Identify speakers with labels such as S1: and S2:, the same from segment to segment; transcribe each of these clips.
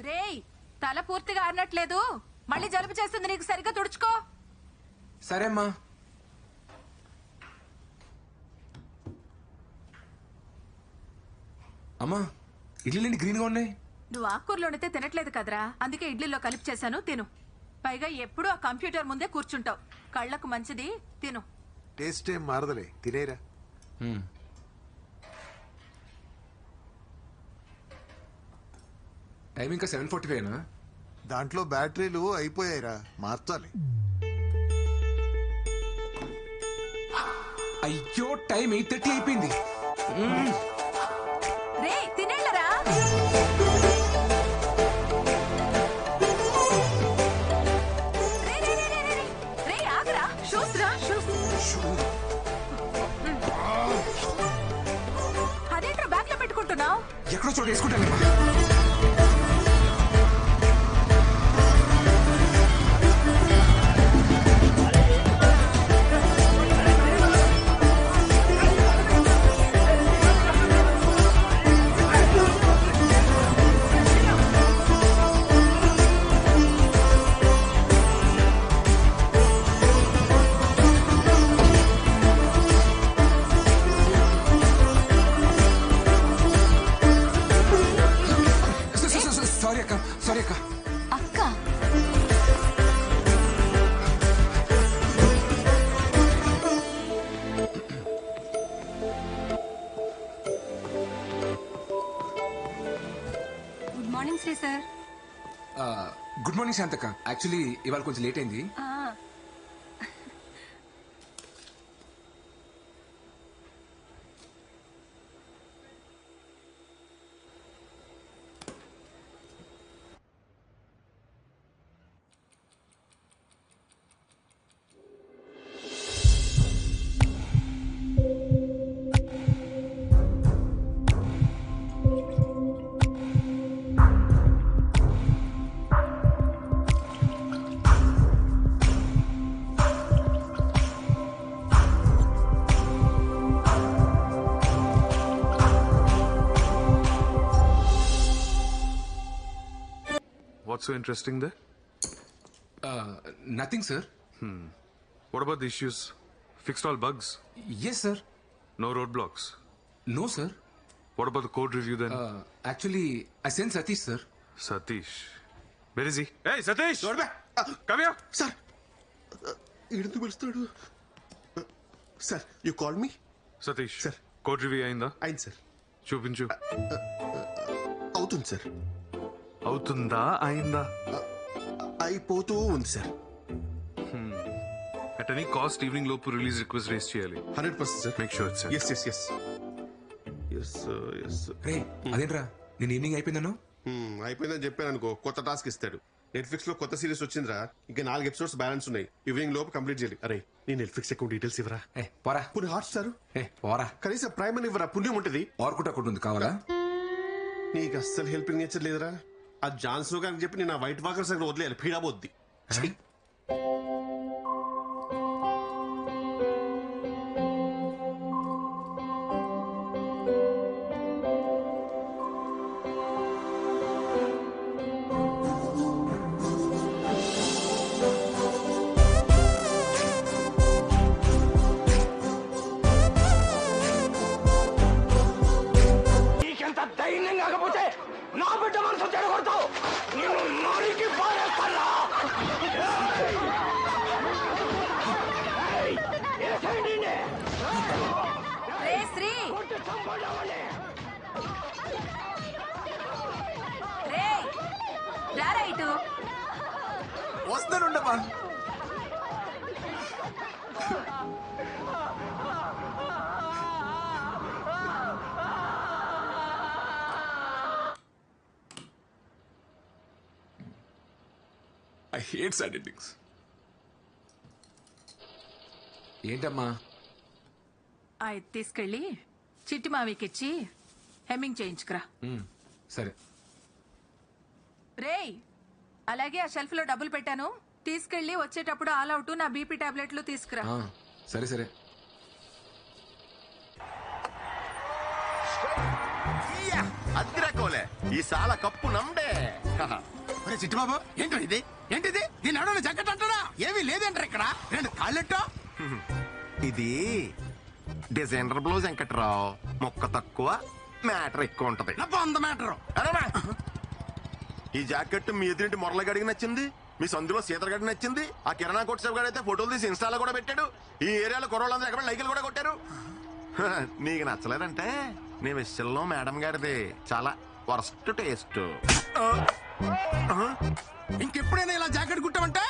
S1: రేయ్, తల పూర్తిగా ఆరినట్లేదు. మళ్ళీ జలుబు చేస్తుంది, నీకు సరిగ్గా తుడుచుకో.
S2: సరే అమ్మా. అమ్మా, ఇడ్లీలు గ్రీన్గా ఉన్నాయి.
S1: నువ్వు ఆకుకూరలు వండితే తినట్లేదు కదరా, అందుకే ఇడ్లీలో కలిపి చేశాను, తిను. పైగా ఎప్పుడూ ఆ కంప్యూటర్ ముందే కూర్చుంటావు, కళ్ళకు మంచిది, తిను.
S3: టేస్ట్ ఏం మారదలే, తినేరా.
S2: టైం ఇంకా 7:45
S3: దాంట్లో బ్యాటరీలు అయిపోయాయిరా, మార్చాలి.
S2: అయ్యో, టైం 8:30 అయిపోయింది.
S1: రే తినేళ్ళరా. రే ఆగరా, షూస్ రా, షూస్. అదేంట్రా బ్యాగ్ లో పెట్టుకుంటున్నావు?
S2: ఎక్కడో చోటు వేసుకుంటాను. Good morning శాంతక్క. యాక్చువల్లీ ఇవాళ కొంచెం లేట్ అయింది.
S4: What's so interesting there?
S2: Nothing, sir.
S4: What about the issues? Fixed all bugs?
S2: Yes, sir.
S4: No roadblocks?
S2: No, sir.
S4: What about the code review then?
S2: Actually, I sent Satish, sir.
S4: Satish. Where is he? Hey, Satish! Come here!
S5: Sir ఎందుకు పిలుస్తున్నాడు? Sir you call me?
S4: Satish.
S5: Sir.
S4: Code review అయిందా?
S5: అయింది sir.
S4: చూపించు.
S5: అవుతుంది sir.
S4: అవుతుందా అయిందా?
S5: అయిపోతూ ఉంది sir.
S4: At any cost evening లోపు రిలీజ్ రిక్వెస్ట్ రేస్ చేయాలి.
S5: 100% sir.
S4: Make sure it's
S5: yes yes yes yes yes.
S2: రే, అదేంట్రా నేను ఈవినింగ్ అయిపోయిందను?
S5: అయిపోయిందని చెప్పాను అనుకో, కొత్త టాస్క్ ఇస్తాడు. నెట్ఫ్లిక్స్ లో కొత్త సిరీస్ వచ్చిందిరా, ఇంకా 4 ఎపిసోడ్స్ బ్యాలెన్స్ ఉన్నాయి. ఈవినింగ్ లోపు కంప్లీట్ చేయాలి. అరే నీ నెట్ఫ్లిక్స్ అకౌంట్ డీటెయిల్స్ ఇవ్వరా?
S2: పోరా.
S5: పుణ్య హాట్ స్టార్
S2: పోరా.
S5: కనీసం ప్రైమ్ అని ఇవ్వరా, పుణ్యం ఉంటుంది.
S2: ఆర్కుట్ అకౌంట్ ఉంది, కావాలా?
S5: నీకు అస్సలు హెల్పింగ్ నేచర్ లేదురా. ఆ జాన్సన్ గారికి చెప్పి నేను వైట్ వాకర్స్ అక్కడ వదిలేయాలి, పీడాబోద్ది.
S1: రే శ్రీ, రే రారా ఇటు.
S2: వస్తానుండమ్మా. I hate sad endings. ఏంటమ్మా?
S1: ఇది తీసుకెళ్ళి చిట్టి మావికిచ్చి హెమ్మింగ్ చేయించుకురా.
S2: సరే.
S1: రేయ్, అలాగే ఆ షెల్ఫ్ లో డబ్బులు పెట్టాను, తీసుకెళ్ళి వచ్చేటప్పుడు ఆల్ అవుట్ నా బీపీ టాబ్లెట్లు తీసుకురా.
S2: సరే సరే.
S6: అద్దిరా కోలే ఈ సాల కప్పు నమ్డే
S7: ఒరే చిట్టుబాబు ఏంటో ఇది ఏంటిది దీని ఎవడన్నా జగ్గట్ అంటాడా ఏమీ లేదంటారు ఇక్కడ రెండు కాళ్ళెట్టో
S6: ఇది డిజైనర్ బ్లౌజ్ వెంకట్రావు మొక్క తక్కువ మ్యాటర్ ఎక్కువ ఉంటది
S7: నా వంద మీటరు
S6: అరేమా! ఈ జాకెట్ మీ ఎదురింటి మురళగడికి నచ్చింది, మీ సందులో సీతరగడికి నచ్చింది, ఆ కిరాణా కొట్టు గడి అయితే ఫోటోలు తీసి ఇన్స్టాలో కూడా పెట్టాడు, ఈ ఏరియాలో కుర్రోళ్ళందరూ ఎక్కడ లైకులు కూడా కొట్టారు. హ, నీకు నచ్చలేదంటే నీ విషయంలో మేడం గారిది చాలా వర్స్ట్ టేస్ట్.
S7: ఇంకెప్పుడైనా ఇలా జాకెట్ కుట్టామంటే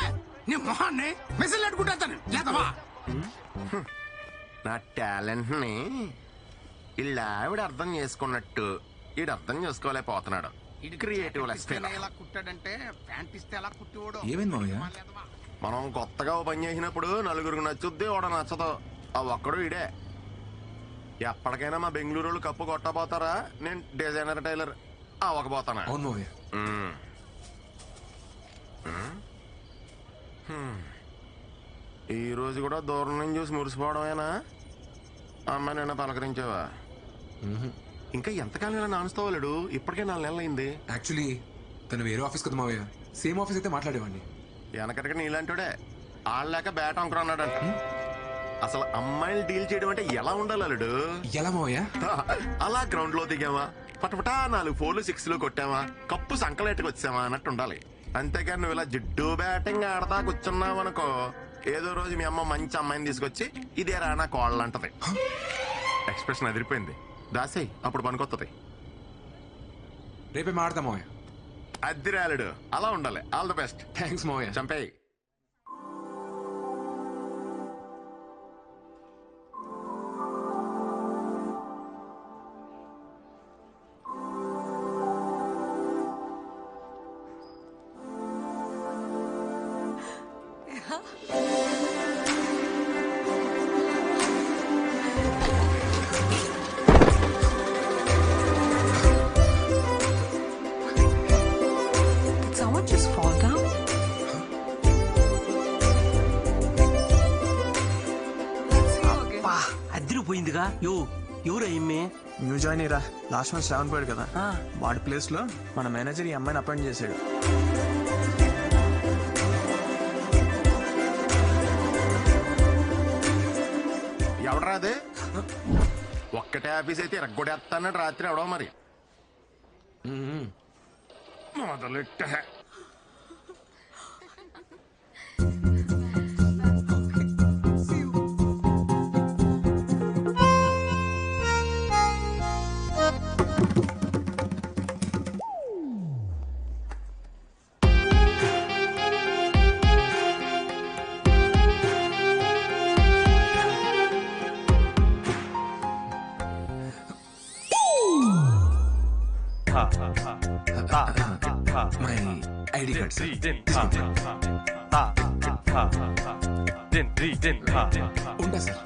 S7: నీ మొహాన్ని మెసిల్ అట్టుకుంటాను లేదవా
S6: నా టాలెంట్ ని ఇలా ఆవిడ అర్థం చేసుకున్నట్టు ఈడు అర్థం చేసుకోలేకపోతున్నాడు. క్రియేటివ్
S7: ఇలా కుట్టాడంటే ప్యాంట్ ఇస్తే ఎలా కుట్టివాడు
S2: ఏమైంది మావయ్య?
S6: మనం కొత్తగా ఓ పని చేసినప్పుడు నలుగురికి నచ్చుద్ది ఓడ నచ్చదు. ఆ ఒక్కడు ఇడే. ఎప్పటికైనా మా బెంగళూరు వాళ్ళు కప్పు కొట్టబోతారా, నేను డిజైనర్ టైలర్ అవ్వకపోతానా?
S2: అవును మావయ్య.
S6: ఈ రోజు కూడా దూరం నుంచి చూసి మురిసిపోవడమేనా? అమ్మాయి నిన్న పలకరించావా? ఇంకా ఎంతకాలం ఇలా నానుస్తావాలేడు? ఇప్పటికే 4 నెలలు అయింది.
S2: యాక్చువల్లీ తను వేరే ఆఫీస్ కదా మావయ్య, సేమ్ ఆఫీస్ అయితే మాట్లాడేవాడిని.
S6: వెనకటికి నీలాంటిడే ఆడలేక బ్యాట్ అంకురా అన్నాడంట. అసలు అమ్మాయిలు డీల్ చేయడం అంటే ఎలా ఉండాలి అల్లుడు?
S2: ఎలా మావయ్య?
S6: అలా గ్రౌండ్ లో దిగామా, పటపటా 4 4 6 కొట్టామా, కప్పు సంకలెట్టుకు వచ్చామా అన్నట్టు ఉండాలి. అంతేకాని నువ్వు ఇలా జిడ్డు బ్యాటింగ్ ఆడతా కూర్చున్నావనుకో, ఏదో రోజు మీ అమ్మ మంచి అమ్మాయిని తీసుకొచ్చి ఇదే రానా కోళ్ళు అంటది. ఎక్స్ప్రెషన్ అదిరిపోయింది. దాసే అప్పుడు పనికొత్తది.
S2: రేపే మాడతా మావయ్య.
S6: అద్దిరాలుడు అలా ఉండాలి. All the best.
S2: థ్యాంక్స్ మావయ్య.
S6: చంపేయి.
S8: Someone just fall down?
S9: అదిరిపోయిందిగా ఎవరు అయ్యమ్మే?
S10: న్యూ జాయిన్ రా. లాస్ట్ మంత్ శ్రావణ్ పోయాడు కదా, వాడి ప్లేస్ లో మన మేనేజర్ ఈ అమ్మాయిని అపాయింట్ చేశాడు.
S6: ఎవడరా అదే? ఒక్కటే ఆఫీస్ అయితే ఇరగొడేస్తానని రాత్రి ఎవడో మరి మొదలెట్ట.
S2: My ID card sir. ఉంటా sir.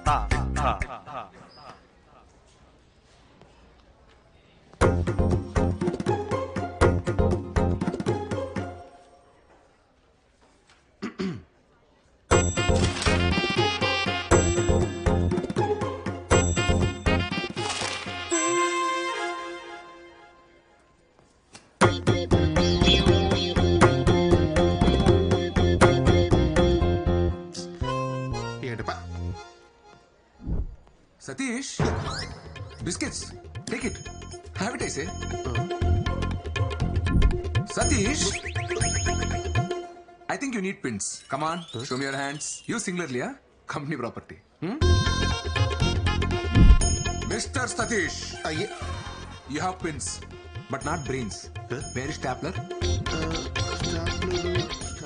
S2: Satish, biscuits. Take it. Have it, I say. Satish, I think you need pins. Come on, show me your hands. You singularly, huh? Company property. Mr. Satish, you have pins, but not brains. Where is stapler?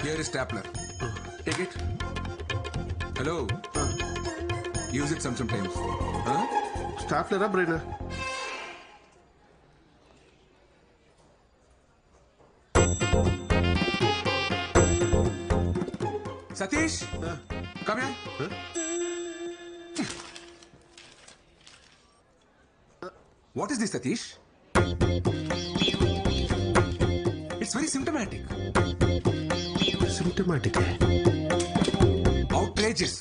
S2: Here is stapler. Take it. Hello. Use it sometimes.
S5: స్టాఫ్లేరా brain?
S2: Satish, come here. What is this, Satish? It's very symptomatic.
S5: Symptomatic.
S2: Outrageous.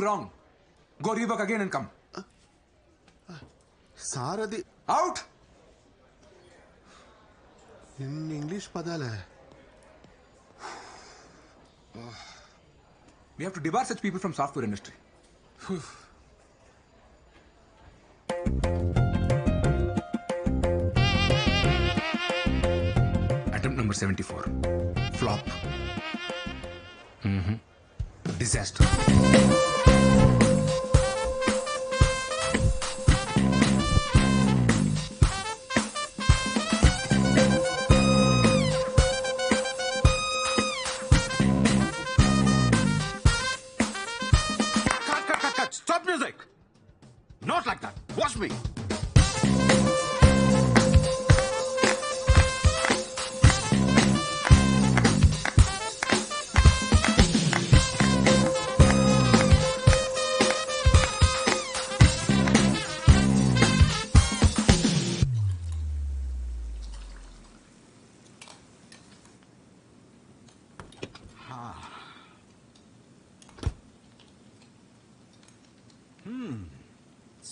S2: Wrong. Go rework again and come.
S5: Sir అది
S2: out.
S5: ఇన్ని English పదాలే.
S2: We have to debar such people from software industry. Attempt number 74. Flop. Disaster.
S6: Cut. Stop music. Not like that. Watch me.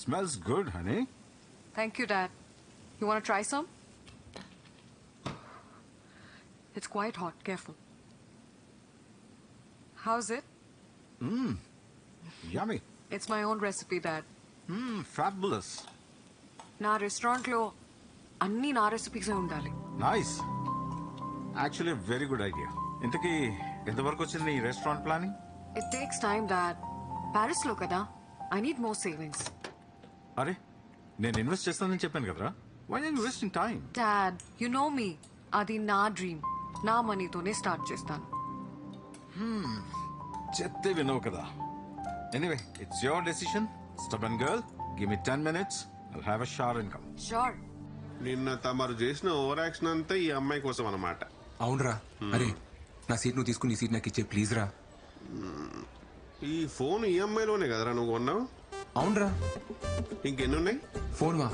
S4: Smells good, honey.
S8: Thank you, Dad. You want to try some? It's quite hot. Careful. How's it?
S4: Yummy.
S8: It's my own recipe, Dad.
S4: Fabulous.
S8: నా రెస్టారెంట్లో అన్ని నా రెసిపీసే ఉండాలి.
S4: Nice. Actually, a very good idea. ఇంతకీ ఎంతవరకు వచ్చింది ఈ restaurant planning?
S8: It takes time, Dad. ప్యారిస్లో కదా. I need more savings.
S4: అరే నేను ఇన్వెస్ట్ చేస్తానని చెప్పాను కదరా. Why are you wasting time?
S8: Dad, you know me. అది నా డ్రీమ్. నా మనీతోనే స్టార్ట్ చేస్తాను.
S4: చెప్తే వినవు కదా. Anyway it's your decision. Stubborn girl, give me 10 minutes. I'll have a shower and come.
S8: Sure.
S5: నిన్న తమరు చేసిన ఓవర్ యాక్షన్ అంతా ఈ అమ్మాయి కోసం అన్నమాట.
S2: అవునరా. అరే నా సీట్ నువ్వు తీసుకుని ఈ సీట్ నాకు ఇచ్చే ప్లీజ్ రా.
S5: ఈ ఫోన్ ఈ అమ్మాయిలోనే కదరా నువ్వు కొన్నావు?
S2: అవునరా.
S5: ఇంకెన్ని ఉన్నాయి?
S2: ఫోన్ వా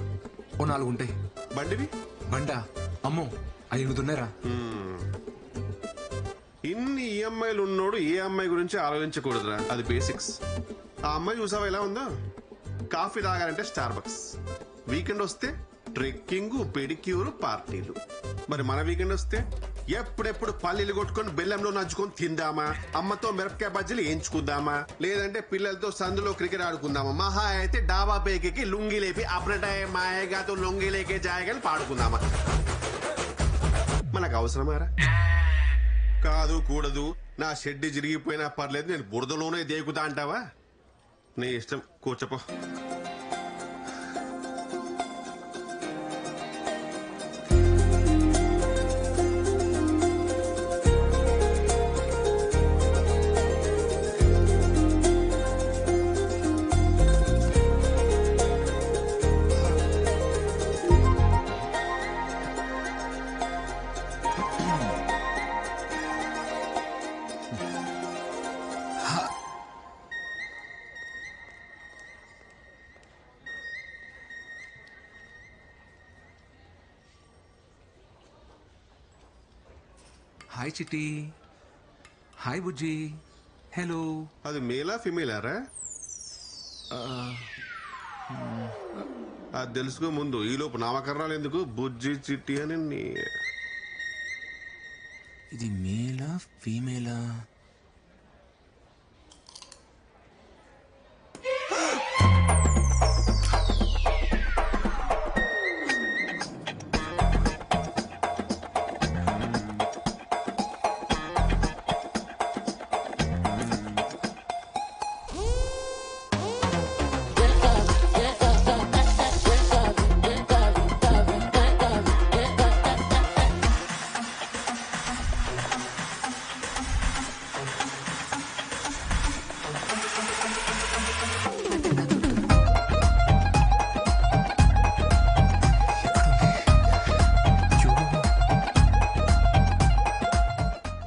S2: ఓ 4 ఉంటాయి.
S5: బండివి?
S2: బండా అమ్మో 5 ఉన్నారా.
S5: ఇన్ని ఈఎంఐలు ఉన్నోడు ఏ అమ్మాయి గురించి ఆలోచించకూడదురా. అది బేసిక్స్. ఆ అమ్మాయి చూసావా ఎలా ఉందో? కాఫీ తాగాలంటే స్టార్ బక్స్, వీకెండ్ వస్తే ట్రెక్కింగ్, పెడిక్యూర్, పార్టీలు. మరి మన వీకెండ్ వస్తే ఎప్పుడెప్పుడు పల్లీలు కొట్టుకొని బెల్లంలో నంచుకొని తిందామా, అమ్మతో మిరపకాయ బజ్జీలు వేయించుకుందామా, లేదంటే పిల్లలతో సందులో క్రికెట్ ఆడుకుందామా, మహా అయితే డాబా పేకి లుంగి లేపి అప్రటాయ మాయగాతో లొంగి లేకే జాయగాని పాడుకుందామా. మనకు అవసరమారా? కాదు కూడదు, నా షెడ్ చిరిగిపోయినా పర్లేదు, నేను బురదలోనే దేకుతా అంటావా? నీ ఇష్టం, కూర్చోపో.
S2: హాయ్ చిట్టి. హాయ్ బుజ్జి. హలో.
S5: అది మేలా ఫిమేలారా? అది తెలుసుకో ముందు. ఈలోపు నామకరణాలు ఎందుకు? బుజ్జి చిట్టి అని
S2: ఇది మేలా ఫీమేలా?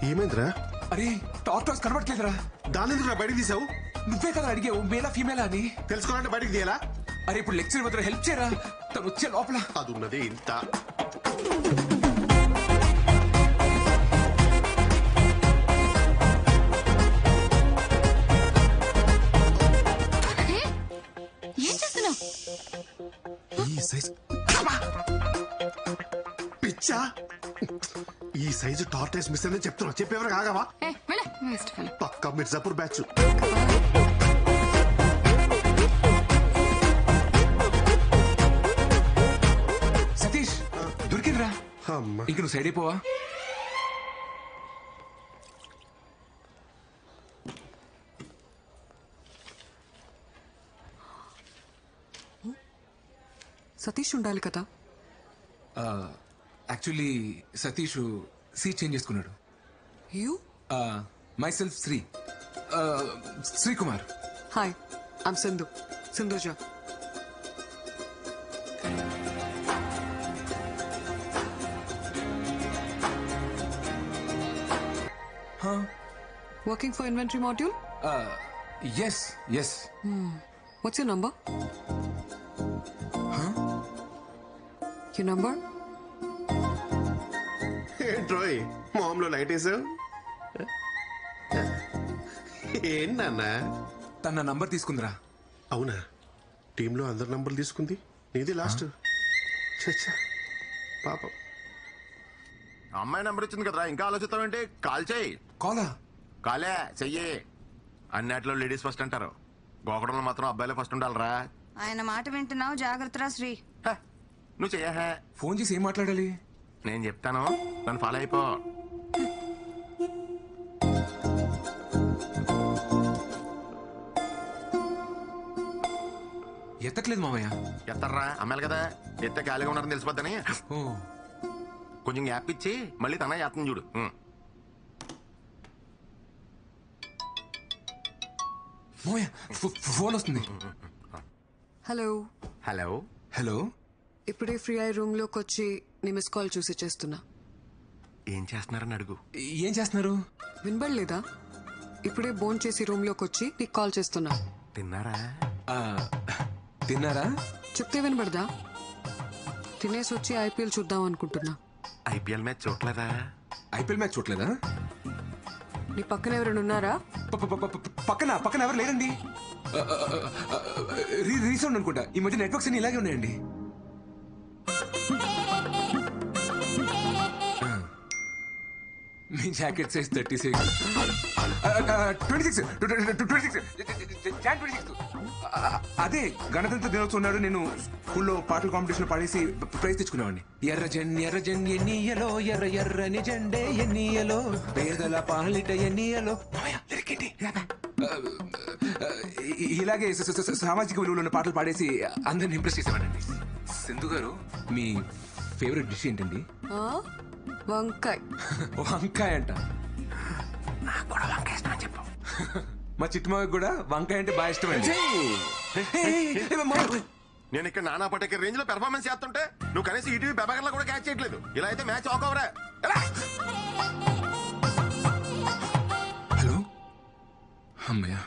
S5: ఏమైందిరా?
S2: అరే టార్టాస్ కనబడట్లేదురా.
S5: దాని ఎందుకు బయటకు తీసావు?
S2: నువ్వే కదా అడిగావు మేలా ఫీమేలా అని.
S5: తెలుసుకోవాలంటే బయటకు తీయాలా?
S2: అరే ఇప్పుడు లెక్చర్ వద్ద హెల్ప్ చేయరా, తను వచ్చే లోపల.
S5: అది ఉన్నదే ఇంత. సైజ్ పిచ్చా, ఈ సైజు టార్టైస్ మిస్ అని చెప్తున్నా. చెప్పేవరకు ఆగావా? పక్కా మిర్జాపూర్ బ్యాచ్.
S2: సతీష్ దొరికిందిరా.
S5: అమ్మా,
S2: ఇంక నువ్వు సైడ్ అయిపోవా?
S8: సతీష్ ఉండాలి కదా.
S2: యాక్చువల్లీ సతీష్ సీట్ చేంజ్ చేసుకున్నాడు.
S8: You?
S2: Myself Shri, Srikumar.
S8: Hi, I'm Sindhu, Sindhuja. Working for inventory module?
S2: Yes yes.
S8: What's your number? Your number?
S5: ఏంట్రోయ్ మామూలు లైట్ వేసావు? ఏంటన్నా?
S2: తన నంబర్ తీసుకుందిరా.
S5: అవునా? టీంలో అందరి నంబర్లు తీసుకుంది, నీది లాస్ట్. చచ్చా పాపం.
S6: అమ్మాయి నెంబర్ ఇచ్చింది కదరా, ఇంకా ఆలోచిస్తావేంటి? కాల్ చేయి.
S2: కాలా?
S6: కాలే చెయ్యి. అన్నిట్లో లేడీస్ ఫస్ట్ అంటారు, గోకడంలో మాత్రం అబ్బాయిలే ఫస్ట్ ఉండాలరా.
S11: ఆయన మాట వింటున్నావు, జాగ్రత్తరా శ్రీ.
S6: హ, నువ్వు చెయ్యహే.
S2: ఫోన్ చేసి ఏం మాట్లాడాలి?
S6: నేను చెప్తాను, నన్ను ఫాలో అయిపో.
S2: ఎత్తట్లేదు మామయ్య.
S6: ఎత్తర్రా, అమ్మాయిలు కదా, ఎత్తే ఖాళీగా ఉన్నారని తెలిసిపోద్దని
S2: ఓ,
S6: కొంచెం గ్యాప్ ఇచ్చి మళ్ళీ తన చేస్తుంది చూడు.
S2: మామయ్య ఫోన్ వస్తుంది.
S8: హలో.
S6: హలో.
S2: హలో.
S8: ఇప్పుడే ఫ్రీ అయ్యి రూమ్ లోకి వచ్చి నీ మిస్ కాల్ చూసి చేస్తున్నా.
S6: ఏం చేస్తున్నారని అడుగు.
S2: ఏం చేస్తున్నారు?
S8: వినబడలేదా? ఇప్పుడే బోన్ చేసి రూమ్ లోకి వచ్చి నీకు కాల్ చేస్తున్నా.
S6: తిన్నారా?
S2: తిన్నారా?
S8: చెప్తే వినబడదా? తినేసి వచ్చి ఐపీఎల్ చూద్దాం అనుకుంటున్నా.
S6: ఐపీఎల్ మ్యాచ్ చూడలేదా?
S2: ఐపీఎల్ మ్యాచ్ చూడలేదా?
S8: నీ పక్కన ఎవరైనా ఉన్నారా?
S2: పక్కన పక్కన ఎవరు లేరండి. రీసౌండ్ అనుకుంటా. ఈ మధ్య నెట్వర్క్స్ అన్ని ఇలాగే ఉన్నాయండి. మీ జాకెట్ సైజ్ 36. 26. అదే గణతంత్ర దినోత్సవం నాడు నేను స్కూల్లో పాటల కాంపిటీషన్ పాడేసి ప్రైజ్ తెచ్చుకునేవాడిని. ఎర్ర జెండి ఎన్నియలో, ఎర్ర ఎర్రని జెండే ఎన్నియలో, పేదల పాలిట ఎన్నియలో. ఇలాగే సామాజిక విలువలు ఉన్న పాటలు పాడేసి అందరిని ఇంప్రెస్ చేసేవాడండి. సింధు గారు, మీ ఫేవరెట్ డిష్ ఏంటండి?
S8: వంకాయ్.
S2: వంకాయ అంట.
S6: నాకు కూడా వంకాయ ఇష్టం అని చెప్పు.
S2: మా చిట్టుమాకి కూడా వంకాయ అంటే బాగా ఇష్టం అండి.
S6: నేను ఇక్కడ నానా పటేకర్ రేంజ్ లో పెర్ఫార్మెన్స్ చేస్తుంటే నువ్వు కనీసం ఈటీవీ బెబగర్లో కూడా క్యాచ్ చేయట్లేదు. ఇలా అయితే మ్యాచ్ ఆక్ ఓవరే.
S2: హలో. అమ్మయ్యా.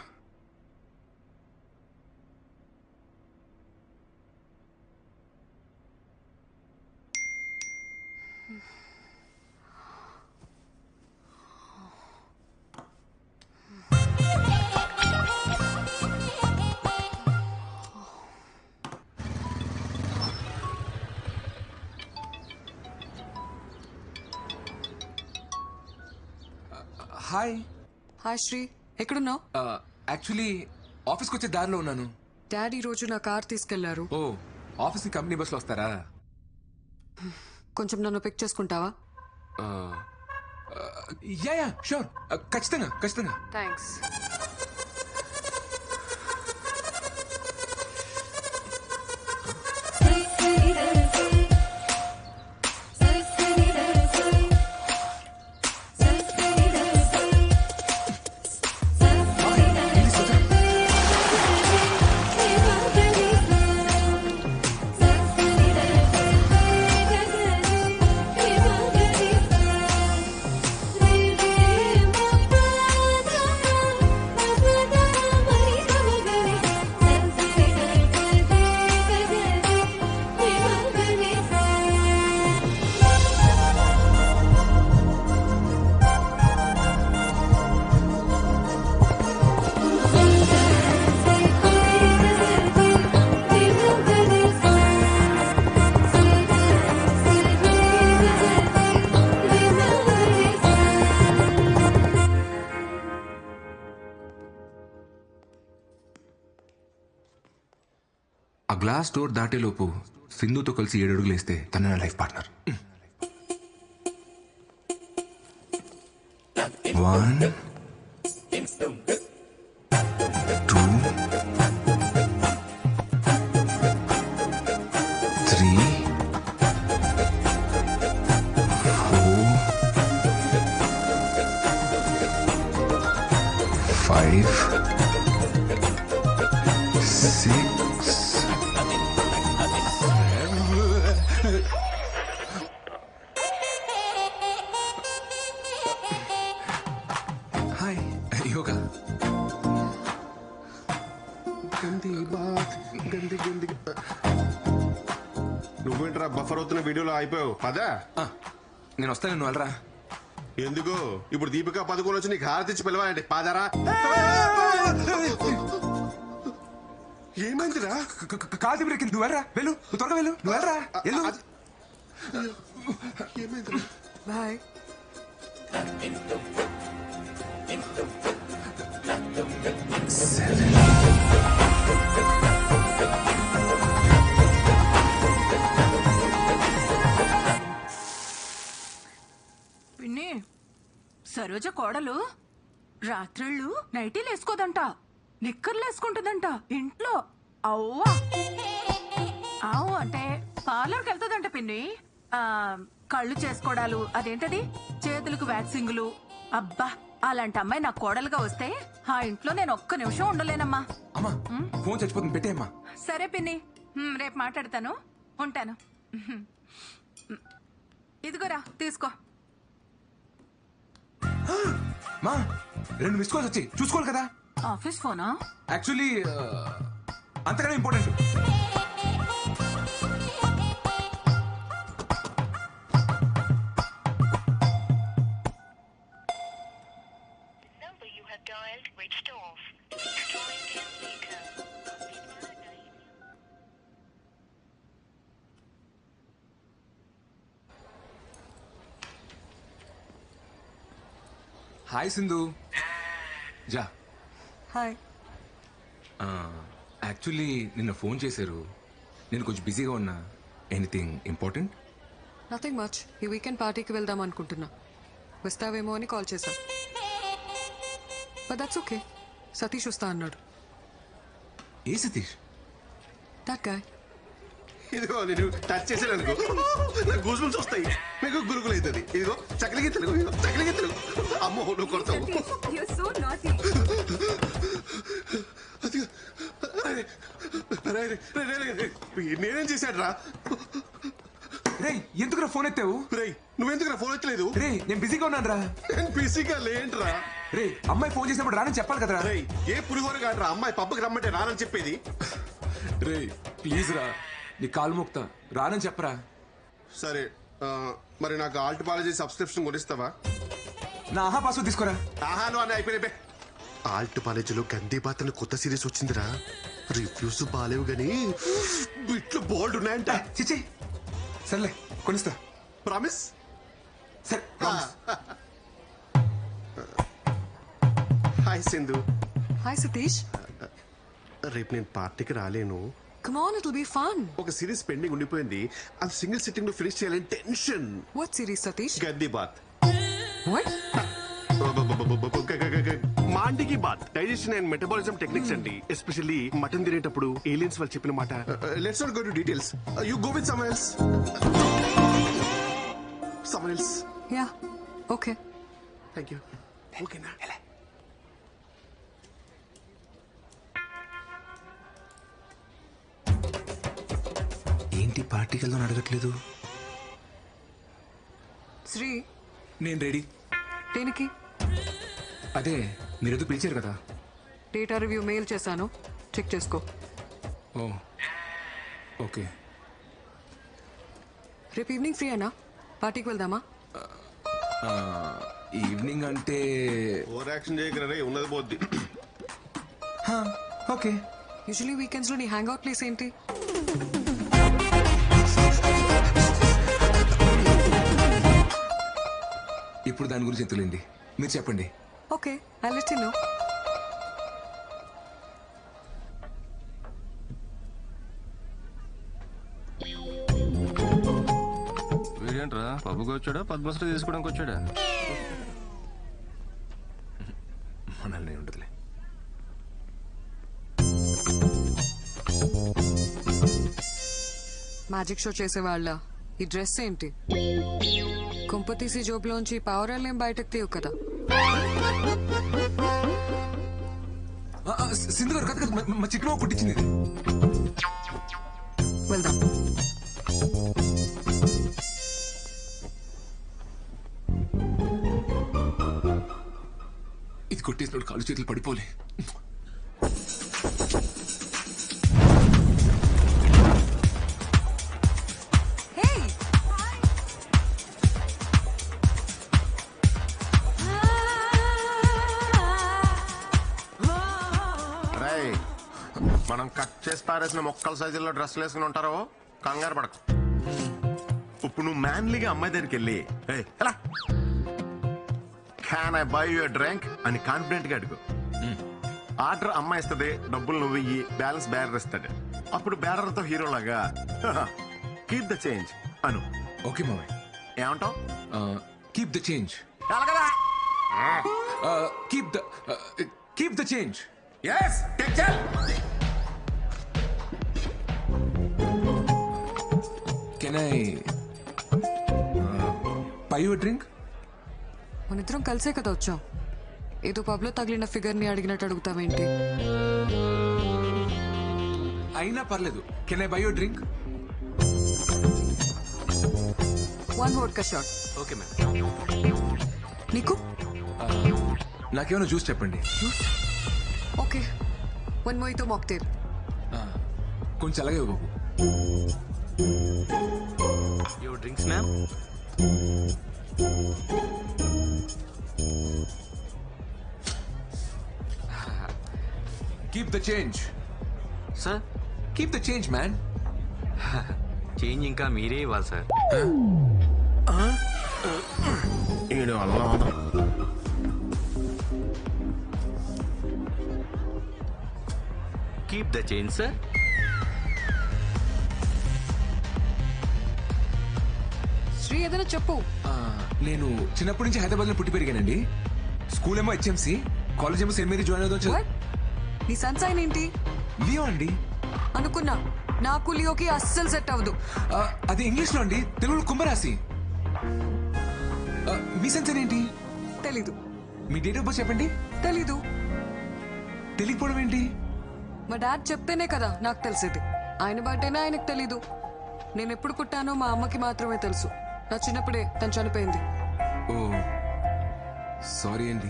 S2: హాయ్.
S8: హాయ్ శ్రీ, ఎక్కడున్నావు?
S2: యాక్చువల్లీ ఆఫీస్కి వచ్చే దారిలో ఉన్నాను.
S8: డాడీ రోజు నా కార్ తీసుకెళ్లారు.
S2: ఓ, ఆఫీస్కి కంపెనీ బస్సులో వస్తారా?
S8: కొంచెం నన్ను పిక్ చేసుకుంటావా?
S2: యా షూర్, ఖచ్చితంగా ఖచ్చితంగా.
S8: థ్యాంక్స్.
S2: ఆ గ్లాస్ డోర్ దాటేలోపు సింధుతో కలిసి 7 అడుగులు వేస్తే తన నా లైఫ్ పార్ట్నర్. 1 2 3 4 5 6 హాయ్ యోగా.
S5: నువ్వేంట్రా బఫర్ అవుతున్న వీడియోలో అయిపోయావు పదా.
S2: నేను వస్తాను, నువ్వు వెళ్ళరా.
S5: ఎందుకు ఇప్పుడు దీపికా పదుకోలు వచ్చి నీకు హారతిచ్చి పిలవాలంటే పాదరా. ఏమైందిరా?
S2: కాదు బ్రేక్, నువ్వు వెళ్ళరా, వెళ్ళు, నువ్వు త్వరగా వెళ్ళు, నువ్వు వెళ్ళరా, వెళ్ళు.
S5: ఏమైందిరా?
S8: బాయ్.
S1: పిన్ని, సరోజ కోడలు రాత్రిళ్ళు నైటీలు వేసుకోదంట, నిక్కర్లు వేసుకుంటుందంట ఇంట్లో. అవ్వా అవు అంటే పార్లర్కి వెళ్తుందంట పిన్ని. కళ్ళు చేసుకోవడాలు, అదేంటది చేతులకు వ్యాక్సింగులు. అబ్బా, అలాంటి అమ్మాయి నా కోడలుగా వస్తే ఆ ఇంట్లో నేను ఒక్క నిమిషం ఉండలేనమ్మా.
S2: అమ్మా ఫోన్ చచ్చిపోతుంది, పెట్టేయమ్మా.
S1: సరే పిన్ని, రేపు మాట్లాడతాను, ఉంటాను. ఇదిగోరా తీసుకో.
S2: మా 2 మిస్ కాల్స్ వచ్చి చూసుకోవాలి కదా.
S1: ఆఫీస్ ఫోనా?
S2: యాక్చువల్లీ అంతకన్నా ఇంపార్టెంట్. హాయ్ సింధు. జా.
S8: హాయ్.
S2: యాక్చువల్లీ నిన్న ఫోన్ చేశారు, నేను కొంచెం బిజీగా ఉన్నా. Anything important?
S8: Nothing much. ఈ వీకెండ్ పార్టీకి వెళ్దాం అనుకుంటున్నా, వస్తావేమో అని కాల్ చేశా. But that's okay. సతీష్ వస్తా అన్నాడు.
S2: ఏ సతీష్?
S8: That guy.
S5: ఇదిగో నేను టచ్ చేశాను అనుకో, నాకు గూజులు వస్తాయి, మీకు గురుకులు అవుతుంది. ఇదిగో చక్కలికి తెలుగు, చక్కలికి తెలుగు. అమ్మో నువ్వు కొడతావు. నేనేం చేశాడు రా?
S2: రే ఎందుకు ఫోన్ ఎత్తావు?
S5: రే నువ్వెందుకు ఫోన్ ఎత్తలేదు?
S2: రే నేను బిజీగా ఉన్నాను రా.
S5: నేను బిజీగా లేంట్రా.
S2: రే అమ్మాయి ఫోన్ చేసినప్పుడు రానని చెప్పాలి కదరా.
S5: రే ఏ పులిహోర కాదురా అమ్మాయి పబ్బకి రమ్మంటే రానని చెప్పేది.
S2: రే ప్లీజ్ రా, నీ కాలు మొక్తా, రానని చెప్పరా.
S5: సరే మరి నాకు ఆల్ట్ పాలజీ సబ్స్క్రిప్షన్ కొనిస్తావా?
S2: నా ఆహా పాస్వర్డ్ తీసుకోరా.
S5: ఆహాను అని అయిపోయినాయి. ఆల్ట్ కాలేజీలో గందీబాత్ అని కొత్త సిరీస్ వచ్చిందిరా. రివ్యూస్ బాలేవు గానీ బిట్లు బోల్డ్ ఉన్నాయంట.
S2: చిచి సర్లే కొనిస్తా.
S5: ప్రామిస్?
S2: సరే.
S5: హాయ్ సింధు.
S8: హాయ్ సతీష్.
S5: రేపు నేను పార్టీకి రాలేను.
S8: Come on, it'll be fun.
S5: ఒక సిరీస్ పెండింగ్ ఉండిపోయింది, అది సింగిల్ సిట్టింగ్ లో ఫినిష్ చేయాలని టెన్షన్.
S8: What series, Satish?
S5: గందీబాత్.
S8: What?
S5: మాండికి బాత్ డైజెషన్ అండ్ మెటబాలిజం టెక్నిక్స్ అండి. ఎస్పెషల్లీ మటన్ తినేటప్పుడు ఏలియన్స్ వాళ్ళు చెప్పిన మాట. Let's not go to details. You go with someone else. Someone else.
S8: Yeah. Okay.
S5: Thank you. ఓకేనా?
S2: ఏంటి పార్టీకి వెళ్దాం అడగట్లేదు?
S8: శ్రీ
S2: నేను రెడీ.
S8: దేనికి?
S2: అదే మీరేదో పిలిచారు కదా.
S8: డేటా రివ్యూ మెయిల్ చేశాను, చెక్ చేసుకో.
S2: ఓ ఓకే.
S8: రేపు ఈవినింగ్ ఫ్రీ అన్నా, పార్టీకి వెళ్దామా?
S2: ఈవినింగ్ అంటే
S5: ఓవర్ యాక్షన్ చేయగలరా, రే ఉన్నది పోద్ది.
S2: ఓకే.
S8: యూజువల్లీ వీకెండ్స్ లో నీ హ్యాంగ్ అవుట్ ప్లేస్ ఏంటి?
S2: ఇప్పుడు దాని గురించి తెలియండి, మీరు చెప్పండి.
S8: Okay, I let you know.
S12: ఈడేంట్రా పబ్బుకి వచ్చాడా పద్మశ్రీ తీసుకోవడానికి వచ్చాడా?
S2: మనల్ని ఉండదులే.
S8: మ్యాజిక్ షో చేసేవాళ్ళ ఈ డ్రెస్ ఏంటి? కుంపతీసి జోబులోంచి పావురాలేం బయటకు తీయవు కదా.
S2: సింధు గారు కదా మా చిక్కులో కుట్టించింది.
S8: వెళ్దాం.
S2: ఇది కొట్టేసినప్పుడు కాలు చేతులు పడిపోలే.
S6: మనం కట్ చేసి పారేసిన మొక్కల సైజుల్లో డ్రెస్సులు వేసుకుని ఉంటారో కంగారు పడకు. ఇప్పుడు నువ్వు మ్యాన్లీగా అమ్మాయి దగ్గరికి వెళ్ళి ఎలా can I by your drink అని కాన్ఫిడెంట్ గా అడుగు. ఆర్డర్ అమ్మాయి ఇస్తుంది, డబ్బులు నువ్వు ఇయ్యి, బ్యాలెన్స్ బ్యారర్ ఇస్తాడు. అప్పుడు బ్యారర్ తో హీరోలాగా కీప్ ద చేంజ్ అను.
S2: ఓకే మామయ్య.
S6: ఏమంటావు?
S2: Keep the change.
S6: కదా
S2: keep the change.
S6: yes teacher.
S2: Can I buy you a drink?
S8: మనిద్దరం కలిసే కదా వచ్చాం. ఏదో పబ్ లో తగిలిన ఫిగర్ ని అడిగినట్టు అడుగుతావేంటి?
S2: అయినా పర్లేదు. Can I buy you drink?
S8: 1 vodka shot.
S2: Okay ma'am.
S8: నీకు?
S2: నాకేమైనా జ్యూస్ చెప్పండి.
S8: Okay, 1 mojito mocktail.
S2: కొంచెం అలాగే బాబు.
S9: Your drinks ma'am.
S2: Keep the change.
S9: Sir
S2: keep the change man.
S9: Change ఇంకా మీరే ఇవ్వాలి sir. Keep the change sir.
S8: Sri ఏదైనా చెప్పు.
S2: నేను చిన్నప్పటి నుంచి హైదరాబాద్ లో పుట్టి పెరిగానండి. స్కూల్ ఏమో HMC, కాలేజ్ ఏమో సెయింట్ మేరీ జాయిన్ అవుతాం.
S8: నీ సన్సైన్ ఏంటి?
S2: లియో అండి.
S8: అనుకున్నా, నాకు లియోకి అస్సలు సెట్ అవ్వదు.
S2: అది ఇంగ్లీష్ లో అండి, తెలుగులో కుంభరాశి. మీ సన్సైన్ ఏంటి?
S8: తెలీదు.
S2: మీ డేట్ ఆఫ్ బర్త్ చెప్పండి.
S8: తెలీదు.
S2: తెలియకపోవడం ఏంటి?
S8: మా డాడ్ చెప్తేనే కదా నాకు తెలిసేది. ఆయన బర్త్డేనే ఆయనకు తెలీదు. నేను ఎప్పుడు పుట్టానో మా అమ్మకి మాత్రమే తెలుసు. నా చిన్నప్పుడే తను చనిపోయింది.
S2: ఓ సారీ అండి.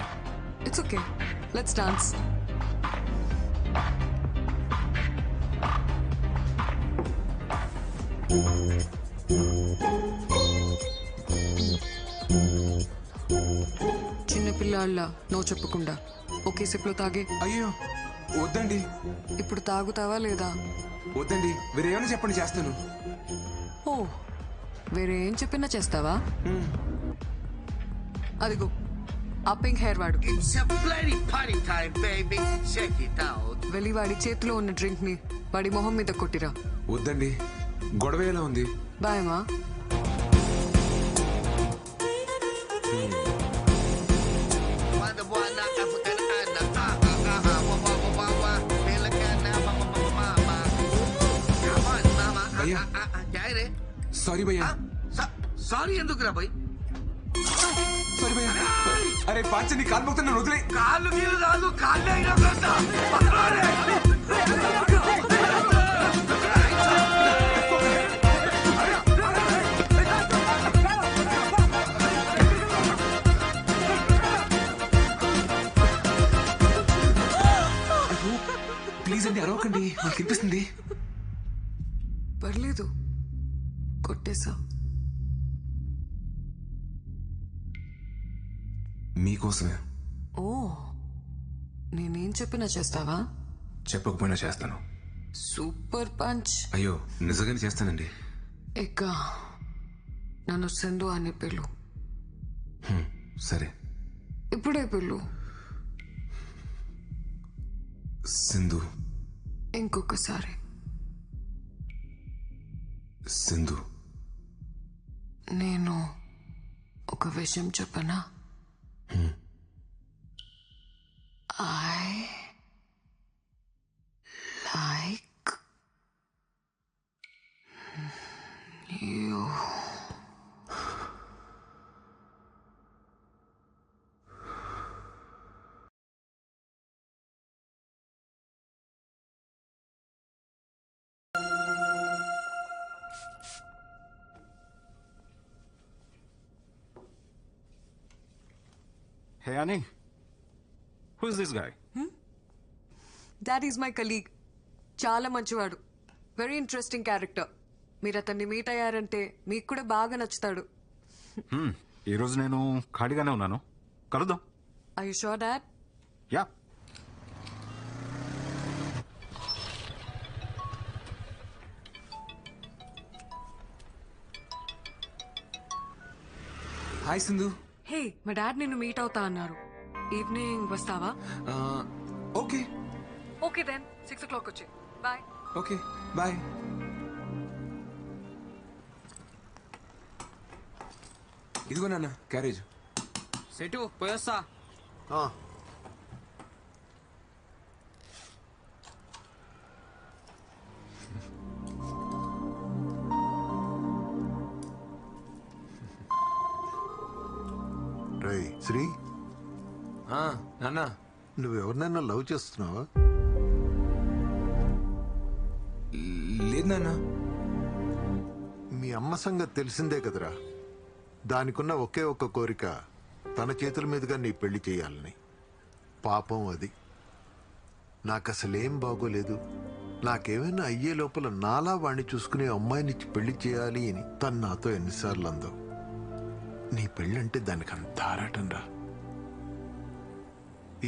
S8: It's okay, let's dance. చిన్నపిల్లాళ్ళ నో చెప్పకుండా ఒకే సిప్లో తాగే.
S2: అయ్యో వద్దండి.
S8: ఇప్పుడు తాగుతావా లేదా?
S2: వద్దండి, వేరేమైనా చెప్పండి చేస్తాను.
S8: ఓ, వేరే ఏం చెప్పినా చేస్తావా? అదిగో ఆ పింక్ హెయిర్ వాడు. వెళ్ళి వాడి చేతిలో ఉన్న డ్రింక్ ని వాడి మొహం మీద కొట్టిరా.
S2: వద్దండి, గొడవ ఎలా ఉంది?
S8: బాయమా.
S2: సారీ భయ్యా.
S7: సారీ ఎందుకురా భయ్?
S2: సారీ భయ్యా. అరే పాంచని కాలు మొక్తా నన్ను వదిలే.
S7: కాళ్ళు నీళ్ళు రాదు, కాళ్ళే
S2: ప్లీజ్ అండి అరవకండి, నాకు వినిపిస్తుంది.
S8: పర్లేదు, కొట్టేశా.
S2: మీకోసమే.
S8: ఓ, నేనేం చెప్పినా చేస్తావా?
S2: చెప్పకపోయినా చేస్తాను.
S8: Super punch.
S2: అయ్యో నిజంగానే చేస్తానండి.
S8: ఇక నన్ను సింధు అని పిలు.
S2: సరే.
S8: ఇప్పుడే పిలు.
S2: సింధు.
S8: ఇంకొకసారి.
S2: సింధు.
S8: నేను ఒక విషయం చెప్పనా? I like you.
S4: Hey, Annie. Who's this guy?
S8: That is my colleague. చాలా మంచివాడు. Very interesting character. మీరు అతన్ని మీట్ అయ్యారంటే మీకు కూడా బాగా నచ్చుతాడు.
S4: ఈరోజు నేను ఖాళీగానే ఉన్నాను, కలుద్దాం.
S8: Are you sure, Dad?
S4: Yeah.
S2: Hi Sindhu.
S8: Hey, మా డాడ్ నిన్ను మీట్ అవుతా అన్నారు. ఈవినింగ్ వస్తావా?
S2: ఓకే
S8: ఓకే దెన్ 6 o'clock వచ్చి. బాయ్.
S2: Okay bye. ఇదిగో నాన్న క్యారేజ్.
S10: సెటు పోయొస్తా.
S3: రై శ్రీ,
S2: నాన్న
S3: నువ్వెవరినైనా లవ్ చేస్తున్నావా?
S2: లేదు నాన్న.
S3: మీ అమ్మ సంగతి తెలిసిందే కదరా. దానికున్న ఒకే ఒక్క కోరిక తన చేతుల మీదుగా నీ పెళ్లి చేయాలని. పాపం అది. నాకసలేం బాగోలేదు. నాకేమైనా అయ్యే లోపల నాలా వాణ్ణి చూసుకునే అమ్మాయినిచ్చి పెళ్లి చేయాలి అని తను నాతో ఎన్నిసార్లు అందో. నీ పెళ్ళంటే దానికి అంత ఆరాటం రా.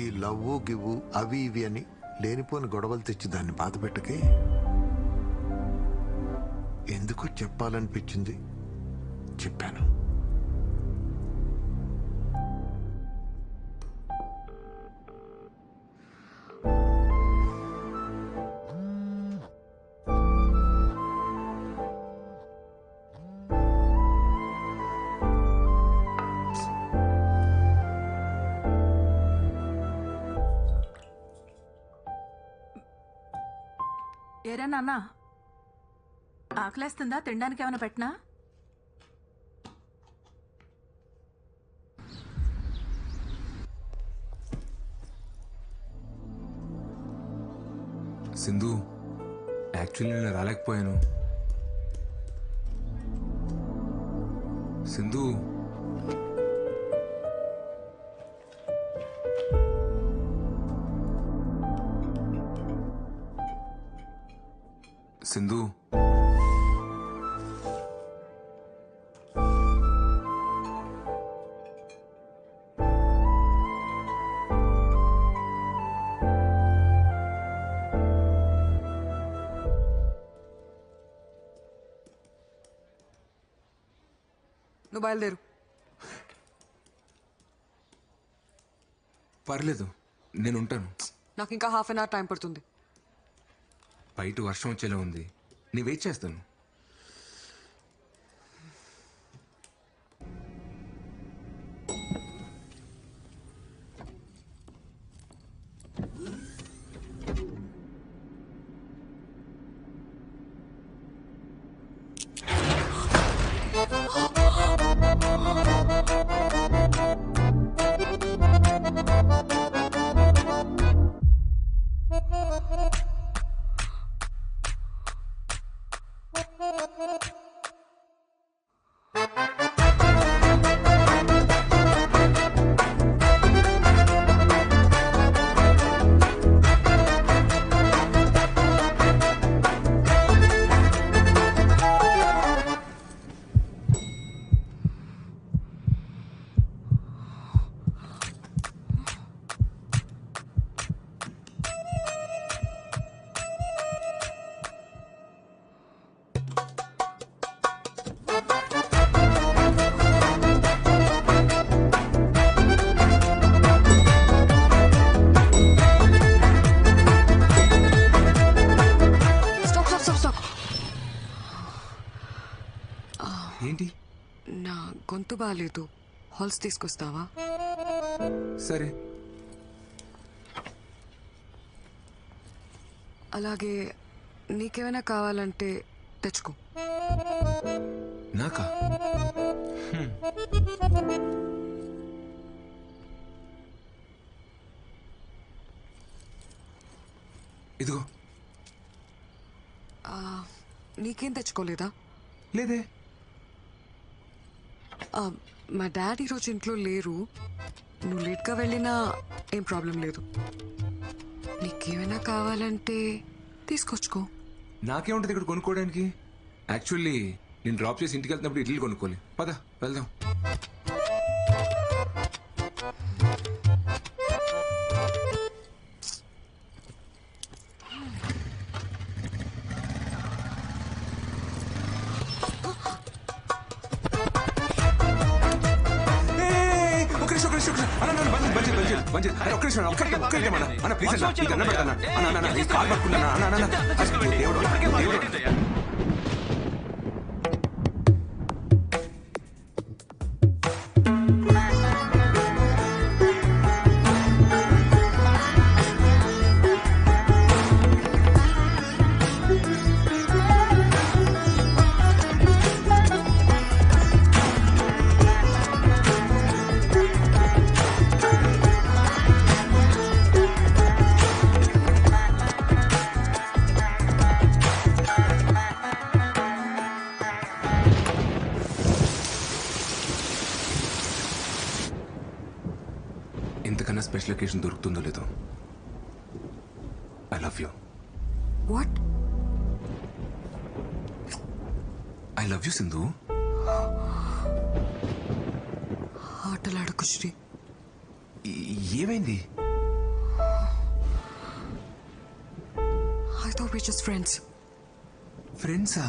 S3: ఈ లవ్వు గివ్వు అవి ఇవి అని లేనిపోని గొడవలు తెచ్చి దాన్ని బాధ పెట్టకే. ఎందుకో చెప్పాలనిపించింది, చెప్పాను.
S1: ఏరా నాన్న, ఆకలేస్తుందా? తినడానికి ఏమైనా పెట్టినా?
S2: సింధు, యాక్చువల్లీ నేను రాలేకపోయాను. సింధు, సింధు,
S8: నువ్వు బయలుదేరు.
S2: పర్లేదు నేను ఉంటాను.
S8: నాకు ఇంకా హాఫ్ అన్ అవర్ టైం పడుతుంది.
S2: బయట వర్షం వచ్చేలా ఉంది, నేను వెయిట్ చేస్తాను.
S8: గొంతు బాగాలేదు, హాల్స్ తీసుకొస్తావా?
S2: సరే.
S8: అలాగే నీకేమైనా కావాలంటే తెచ్చుకో.
S2: నాకా? ఇదిగో.
S8: నీకేం తెచ్చుకోలేదా?
S2: లేదే.
S8: మా డాడీ ఈరోజు ఇంట్లో లేరు, నువ్వు లేట్గా వెళ్ళినా ఏం ప్రాబ్లం లేదు. నీకేమైనా కావాలంటే తీసుకొచ్చుకో.
S2: నాకేముంటుంది ఇక్కడ కొనుక్కోవడానికి? యాక్చువల్లీ నేను డ్రాప్ చేసి ఇంటికి వెళ్తున్నప్పుడు ఇడ్లీ కొనుక్కోవాలి. పద వెళ్దాం. ఇంతకన్నా స్పెషల్ ఒకేషన్ దొరుకుతుందో లేదో. I love you.
S8: What?
S2: I love you Sindhu.
S8: ఆటలాడకు శ్రీ.
S2: ఏమైంది?
S8: I thought we just friends.
S2: ఫ్రెండ్సా?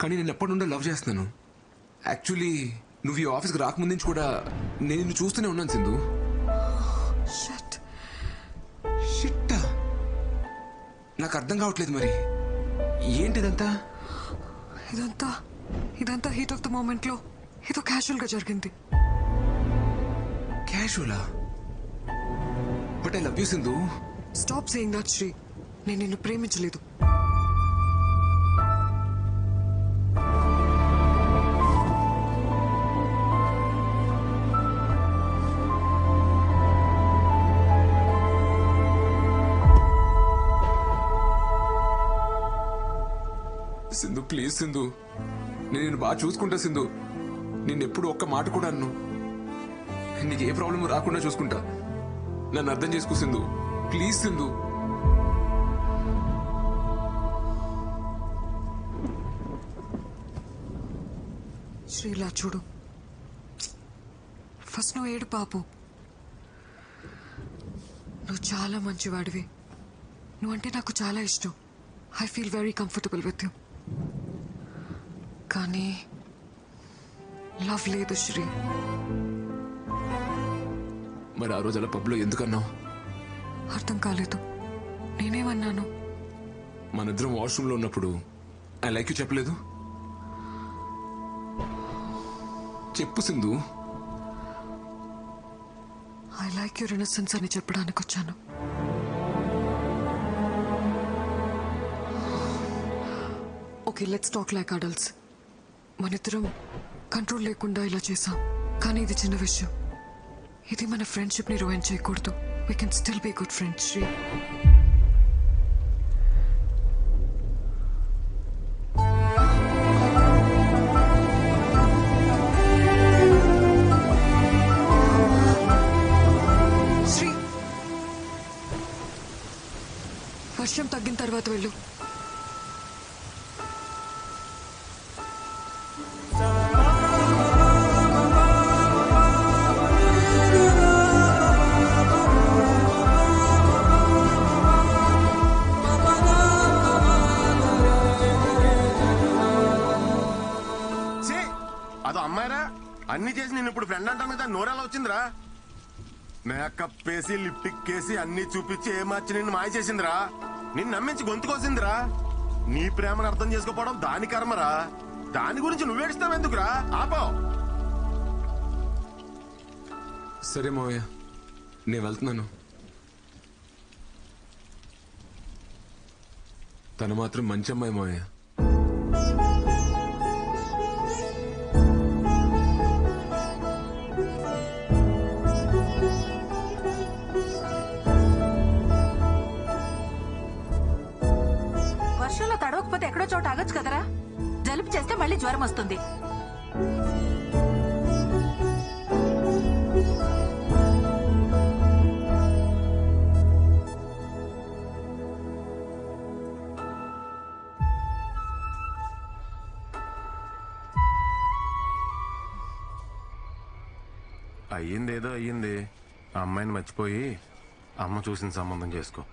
S2: కానీ నేను ఎప్పటి నుండో లవ్ చేస్తున్నాను. యాక్చువల్లీ నువ్వు ఈ ఆఫీస్కి రాకముందు నుంచి కూడా నేను నిన్ను చూస్తూనే ఉన్నాను సింధు. షిట్. నాకు అర్థం కావట్లేదు మరి ఏంటిదంతా?
S8: ఇదంతా హీట్ ఆఫ్ ద మూమెంట్ లో ఏదో క్యాజువల్ గా జరిగింది.
S2: క్యాజువలా? But I love you Sindhu.
S8: Stop saying that Sri. నేను నిన్ను ప్రేమించలేదు.
S2: సింధు ప్లీజ్ సింధు, నేను నిన్ను బాగా చూసుకుంటా సింధు. నిన్నెప్పుడు ఒక్క మాట కూడా అన్ను. నీకు ఏ ప్రాబ్లం రాకుండా చూసుకుంటా. నన్ను అర్థం చేసుకో సింధు, ప్లీజ్ సింధు.
S8: శ్రీలా చూడు, ఫస్ట్ నువ్వు ఏడు పాపు. నువ్వు చాలా మంచివాడివి. నువ్వంటే నాకు చాలా ఇష్టం. I feel very comfortable with you. కానీ లవ్ లేదు శ్రీ.
S2: మరి ఆ రోజు అలా పబ్లో ఎందుకన్నావు?
S8: అర్థం కాలేదు. నేనేమన్నాను?
S2: మనిద్దరం వాష్రూమ్లో ఉన్నప్పుడు ఐ లైక్ యూ చెప్పలేదు? చెప్పు Sindhu.
S8: I like your innocence అని చెప్పడానికి వచ్చాను. Okay, let's talk like adults. మనిద్దరం కంట్రోల్ లేకుండా ఇలా చేసాం, కానీ ఇది చిన్న విషయం. ఇది మన ఫ్రెండ్షిప్ ని రూయిన్ చేయకూడదు. We can still be good friends Shri. Shri, వర్షం తగ్గిన తర్వాత వెళ్ళు.
S6: అదో అమ్మాయిరా, అన్ని చేసి నేను ఇప్పుడు ఫ్రెండ్ అంటాను కదా, నోరెలా వచ్చిందిరా? మేకప్ వేసి లిప్టిక్ వేసి అన్ని చూపించి ఏ మార్చి నిన్ను మాయ చేసిందిరా. నిన్ను నమ్మించి గొంతుకోసిందిరా. నీ ప్రేమను అర్థం చేసుకోపోవడం దాని కర్మరా. దాని గురించి నువ్వేడుస్తావు ఎందుకురా? ఆపో.
S2: సరే మావయ్య, నేను వెళ్తున్నాను. తను మాత్రం మంచి అమ్మాయి మావయ్య.
S1: వర్షంలో తడవకపోతే ఎక్కడో చోట ఆగొచ్చు కదరా. జలుబు చేస్తే మళ్ళీ జ్వరం వస్తుంది.
S6: అయ్యిందేదో అయ్యింది. ఆ అమ్మాయిని మర్చిపోయి అమ్మ చూసిన సంబంధం చేసుకో.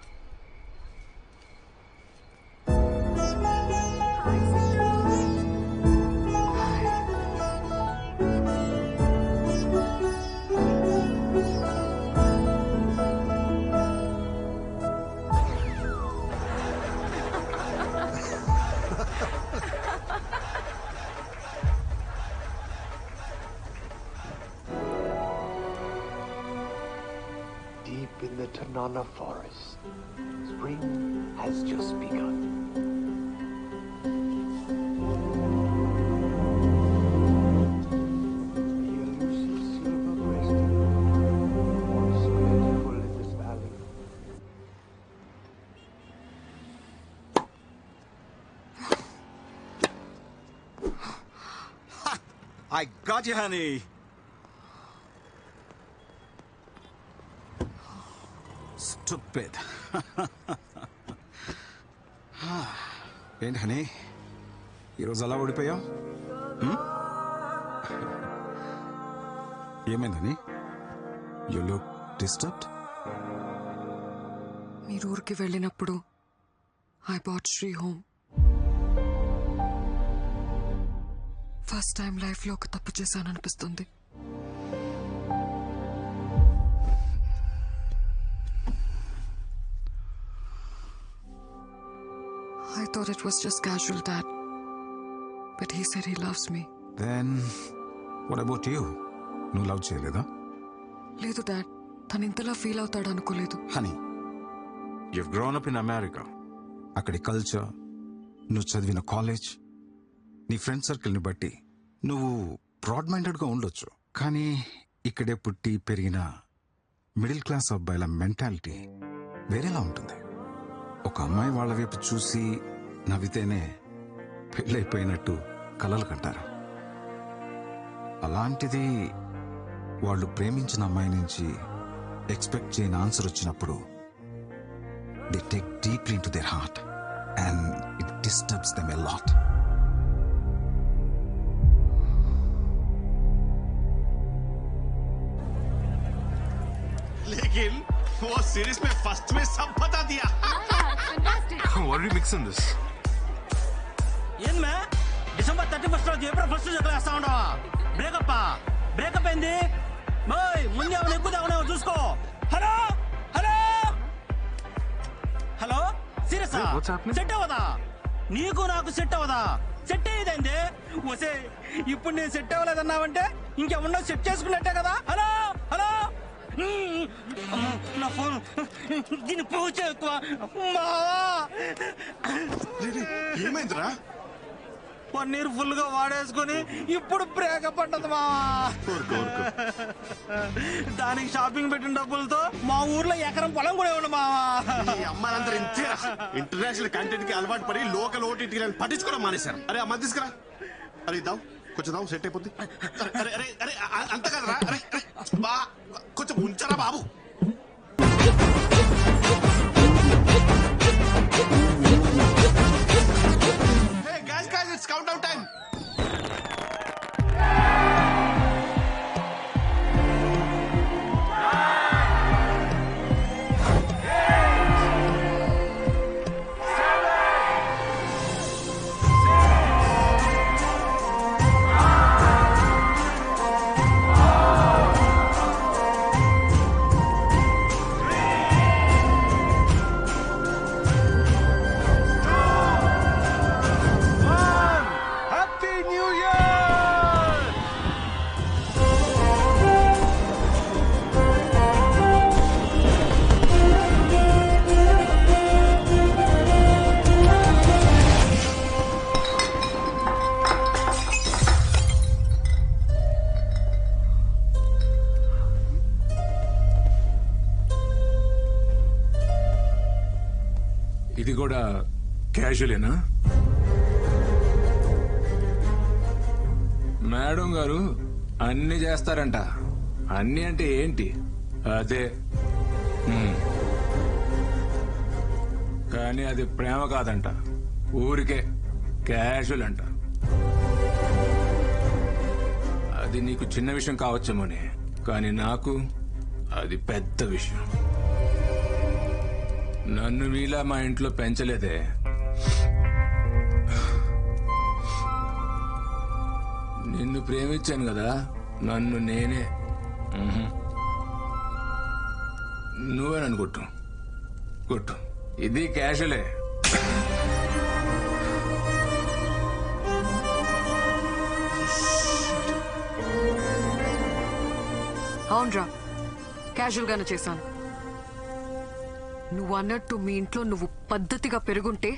S13: Deep in the Tanana forest, spring has just begun. The elusive silver-breasted once plentiful in this valley.
S4: I got you, honey. Stupid. ఏంటి హనీ, ఈరోజు అలా ఓడిపోయావు? ఏమైంది హనీ? You look disturbed.
S8: మీరు ఊరికి వెళ్ళినప్పుడు I bought Shri home. First time లైఫ్లో ఒక తప్పు చేశాననిపిస్తుంది. I thought it was just casual, Dad. But he said he loves me.
S4: Then, what about you? నువ్వు లవ్ చేయలేదా?
S8: లేదు డాడ్, తను ఇంతలా ఫీల్ అవుతాడు అనుకోలేదు.
S4: Honey, you've grown up in America. అక్కడి కల్చర్, నువ్వు చదివిన కాలేజ్, నీ ఫ్రెండ్ సర్కిల్ని బట్టి నువ్వు బ్రాడ్ మైండెడ్గా ఉండొచ్చు. కానీ ఇక్కడే పుట్టి పెరిగిన మిడిల్ క్లాస్ అబ్బాయిల మెంటాలిటీ వేరేలా ఉంటుంది. ఒక అమ్మాయి వాళ్ళ వైపు చూసి నవ్వితేనే పెళ్ళైపోయినట్టు కలలు కంటారు. అలాంటిది వాళ్ళు ప్రేమించిన అమ్మాయి నుంచి ఎక్స్పెక్ట్ చేయని ఆన్సర్ వచ్చినప్పుడు they take deeply in to their heart and it disturbs them a lot.
S5: लेकिन वो सीरीज में फर्स्ट में सब बता दिया.
S2: What are you mixing this?
S14: ఏం మే డిసెంబర్ 31 రోజు ఏప్రిల్ 1 చదివేస్తా ఉండవా? బ్రేకప్ అయింది. ముందే అవును ఎక్కువ చూసుకో. Hello hello hello, serious set అవ్వదా? నీకు నాకు సెట్ అవ్వదా? సెట్ అయ్యేదండి. వసే ఇప్పుడు నేను సెట్ అవ్వలేదన్నావంటే ఇంకేమన్నా సెట్ చేసుకున్నట్టే కదా. హలో హలో, నా ఫోన్ దీన్ని పూజ ఎక్కువ.
S5: ఏమైందిరా?
S14: పన్నీర్ ఫుల్ గా వాడేసుకుని ఇప్పుడు బ్రేకప్ అంటది మావా. దానికి షాపింగ్ పెట్టిన డబ్బులతో మా ఊర్లో ఎకరం పొలం కూడా ఇవ్వండి మావా.
S5: అమ్మాయిలందరూ ఇంతే. ఇంటర్నేషనల్ కంటెంట్ కి అలవాటు పడి లోకల్ ఓటీటీ పట్టించుకోవడం మానేశారు. అరే అమ్మ తీసుకురా. అరే ఇద్దాం, కొంచెం దాం, సెట్ అయిపోద్ది. అరే అరే అరే అంత కదరా. అరే బా కొంచెం ఉంచరా బాబు. Hey guys, it's countdown time.
S2: క్యాజువలేనా? మేడం గారు అన్ని చేస్తారంట. అన్ని అంటే ఏంటి? అదే కానీ అది ప్రేమ కాదంట, ఊరికే క్యాజువల్ అంట. అది నీకు చిన్న విషయం కావచ్చేమోని, కానీ నాకు అది పెద్ద విషయం. నన్ను మీలా మా ఇంట్లో పెంచలేదే. నిన్ను ప్రేమించాను కదా, నన్ను నేనే. నువ్వే నన్ను కొట్టు కొట్టు, ఇది క్యాషువలే.
S8: అవునరా, క్యాజువల్ గానే చేశాను. నువ్వు అన్నట్టు మీ ఇంట్లో నువ్వు పద్ధతిగా పెరుగుంటే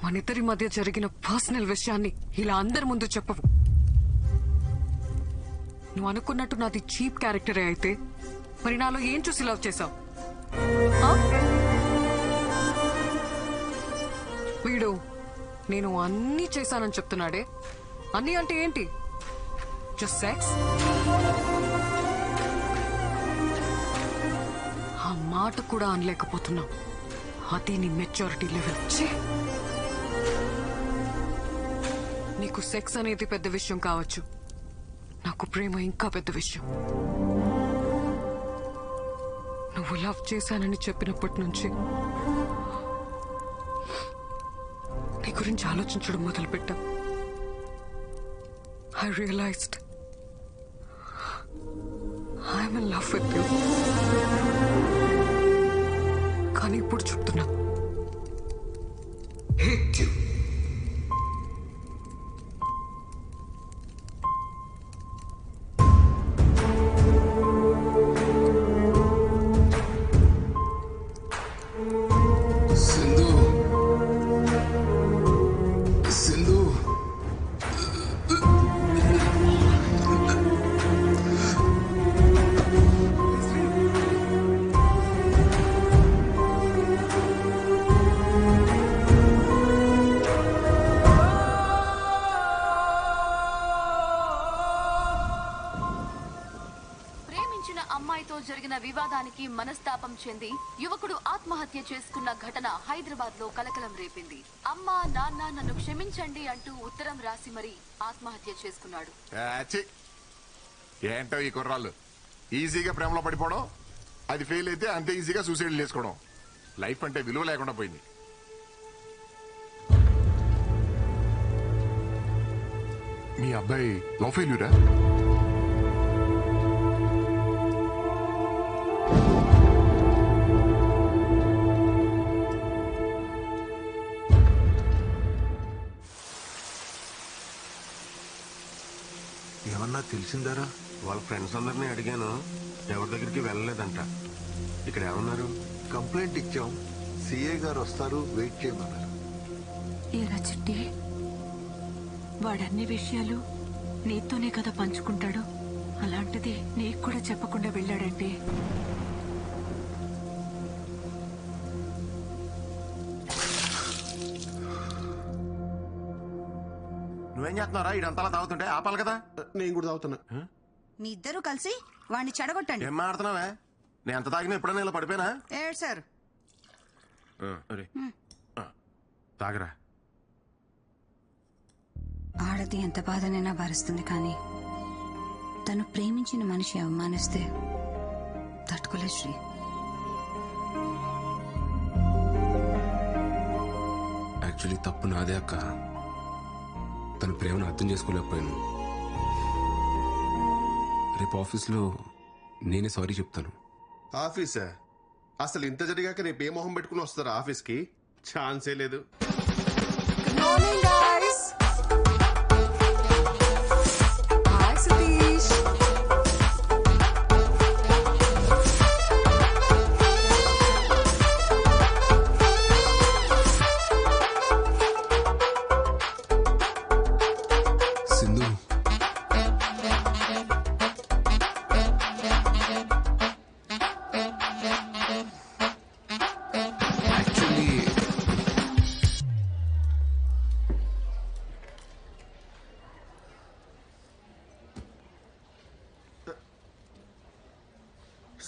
S8: మన ఇద్దరి మధ్య జరిగిన పర్సనల్ విషయాన్ని ఇలా అందరి ముందు చెప్పవు. నువ్వు అనుకున్నట్టు నాది చీప్ క్యారెక్టరే అయితే మరి నాలో ఏం చూసి లవ్ చేశావు? వీడు నేను అన్నీ చేశానని చెప్తున్నాడే. అన్నీ అంటే ఏంటి? Just sex? ఆ మాట కూడా అనలేకపోతున్నావు. అది నీ మెచ్యూరిటీ లెవెల్. నీకు సెక్స్ అనేది పెద్ద విషయం కావచ్చు, నాకు ప్రేమ ఇంకా పెద్ద విషయం. నువ్వు లవ్ చేశానని చెప్పినప్పటి నుంచి నీ గురించి ఆలోచించడం మొదలుపెట్టా. I realised I'm in love with you. కానీ ఇప్పుడు చెప్తున్నా, hate you.
S15: అమ్మాయితో జరిగిన వివాదానికి మనస్తాపం చెంది యువకుడు ఆత్మహత్య చేసుకున్న ఘటన హైదరాబాద్ లో కలకలం రేపింది. అమ్మా నాన్న నన్ను క్షమించండి అంటూ ఉత్తరం రాసి మరీ ఆత్మహత్య చేసుకున్నాడు.
S6: ఏంటో ఈ కుర్రాళ్ళు ఈజీగా ప్రేమలో పడిపోవడం, అది ఫెయిల్ అయితే అంతే ఈజీగా సూసైడ్ చేసుకోవడం. లైఫ్ అంటే విలువ లేకుండా పోయింది. మీ అబ్బాయి లవ్ ఫెయిల్యూరా?
S3: ఏమన్నా తెలిసిందారా?
S5: వాళ్ళ ఫ్రెండ్స్ అందరినీ అడిగాను, ఎవరి దగ్గరికి వెళ్ళలేదంట. ఇక్కడ ఏమన్నారు?
S3: కంప్లైంట్ ఇచ్చాం, సిఏ గారు వస్తారు, వెయిట్ చేయమన్నారు.
S1: ఏరా చిట్టి, వాడన్ని విషయాలు నీతోనే కదా పంచుకుంటాడు. అలాంటిది నీకు కూడా చెప్పకుండా వెళ్ళాడంటే
S6: నువ్వేం చేస్తున్నారా? ఇదంతలా తాగుతుంటే ఆపాలి కదా.
S5: నేను కూడా తాగుతున్నా.
S11: మీ ఇద్దరు కలిసి వాడిని చెడగొట్టండి.
S6: ఏం మాడుతున్నావే? నేను ఎంత తాగినా ఎప్పుడైనా ఇలా పడిపోయినా?
S11: ఏడు సార్
S6: తాగరా.
S11: ఆడది ఎంత బాధనైనా భరిస్తుంది, కానీ తను ప్రేమించిన మనిషి అవమానిస్తే తట్టుకోలేదు శ్రీ.
S2: యాక్చువల్లీ తప్పు నాదే అక్క. తన ప్రేమను అర్థం చేసుకోలేకపోయాను. రేపు ఆఫీస్లో నేనే సారీ చెప్తాను.
S5: ఆఫీసా? అసలు ఇంత జరిగాక రేపు ఏ మొహం పెట్టుకుని వస్తారా ఆఫీస్కి? ఛాన్సే లేదు.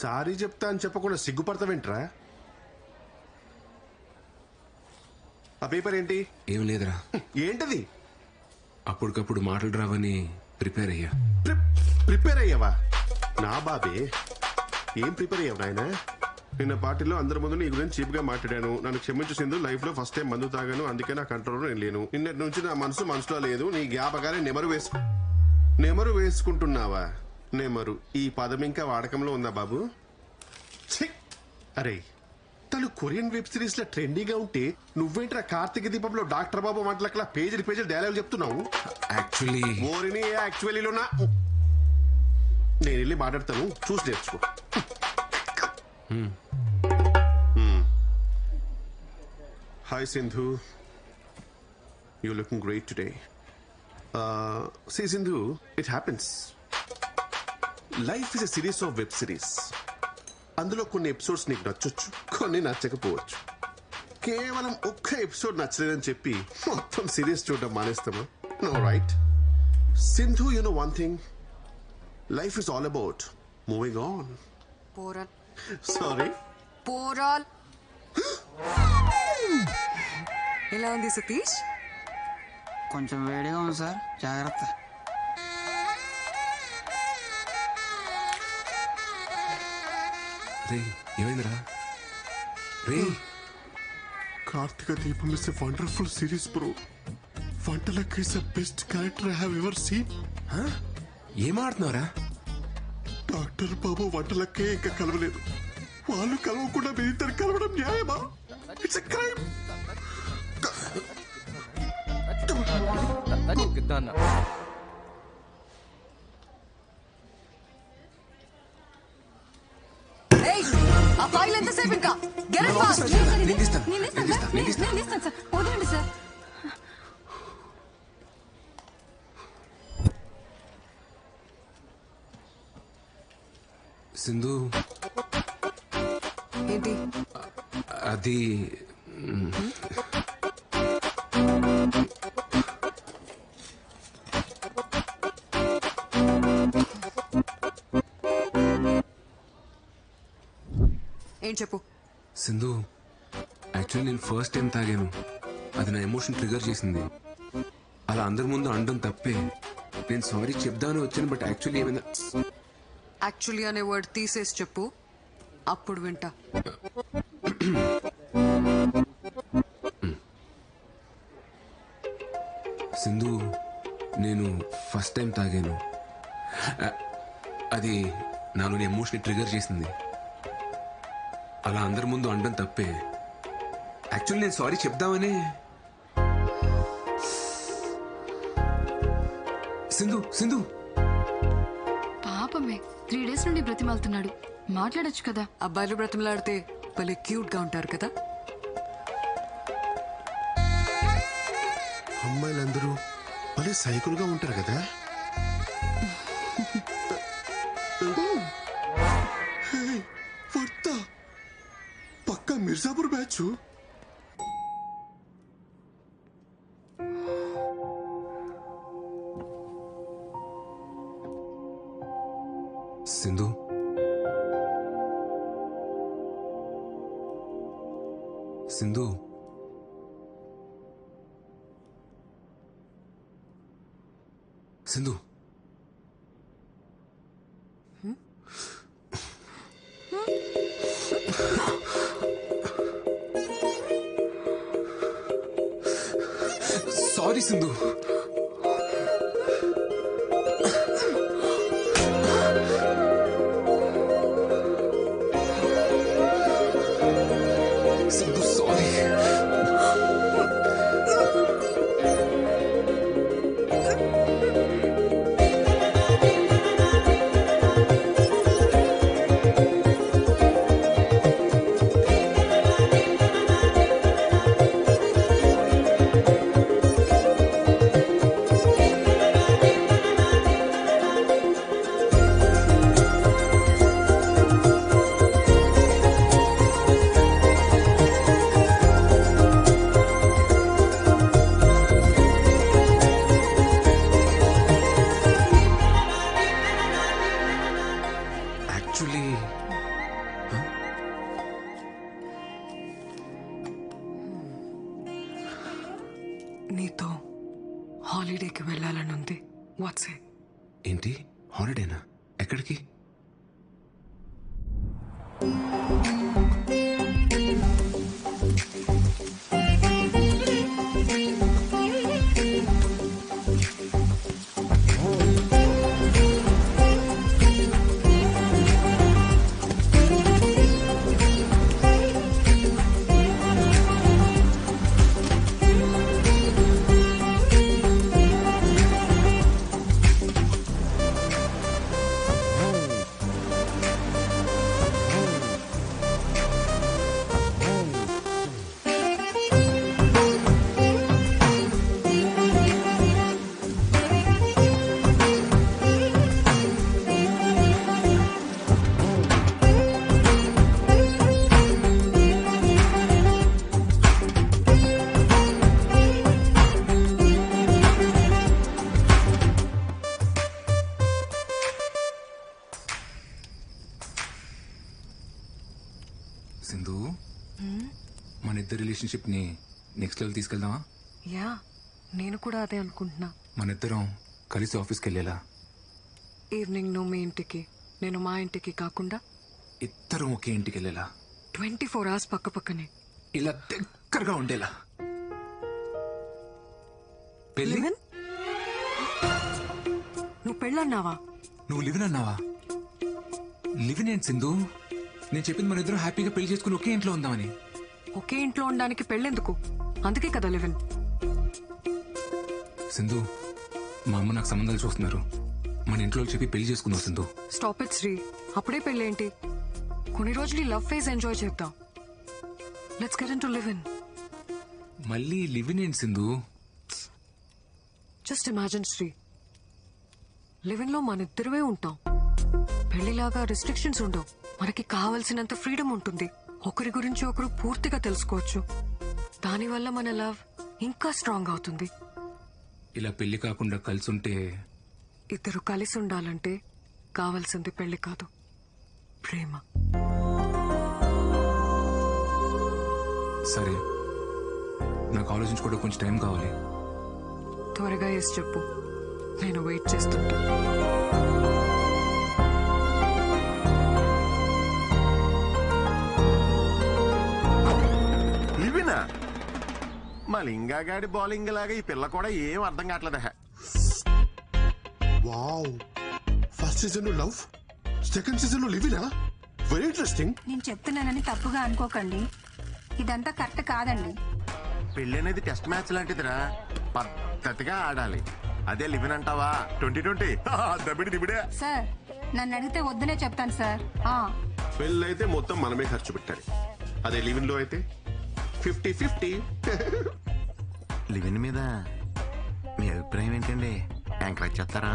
S5: సారీ చెప్తా అని చెప్పకుండా సిగ్గుపడతావేంట్రా? ఆ పేపర్ ఏంటి?
S2: ఏం లేదురా.
S5: ఏంటది?
S2: అప్పటికప్పుడు మాటలు రావని ప్రిపేర్ అయ్యా.
S5: ప్రిపేర్ అయ్యావా? నా బాబే, ఏం ప్రిపేర్ అయ్యావు నాయన? నిన్న పార్టీలో అందరి ముందు నీ గురించి చీప్ గా మాట్లాడాను. నన్ను క్షమించు సింధు, లైఫ్ లో ఫస్ట్ టైం మందు తాగాను, అందుకే నా కంట్రోల్లో నేను లేను. నిన్నటి నుంచి నా మనసులో లేదు. నీ జ్ఞాపకాలే నెమరు వేసుకుంటున్నావా? నెమరు ఈ పదం ఇంకా వాడకంలో ఉందా బాబు? ఛీ! అరే, తను కొరియన్ వెబ్ సిరీస్ లో ట్రెండీగా ఉంటే నువ్వేంట్రా కార్తీక దీపంలో డాక్టర్ బాబు మాటలకలా పేజీలు డైలాగ్ చెప్తున్నావు? ఓరిని యాక్చువల్లీలోనా? నేను వెళ్ళి మాట్లాడతాను, చూసి నేర్చుకో. Hi Sindhu, you looking great today. See Sindhu, it happens. Life is a series of web series. అందులో కొన్ని ఎపిసోడ్స్ నీకు నచ్చొచ్చు, కొన్ని నచ్చకపోవచ్చు. కేవలం ఒక్క ఎపిసోడ్ నచ్చలేదని చెప్పి మొత్తం సిరీస్ చూడడం మానేస్తామా? No right. Sindhu, you know one thing, life is all about moving on.
S8: పోరాల్.
S5: సారీ,
S8: పోరాల్. ఎలా ఉంది సతీష్?
S10: కొంచెం వేడిగా ఉంది సార్, జాగ్రత్త.
S2: రే, ఏమైందిరా? రే,
S5: కార్తీక దీపం is a wonderful series bro. వంటలక్ is the best character I have ever seen.
S2: ఏం ఆడుతున్నారా?
S5: డాక్టర్ బాబు వంటలకే ఇంకా కలవలేదు. వాళ్ళు కలవకుండా మీరిద్దరు కలవడం న్యాయమా? It's a crime.
S8: ఆ ఫైల్ ఎంతసేపు ఇంకా? Get it fast.
S15: నేను ఇస్తాను సార్, వదలండి సార్.
S2: సింధు,
S8: ఏంటి
S2: అది
S8: ఏం చెప్పు.
S2: సింధు, యాక్చువల్లీ నేను ఫస్ట్ టైం తాగాను. అది నా ఎమోషన్ ట్రిగర్ చేసింది. అలా అందరి ముందు అనడం తప్పే. నేను సారీ చెప్దామని వచ్చాను, బట్ యాక్చువల్లీ ఏమైందా?
S8: యాక్చువల్లీ అనే వర్డ్ తీసేసి చెప్పు, అప్పుడు వింటా.
S2: సింధు, నేను ఫస్ట్ టైం తాగాను. అది నాలోని ఎమోషన్ ట్రిగర్ చేసింది. అలా అందరి ముందు అనడం తప్పే. యాక్చువల్లీ నేను సారీ చెప్దామని. సింధు
S15: పాపమే 3 days నుండి బ్రతిమాలుతున్నాడు, మాట్లాడొచ్చు కదా.
S8: అబ్బాయిలు బ్రతిమలాడితే భలే క్యూట్ గా ఉంటారు కదా.
S5: అమ్మాయిలందరూ భలే సైకిల్గా ఉంటారు కదా. వర్త పక్కా Mirzapur batch.
S2: Sindhu, Sindhu, Sindhu, sorry Sindhu. Sindhu, sorry.
S8: నీతో హాలిడేకి వెళ్ళాలనుంది. వాట్సే?
S2: ఏంటి హాలిడేనా? ఎక్కడికి? సింధు, మన ఇద్దరు రిలేషన్షిప్ ని నెక్స్ట్ లెవెల్ తీసుకెళ్దామా?
S8: యా, నేను కూడా అదే అనుకుంటున్నా.
S2: మన ఇద్దరం కలిసి ఆఫీస్కి వెళ్ళేలా.
S8: ఈవినింగ్ నువ్వు మీ ఇంటికి, నేను మా ఇంటికి కాకుండా
S2: ఇద్దరం ఒకే ఇంటికి వెళ్ళేలా.
S8: 24 hours పక్క పక్కనే.
S2: ఇలా దగ్గరగా ఉండేలా. పెళ్ళి?
S8: నువ్వు పెళ్ళన్నావా?
S2: నువ్వు లివిన్ అన్నావా? లివిన్ ఏంటి సింధు? నేను చెప్పింది మన ఇద్దరం హ్యాపీగా పెళ్లి చేసుకుని ఒకే ఇంట్లో ఉందామని.
S8: ఒకే ఇంట్లో ఉండడానికి పెళ్ళెందుకు? అందుకే కదా లివిన్.
S2: సింధు, మా అమ్మ నాకు సంబంధాలు చూస్తున్నారు. మన ఇంట్లో చెప్పి పెళ్లి చేసుకుందాం సింధు.
S8: Stop it Shri. అప్పుడే పెళ్ళేంటి? కొన్ని రోజులు లవ్ ఫేజ్ ఎంజాయ్ చేద్దాం. Let's get into live in.
S2: మళ్ళీ లివిన్ ఏంటి Sindhu?
S8: Just imagine Shri, live in లో మన ఇద్దరమే ఉంటాం. పెళ్లిలాగా రిస్ట్రిక్షన్స్ ఉండవు. మనకి కావలసినంత ఫ్రీడమ్ ఉంటుంది. ఒకరి గురించి ఒకరు పూర్తిగా తెలుసుకోవచ్చు. దానివల్ల మన లవ్ ఇంకా స్ట్రాంగ్ అవుతుంది.
S2: ఇలా పెళ్లి కాకుండా కలిసి ఉంటే?
S8: ఇద్దరు కలిసి ఉండాలంటే కావాల్సింది పెళ్లి కాదు, ప్రేమ.
S2: సరే, నాకు ఆలోచించుకోవడం కొంచెం టైం కావాలి.
S8: త్వరగా ఎస్ చెప్పు, నేను వెయిట్ చేస్తుంటా.
S6: లివినా? మా లింగాగాడి బౌలింగ్ లాగా ఈ పిల్ల కూడా ఏం అర్థం కావట్లేదు.
S5: వావ్, ఫస్ట్ సీజన్ లో లవ్, సెకండ్ సీజన్ లో లివినా? Very interesting.
S11: నేను చెప్తున్నానని తప్పుగా అనుకోకండి, ఇదంతా కరెక్ట్ కాదండి.
S6: పెళ్లి అనేది టెస్ట్ మ్యాచ్ లాంటిదిరా, పద్ధతిగా ఆడాలి. అదే లివిన్ అంటావా 2020 దబిడి దిబిడే.
S11: సార్, నన్ను అడిగితే వద్దనే చెప్తాను సార్.
S5: పెళ్ళైతే మొత్తం మనమే ఖర్చు పెట్టాలి. అదే లివిన్ లో అయితే 50-50.
S6: లివిన్ మీద మీ అభిప్రాయం ఏంటండి? ఎంకరేజ్ చేస్తారా?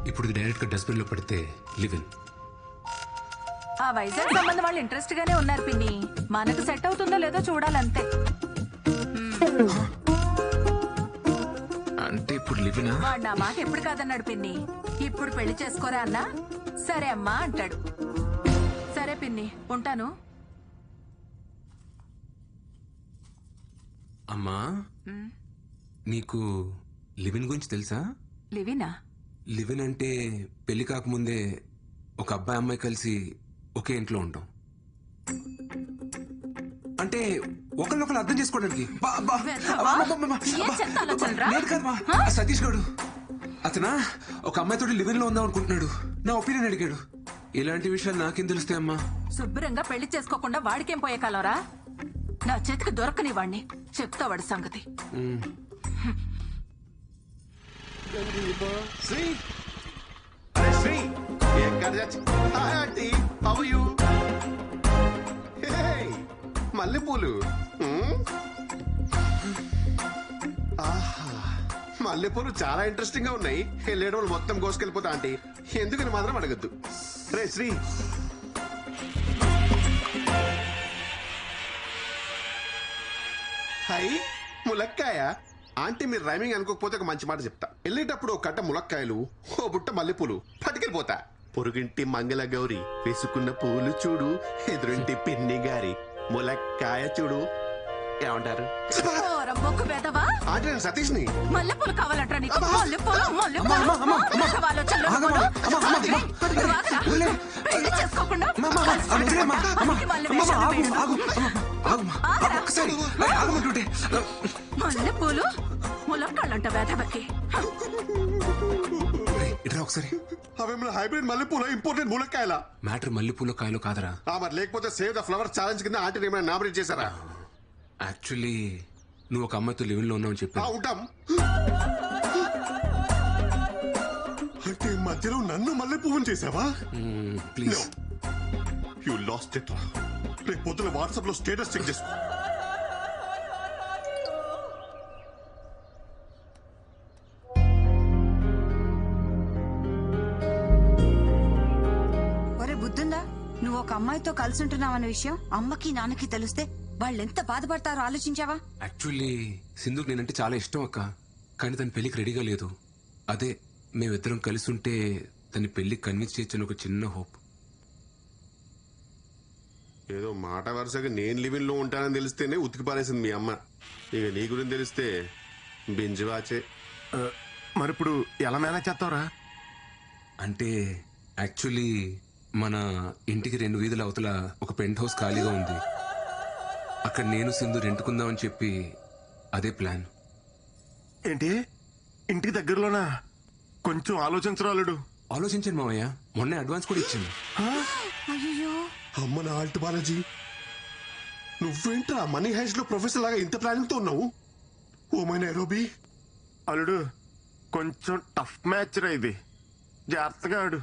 S2: ఇప్పుడు డైరెక్ట్ గా డస్ట్బిన్ లో పడితే లివిన్.
S1: ఆ వైజాగ్ సంబంధం వాళ్ళు ఇంట్రెస్ట్ గానే ఉన్నారు పిన్ని. మనకు సెట్ అవుతుందో లేదో చూడాలంతే.
S2: అంటే ఇప్పుడు లివినా?
S1: వాడు నా మాట ఎప్పుడు కాదన్నాడు పిన్ని. ఇప్పుడు పెళ్లి చేసుకోరా అన్నా సరే అమ్మా అంటాడు. సరే పిన్ని, ఉంటాను.
S2: అమ్మా, నీకు లివిన్ గురించి తెలుసా?
S1: లివినా?
S2: లివిన్ అంటే పెళ్లి కాకముందే ఒక అబ్బాయి అమ్మాయి కలిసి ఒకే ఇంట్లో ఉంటాం. అంటే ఒకరినొకరు అర్థం చేసుకోవడానికి. సతీష్ గడు అతనా ఒక అమ్మాయితో లివిన్ లో ఉందాం అనుకుంటున్నాడు. నా ఒపీనియన్ అడిగాడు. ఇలాంటి విషయాలు నాకేం తెలుస్తాయి అమ్మా?
S1: శుభ్రంగా పెళ్లి చేసుకోకుండా వాడికేం పోయే కాలంరా? నా చేతికి దొరకని వాడిని చెప్తా వాడి సంగతి.
S5: శ్రీ, అరే శ్రీ, ఎక్కడ చచ్చి? Hi aunty, how are you? Hey, మల్లెపూలు. ఆహా, మల్లెపూలు చాలా ఇంట్రెస్టింగ్ గా ఉన్నాయి. వెళ్ళేటప్పుడు మొత్తం కోసుకెళ్ళిపోతా ఆంటీ. ఎందుకని మాత్రం అడగద్దు. రే శ్రీ, హై ములక్కాయ. ఆంటీ మీరు రైమింగ్ అనుకోకపోతే ఒక మంచి మాట చెప్తా. వెళ్ళేటప్పుడు ఒక కట్ట ములక్కాయలు, ఓ బుట్ట మల్లెపూలు పట్టుకెళ్ళిపోతా. పొరుగింటి మంగళ గౌరి వేసుకున్న పూలు చూడు, ఎదురింటి పిన్ని గారి ములక్కాయ చూడు. ఏమంటారు?
S1: బొక్కు పెదవా
S5: ఆంటీ నేను సతీష్ ని.
S1: మల్లెపూలు కావాలంటారా నీకు? పెళ్లి చేసుకోకుండా మల్లెపూలు ములక్కాళ్ళంట వేదవకి.
S2: ఇట్రా ఒకసారి.
S5: అవేమన్నా హైబ్రిడ్ మల్లెపూల, ఇంపోర్టెడ్ ములక్కాయల?
S2: మ్యాటర్ మల్లెపూల కాయలు కాదరా.
S5: మరి లేకపోతే సేవ్ ద ఫ్లవర్ ఛాలెంజ్ కింద ఆంటీ ఏమైనా నామినేట్ చేశారా?
S2: యాక్చువల్లీ నువ్వు ఒక అమ్మాయితో లివింగ్ లో ఉన్నావు చెప్పి.
S5: ఉంటాం. అంటే మధ్యలో నన్ను మల్లె పువ్వుని చేసావా?
S2: ప్లీజ్.
S5: యు లాస్ట్ ఇట్ రా. రేపు పొద్దున వాట్సాప్ లో స్టేటస్ చెక్ చేసుకో.
S11: ఒరే బుద్ధుందా? నువ్వు ఒక అమ్మాయితో కలిసి ఉంటున్నావన్న విషయం అమ్మకి నాన్నకి తెలిస్తే వాళ్ళెంత బాధపడతారో ఆలోచించావా?
S2: యాక్చువల్లీ సింధుకు నేనంటే చాలా ఇష్టం అక్క, కానీ తన పెళ్లికి రెడీగా లేదు. అదే మేమిద్దరం కలిసి ఉంటే తన పెళ్లికి కన్విన్స్ చేయొచ్చని ఒక చిన్న హోప్.
S5: ఏదో మాట వరుసగా నేను లివింగ్ లో ఉంటానని తెలిస్తేనే ఉతికి పారేసింది మీ అమ్మ. ఇక నీ గురించి తెలిస్తే బింజువాచే.
S6: మరి ఇప్పుడు ఎలా మేనేజ్ చేస్తావురా?
S2: అంటే యాక్చువల్లీ మన ఇంటికి 2 వీధుల అవతల ఒక పెంట్ హౌస్ ఖాళీగా ఉంది. అక్కడ నేను సింధు రెంటుకుందామని చెప్పి అదే ప్లాన్.
S6: ఏంటి ఇంటికి దగ్గరలోనా? కొంచెం ఆలోచించరాలుడు.
S2: ఆలోచించాను మావయ్య, మొన్నే అడ్వాన్స్ కూడా ఇచ్చాను.
S5: అమ్మ నా ఆల్ట్ బాలాజీ, నువ్వేంట్రా మనీ హైస్ట్ లో ప్రొఫెసర్ లాగా ఇంత ప్లానింగ్ తో ఉన్నావు? Oh my Nairobi.
S6: అల్లుడు కొంచెం టఫ్ మ్యాచ్ రా ఇది, జాగ్రత్తగా ఆడు.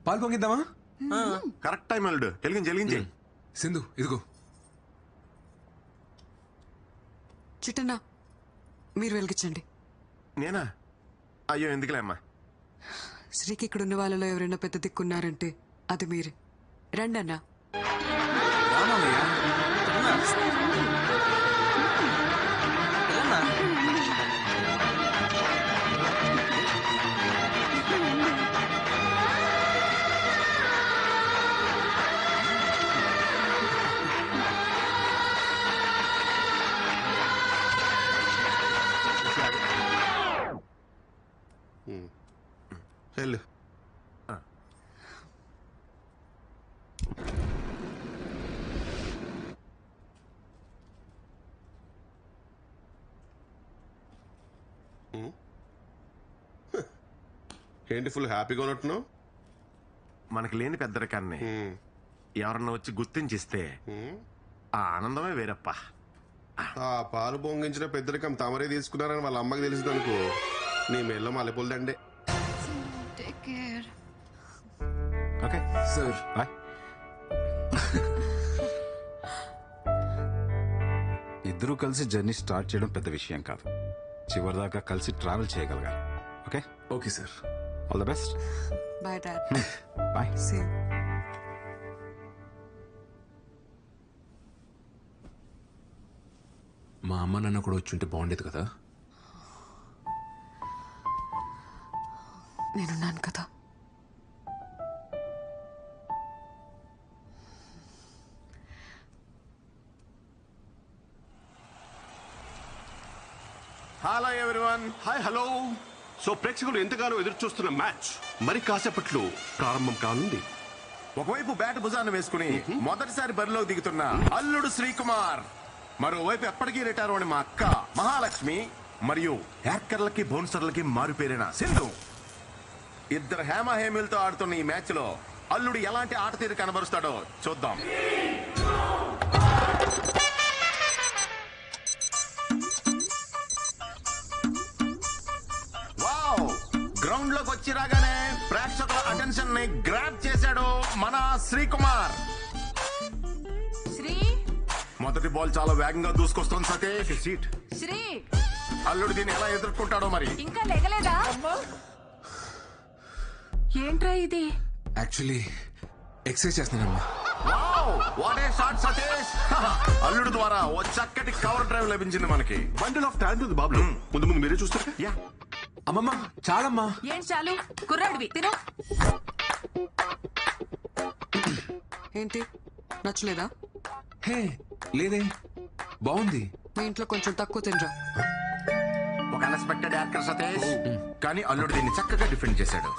S2: పాలు పొంగిద్దామా?
S6: కరెక్ట్ టైం అల్లుడు. వెలిగించి
S2: సింధు ఇదిగో.
S8: చిట్టన్నా మీరు వెలిగించండి.
S6: నేనా? అయ్యో ఎందుకులే అమ్మా.
S8: శ్రీకి ఇక్కడ ఉన్న వాళ్ళలో ఎవరైనా పెద్ద దిక్కున్నారంటే అది మీరే. రండి అన్నా.
S5: వెళ్ళు. ఏంటి ఫుల్ హ్యాపీగా ఉన్నట్టున్నావు?
S6: మనకి లేని పెద్దరికాన్ని ఎవరన్నా వచ్చి గుర్తించిస్తే ఆ ఆనందమే వేరప్ప.
S5: ఆ పాలు పొంగించిన పెద్దరికం తమరే తీసుకున్నారని వాళ్ళ అమ్మకి తెలిసింది అనుకో, నీ మెల్ల మల్లెపూలదండే.
S6: Okay
S2: sir
S6: bye.
S4: ఇద్దరూ కలిసి జర్నీ స్టార్ట్ చేయడం పెద్ద విషయం కాదు, చివరిదాకా కలిసి ట్రావెల్ చేయగలగాలి. Okay
S2: okay sir.
S4: All the best.
S8: Bye dad.
S4: Bye.
S8: Same.
S2: మా అమ్మ నాన్న కూడా వచ్చుంటే బాగుండేది కదా.
S8: నేనున్నాను కదా.
S5: Hello everyone. Hi hello. So ప్రేక్షకులు ఎంతగానో ఎదురు చూస్తున్న మ్యాచ్ మరి కాసేపట్లో ప్రారంభం కానుంది.
S6: ఒకవైపు బ్యాట్ భుజాన్ని వేసుకుని మొదటిసారి బరిలోకి దిగుతున్న అల్లుడు శ్రీకుమార్, మరోవైపు ఎప్పటికీ రిటైర్ అని మా అక్క మహాలక్ష్మి, మరియు హ్యాకర్లకి బౌన్సర్లకి మారుపేరిన సింధు. ఇద్దరు హేమహేమిలతో ఆడుతున్న ఈ మ్యాచ్ లో అల్లుడు ఎలాంటి ఆట తీరు కనబరుస్తాడో చూద్దాం. గ్రౌండ్ లోకి వచ్చి రాగానే ప్రేక్షకుల అటెన్షన్ ని గ్రాబ్ చేశాడు మన శ్రీకుమార్.
S1: శ్రీ
S6: మొదటి బాల్ చాలా వేగంగా దూసుకొస్తుంది సతీష్. సీట్
S1: శ్రీ
S6: అల్లుడు దీన్ని ఎలా ఎదుర్కొంటాడో మరి.
S1: ఇంకా లేగలేదా? ఏంట్రా ఇది?
S2: యాక్చువల్లీ ఎక్సర్సైజ్ చేస్తున్నానమ్మా.
S6: What a shot Satish. అల్లుడు ద్వారా ఓ చక్కటి కవర్ డ్రైవ్ లభించింది మనకి.
S5: బండిల్ ఆఫ్ టాలెంట్ ఉంది బాబు. ముందు ముందు మీరే చూస్తారు.
S6: యా
S2: అమ్మమ్మ చాలమ్మా.
S1: ఏం చాలు? కుర్రాడివి తిను.
S8: ఏంటి నచ్చలేదా?
S2: హే లేదే, బాగుంది.
S8: మీ ఇంట్లో కొంచెం తక్కువ తినరా.
S6: ఒక అన్ఎక్స్పెక్టెడ్ యాక్టర్ సతీష్, కానీ అల్లుడు దీన్ని చక్కగా డిఫెండ్ చేశాడు.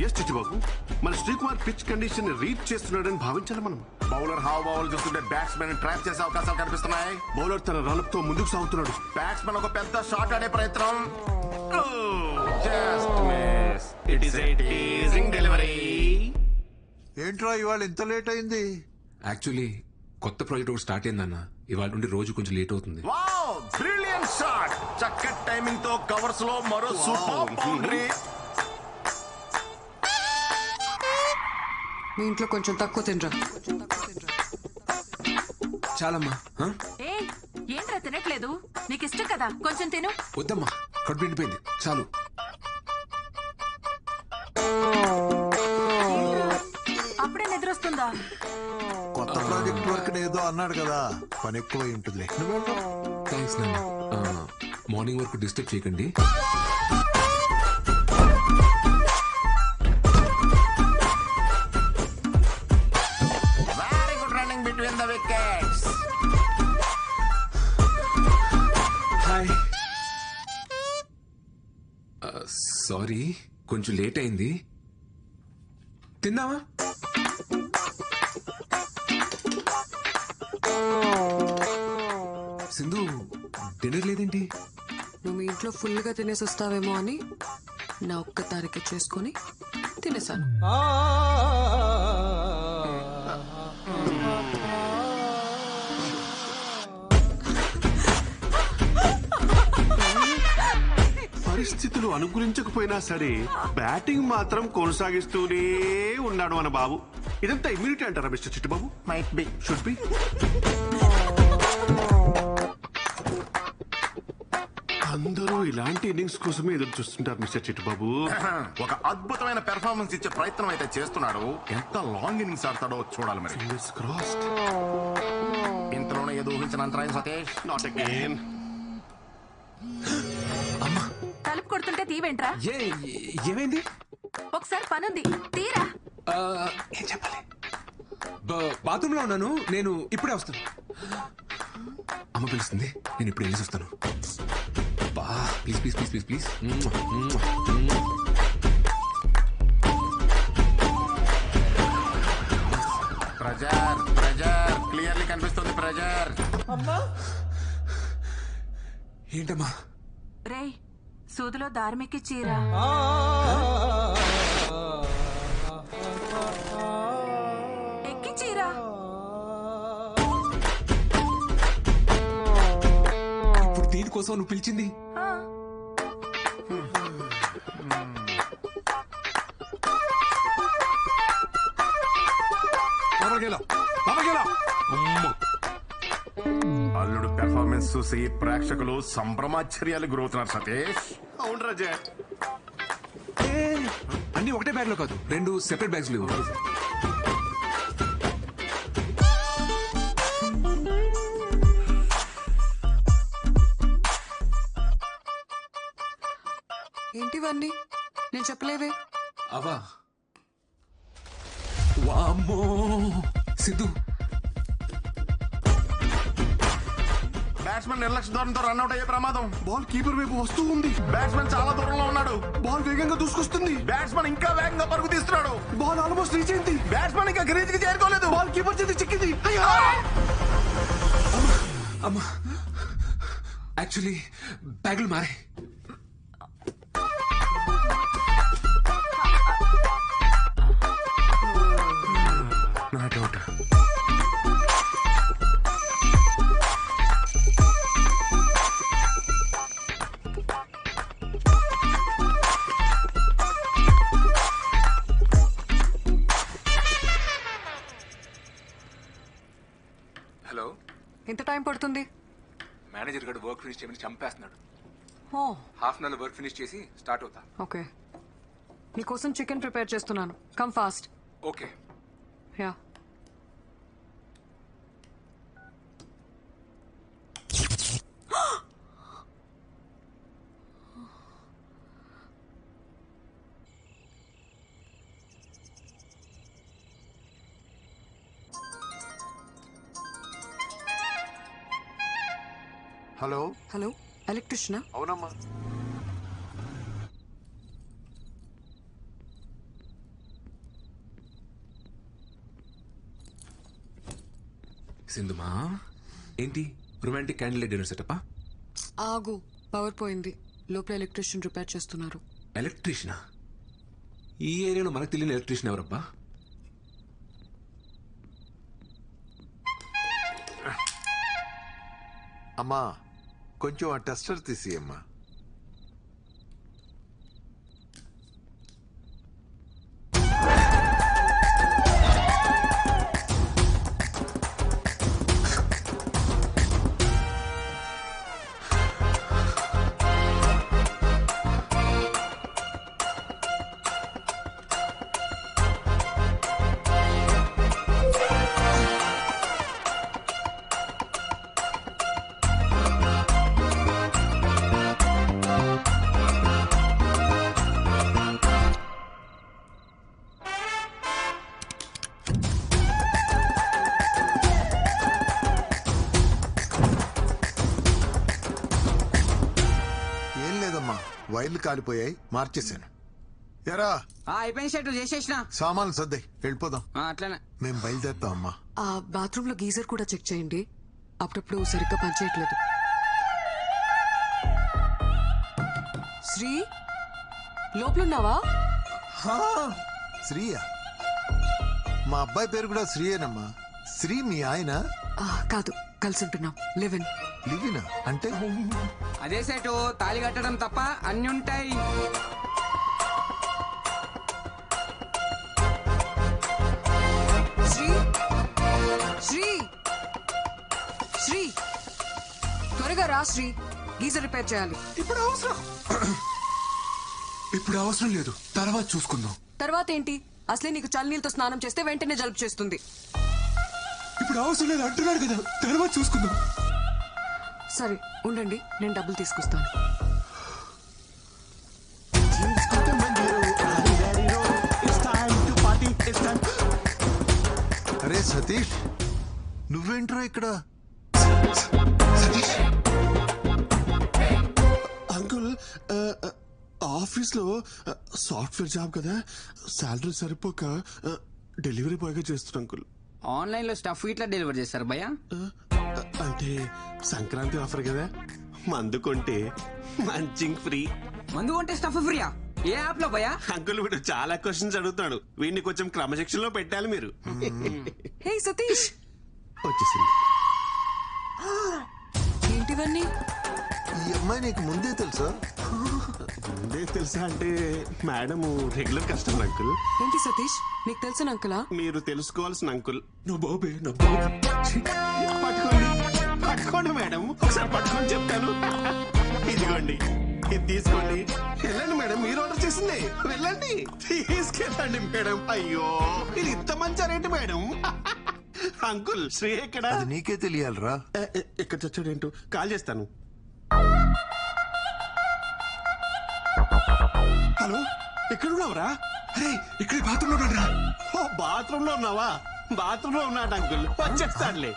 S5: ఎస్ చిట్టిబాబు, మన శ్రీకుమార్ పిచ్ కండిషన్ రీడ్ చేస్తున్నాడని భావించాలి మనం.
S6: బౌలర్ హావ్ చూస్తుంటే బ్యాట్స్మెన్ ట్రాప్ చేసే అవకాశాలు కనిపిస్తున్నాయి.
S5: బౌలర్ తన రన్అప్తో ముందుకు సాగుతున్నాడు.
S6: బ్యాట్స్మెన్ ఒక పెద్ద షాట్ ఆడే ప్రయత్నం. Just miss. It is a teasing delivery.
S3: ఏంట్రా ఇవాళ ఇంత లేట్ అయింది?
S2: యాక్చువల్లీ కొత్త ప్రాజెక్ట్ ఒకటి స్టార్ట్ అయిందన్న. ఇవాళ నుండి రోజు కొంచెం లేట్ అవుతుంది.
S6: Wow, brilliant shot. చక్కటి టైమింగ్ తో కవర్స్ లో మరో సూపర్ బౌండరీ.
S8: మీ ఇంట్లో కొంచెం తక్కువ తినరా.
S2: చాలమ్మా.
S1: ఏ ఏంట్రా తినట్లేదు? నీకు ఇష్టం కదా, కొంచెం తిను.
S2: వద్దమ్మా, కడుపు నిండిపోయింది, చాలు.
S1: అప్పుడే నిద్రొస్తుందా?
S3: కొత్త ప్రాజెక్ట్ వర్క్ ఏదో అన్నాడు కదా, పని ఎక్కువ ఉంటుంది.
S2: థ్యాంక్స్ నాన్న. మార్నింగ్ వరకు డిస్టర్బ్ చేయకండి.
S6: Very good running between the wickets.
S2: Hi. Sorry, కొంచెం లేట్ అయింది. తిందామా? సింధు డిన్నర్ లేదేంటి?
S8: నువ్వు మీ ఇంట్లో ఫుల్గా తినేసి వస్తావేమో అని నా ఒక్క తారీఖు చేసుకొని తినేసాను.
S5: పరిస్థితులు అనుకూలించకపోయినా సరే బ్యాటింగ్ మాత్రం కొనసాగిస్తూనే ఉన్నాడు మన బాబు. ఇదంతా ఇమ్యూనిటీ అంటారా mister Chittubabu?
S6: Might be,
S5: should be. అందరూ ఇలాంటి ఇన్నింగ్స్ కోసమే ఎదురు చూస్తుంటారు మిస్టర్ చిట్టుబాబు.
S6: ఒక అద్భుతమైన పెర్ఫార్మెన్స్ ఇచ్చే ప్రయత్నం అయితే చేస్తున్నాడు. ఎంత లాంగ్ ఇన్నింగ్స్ ఆడతాడో చూడాలి మరి.
S5: Fingers crossed.
S6: ఇంతలోనే ఏదో ఊహించిన అంతరాయం సతీష్.
S5: Not again.
S1: తలుపు కొడుతుంటే తీవేంట్రా?
S2: ఏమైంది?
S1: ఒకసారి పనుంది, తీరా.
S2: ఏం చెప్పాలి? బాత్రూమ్ లో ఉన్నాను, నేను ఇప్పుడే వస్తాను. అమ్మ పిలుస్తుంది, నేను ఇప్పుడు వెళ్ళేసి వస్తాను. Please please please please please.
S6: Pressure pressure clearly కనిపిస్తుంది. ప్రెజర్.
S2: ఏంటమ్మా?
S1: రే సూదిలో దారిమెక్కి చీరా. ఎక్కి చీరా.
S2: ఇప్పుడు దీనికోసం నువ్వు పిలిచింది?
S6: అల్లుడు పెర్ఫార్మెన్స్ చూసి ప్రేక్షకులు సంభ్రమాశ్చర్యాలు గురవుతున్నారు సతీష్.
S5: అవును రాజా.
S2: అన్ని ఒకటే బ్యాగ్ లో కాదు, 2 సెపరేట్ బ్యాగ్స్ లేవు.
S8: ఏంటివన్నీ? నేను చెప్పలేవే.
S2: అవా వామ్మో సిద్ధు,
S6: బ్యాట్స్మెన్ నిర్లక్ష్య ధోరణితో రన్అట్ అయ్యే ప్రమాదం.
S5: బాల్ కీపర్ వైపు వస్తూ ఉంది.
S6: బ్యాట్స్మెన్ చాలా దూరంలో ఉన్నాడు.
S5: బాల్ వేగంగా దూసుకొస్తుంది.
S6: బ్యాట్స్మెన్ ఇంకా వేగంగా పరుగు తీస్తున్నాడు.
S5: బాల్ ఆల్మోస్ట్ రీచ్ అయింది.
S6: బ్యాట్స్మెన్ ఇంకా క్రీజ్ కి చేరుకోలేదు.
S5: బాల్ కీపర్ చేతి చిక్కింది.
S2: అమ్మా యాక్చువల్లీ బ్యాగులు మారే.
S6: Not out.
S2: హలో,
S8: ఎంత టైం పడుతుంది?
S2: మేనేజర్ గడు వర్క్ ఫినిష్ చేయమని చంపేస్తున్నాడు.
S8: ఓ
S2: half an hour work finish చేసి స్టార్ట్ అవుతా.
S8: ఓకే, నీకోసం చికెన్ ప్రిపేర్ చేస్తున్నాను. Come fast.
S2: Okay.
S8: Yeah.
S3: Hello
S8: hello, ఎలక్ట్రిషియనా?
S3: అవునమ్మా.
S2: సింధుమా ఏంటి రొమాంటిక్ క్యాండిల్ డిన్నర్ సెటప్పా?
S8: ఆగు, పవర్ పోయింది. లోపల ఎలక్ట్రిషియన్ రిపేర్ చేస్తున్నారు.
S2: ఎలక్ట్రీషియనా? ఈ ఏరియాలో మనకు తెలియని ఎలక్ట్రీషియన్ ఎవరబ్బా?
S3: అమ్మా కొంచెం ఆ టెస్టర్ తీసి అమ్మా. వైర్లు కాలిపోయాయి, మార్చేశాను. ఎరా
S10: అయిపోయిన షర్టు చేసేసిన
S3: సామాన్లు సర్దాయి వెళ్ళిపోదాం.
S10: అట్లనే
S3: మేము బయలుదేరుతాం అమ్మా.
S8: ఆ బాత్రూమ్ లో గీజర్ కూడా చెక్ చేయండి, అప్పుడప్పుడు సరిగ్గా పనిచేయట్లేదు. శ్రీ లోపలున్నావా?
S3: శ్రీయా? మా అబ్బాయి పేరు కూడా శ్రీయేనమ్మా. శ్రీ మీ ఆయన?
S8: కాదు, కలిసి ఉంటున్నాం. లివిన్.
S3: లివినా అంటే?
S10: అదే సెటు తాళి కట్టడం తప్ప అన్ని ఉంటాయి.
S8: శ్రీ శ్రీ శ్రీ త్వరగా రా శ్రీ, గీజర్ రిపేర్ చేయాలి.
S2: ఇప్పుడు అవసరం లేదు, తర్వాత చూసుకుందాం.
S8: తర్వాత ఏంటి? అసలే నీకు చల్లనీళ్ళతో స్నానం చేస్తే వెంటనే జలుబు చేస్తుంది.
S2: ఇప్పుడు అవసరం లేదు అంటున్నాడు కదా, తర్వాత చూసుకుందాం.
S8: సరే ఉండండి, నేను డబ్బులు తీసుకొస్తాను.
S3: అరే సతీష్, నువ్వేంట్రా ఇక్కడ?
S5: అంకుల్ ఆఫీస్ లో సాఫ్ట్వేర్ జాబ్ కదా, శాలరీ సరిపోక డెలివరీ బాయ్ గా చేస్తున్నా అంకుల్.
S10: ఆన్లైన్ లో స్టఫ్ ఇట్లా డెలివర్ చేస్తారు భయ్యా?
S5: అంటే సంక్రాంతి ఆఫర్ కదా, మందు కొంటే మంచింగ్ ఫ్రీ.
S10: మందు కొంటే స్టఫ్ ఫ్రీయా? ఏ యాప్ లో భయ్యా?
S5: అంకుల్ వీడు చాలా క్వశ్చన్స్ అడుగుతాడు, వీడిని కొంచెం క్రమశిక్షణ లో పెట్టాలి మీరు.
S8: హే సతీష్,
S5: వచ్చేసింది.
S8: ఏంటివన్నీ?
S3: ఈ అమ్మాయి నీకు ముందే తెలుసా?
S5: ముందే తెలుసా అంటే మేడం రెగ్యులర్ కస్టమర్ అంకుల్.
S8: ఏంటి సతీష్, నీకు తెలిసిన అంకులా?
S5: మీరు తెలుసుకోవాల్సిన అంకుల్. నువ్వు బాబే పట్టుకోండి పట్టుకోండి మేడం, ఒకసారి పట్టుకొని చెప్తాను. ఇదిగోండి, ఇది తీసుకోండి. వెళ్ళండి మేడం, మీరు ఆర్డర్ చేసింది. వెళ్ళండి, తీసుకెళ్ళండి మేడం. అయ్యో ఇది ఇంత మంచి రేటు మేడం. అంకుల్ శ్రీ ఎక్కడ?
S3: అది నీకే తెలియాలరా.
S5: ఎక్కడ చచ్చాడేంటో, కాల్ చేస్తాను. హలో, ఎక్కడున్నావురా?
S2: అరే ఇక్కడ బాత్రూమ్ లో ఉన్నాడురా.
S5: ఓ బాత్రూమ్ లో ఉన్నావా? బాత్రూమ్ లో ఉన్నాడు అంకుల్, వచ్చేస్తాడులే.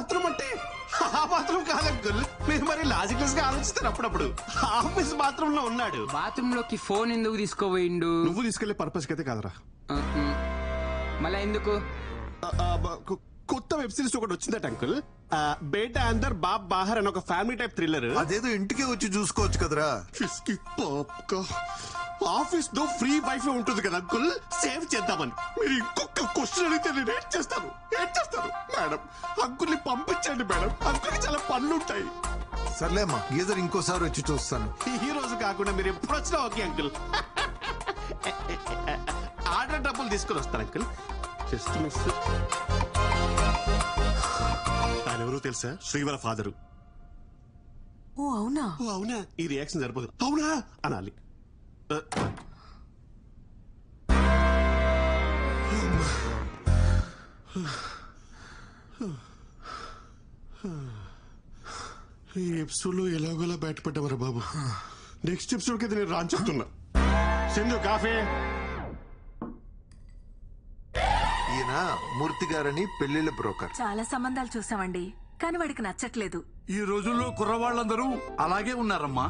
S5: బాత్రూమ్ అంటే ఆ బాత్రూమ్ కాదు అంకుల్. మీరు మరి లాజిక్లెస్ గా ఆలోచిస్తారు అప్పుడప్పుడు. ఆఫీస్ బాత్రూమ్ లో ఉన్నాడు.
S16: బాత్రూమ్ లోకి ఫోన్ ఎందుకు తీసుకోపోయిండు?
S5: నువ్వు తీసుకెళ్లే పర్పస్ అయితే కాదురా.
S16: మళ్ళా ఎందుకు?
S5: కొత్త వెబ్ సిరీస్ ఒకటి వచ్చిందట అంకుల్. బేటా అందర్ బాబ్ బాహర్ అని ఒక ఫ్యామిలీ టైప్ థ్రిల్లర్.
S3: అదేదో ఇంటికే వచ్చి చూసుకోవచ్చు కదరా.
S5: ఆఫీస్ లో ఫ్రీ వైఫై ఉంటుంది కదా అంకుల్, సేవ్ చేద్దామని. మీరు ఇంకొక క్వశ్చన్ అడిగితే నేను ఏం చేస్తాను మేడం? అంకుల్ని పంపించండి మేడం, అంకుల్కి చాలా పనులు ఉంటాయి.
S3: సర్లేమ్మా, గీజర్ ఇంకోసారి వచ్చి చూస్తాను.
S5: ఈ రోజు కాకుండా మీరు ఎప్పుడు వచ్చినా ఓకే అంకుల్. ఆర్డర్ డబ్బులు తీసుకొని వస్తాను అంకుల్. Just miss. ఆయన ఎవరో తెలుసా? శ్రీవర ఫాదరు.
S8: ఓ అవునా?
S5: ఓ అవునా? ఈ రియాక్షన్ సరిపోదు. అవునా అనాలి. ఈ ఎపిసోడ్ లో ఎలాగోలా బయటపడ్డావరా బాబు. నెక్స్ట్ ఎపిసోడ్ కి నేను రాని చెప్తున్నా. సింధు కాఫీ.
S3: ఈయన మూర్తి గారని పెళ్లిళ్ళ బ్రోకర్.
S1: చాలా సంబంధాలు చూసామండి, కానీ వాడికి నచ్చట్లేదు.
S17: ఈ రోజుల్లో కుర్రవాళ్ళందరూ అలాగే ఉన్నారమ్మా.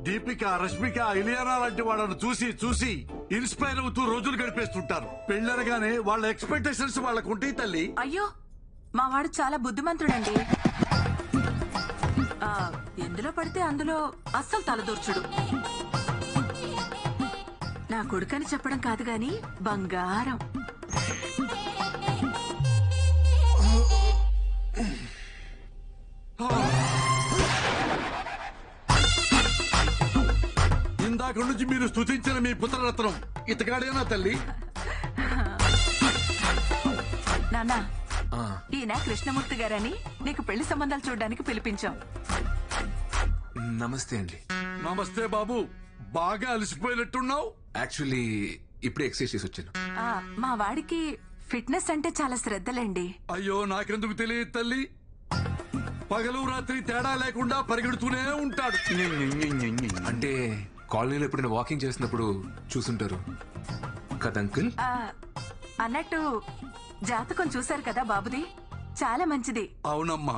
S17: దీపిక, రష్మిక, ఇలియానా లాంటి వాళ్ళను చూసి చూసి ఇన్స్పైర్ అవుతూ రోజులు గడిపేస్తుంటారు. పెళ్ళరగానే వాళ్ళ ఎక్స్పెక్టేషన్స్ వాళ్ళకు ఉంటాయి తల్లి.
S1: అయ్యో, మా వాడు చాలా బుద్ధిమంతుడండి. ఎందులో పడితే అందులో అస్సలు తలదూర్చుడు. నా కొడుకని చెప్పడం కాదు గాని బంగారం.
S17: ఇందాక నుంచి మీరు స్తుతించిన మీ పుత్రరత్నం ఇతగాడేనా తల్లి?
S1: నాన్న, ఈయన కృష్ణమూర్తి గారని నీకు పెళ్లి సంబంధాలు చూడడానికి పిలిపించాం.
S2: నమస్తే అండి.
S17: నమస్తే బాబు, బాగా అలసిపోయినట్టున్నావు.
S2: యాక్చువల్లీ ఇప్పుడే ఎక్సర్సైజ్ చేసి వచ్చాను.
S1: మా వాడికి ఫిట్నెస్ అంటే చాలా శ్రద్ధలండి.
S17: అయ్యో, నాకెందుకు తెలియదు తల్లి. పగలు రాత్రి తేడా లేకుండా పరిగెడుతూనే ఉంటాడు.
S2: అంటే కాలనీలో ఎప్పుడైనా వాకింగ్ చేసినప్పుడు చూసుంటారు కదా అంకుల్.
S1: అన్నట్టు జాతకం చూశారు కదా బాబుది, చాలా మంచిది.
S17: అవునమ్మా,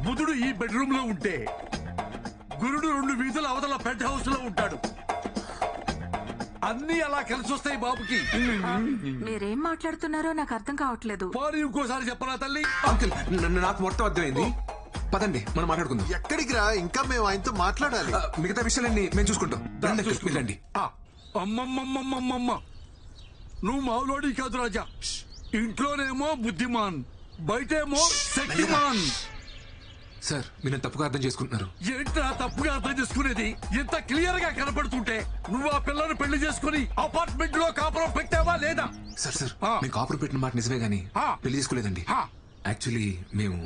S17: బుధుడు ఈ బెడ్రూమ్ లో ఉంటే గురుడు 2 వీధుల అవతల పెంట్ హౌస్ లో ఉంటాడు. అన్ని అలా కలిసి వస్తాయి బాబుకి.
S1: మీరేం మాట్లాడుతున్నారో నాకు అర్థం కావట్లేదు.
S17: పోనీ ఇంకోసారి చెప్పరా తల్లి?
S2: అంకుల్, నాకు మొత్తం అర్థమైంది. పదండి, మనం మాట్లాడుకుందాం.
S3: ఎక్కడికి రా, ఇంకా మేము ఆయనతో మాట్లాడాలి.
S2: మిగతా విషయాలన్నీ మేము చూసుకుంటాం. వెళ్ళండి.
S17: అమ్మమ్మమ్మమ్మమ్మ, నువ్వు మావులోడి కాదు రాజా. ఇంట్లోనేమో బుద్ధిమాన్, బయటేమో శక్తిమాన్.
S2: సార్, మీరు తప్పుగా అర్థం చేసుకుంటున్నారు.
S17: ఏంట్రా తప్పుగా అర్థం చేసుకునేది? ఇంత క్లియర్ గా కనపడుతుంటే నువ్వు ఆ పిల్లని పెళ్లి చేసుకుని అపార్ట్మెంట్ లో కాపురం పెట్టావా లేదా?
S2: సార్, మేము కాపురం పెట్టిన మాట నిజమే గానీ పెళ్లి చేసుకోలేదండి. యాక్చువల్లీ మేము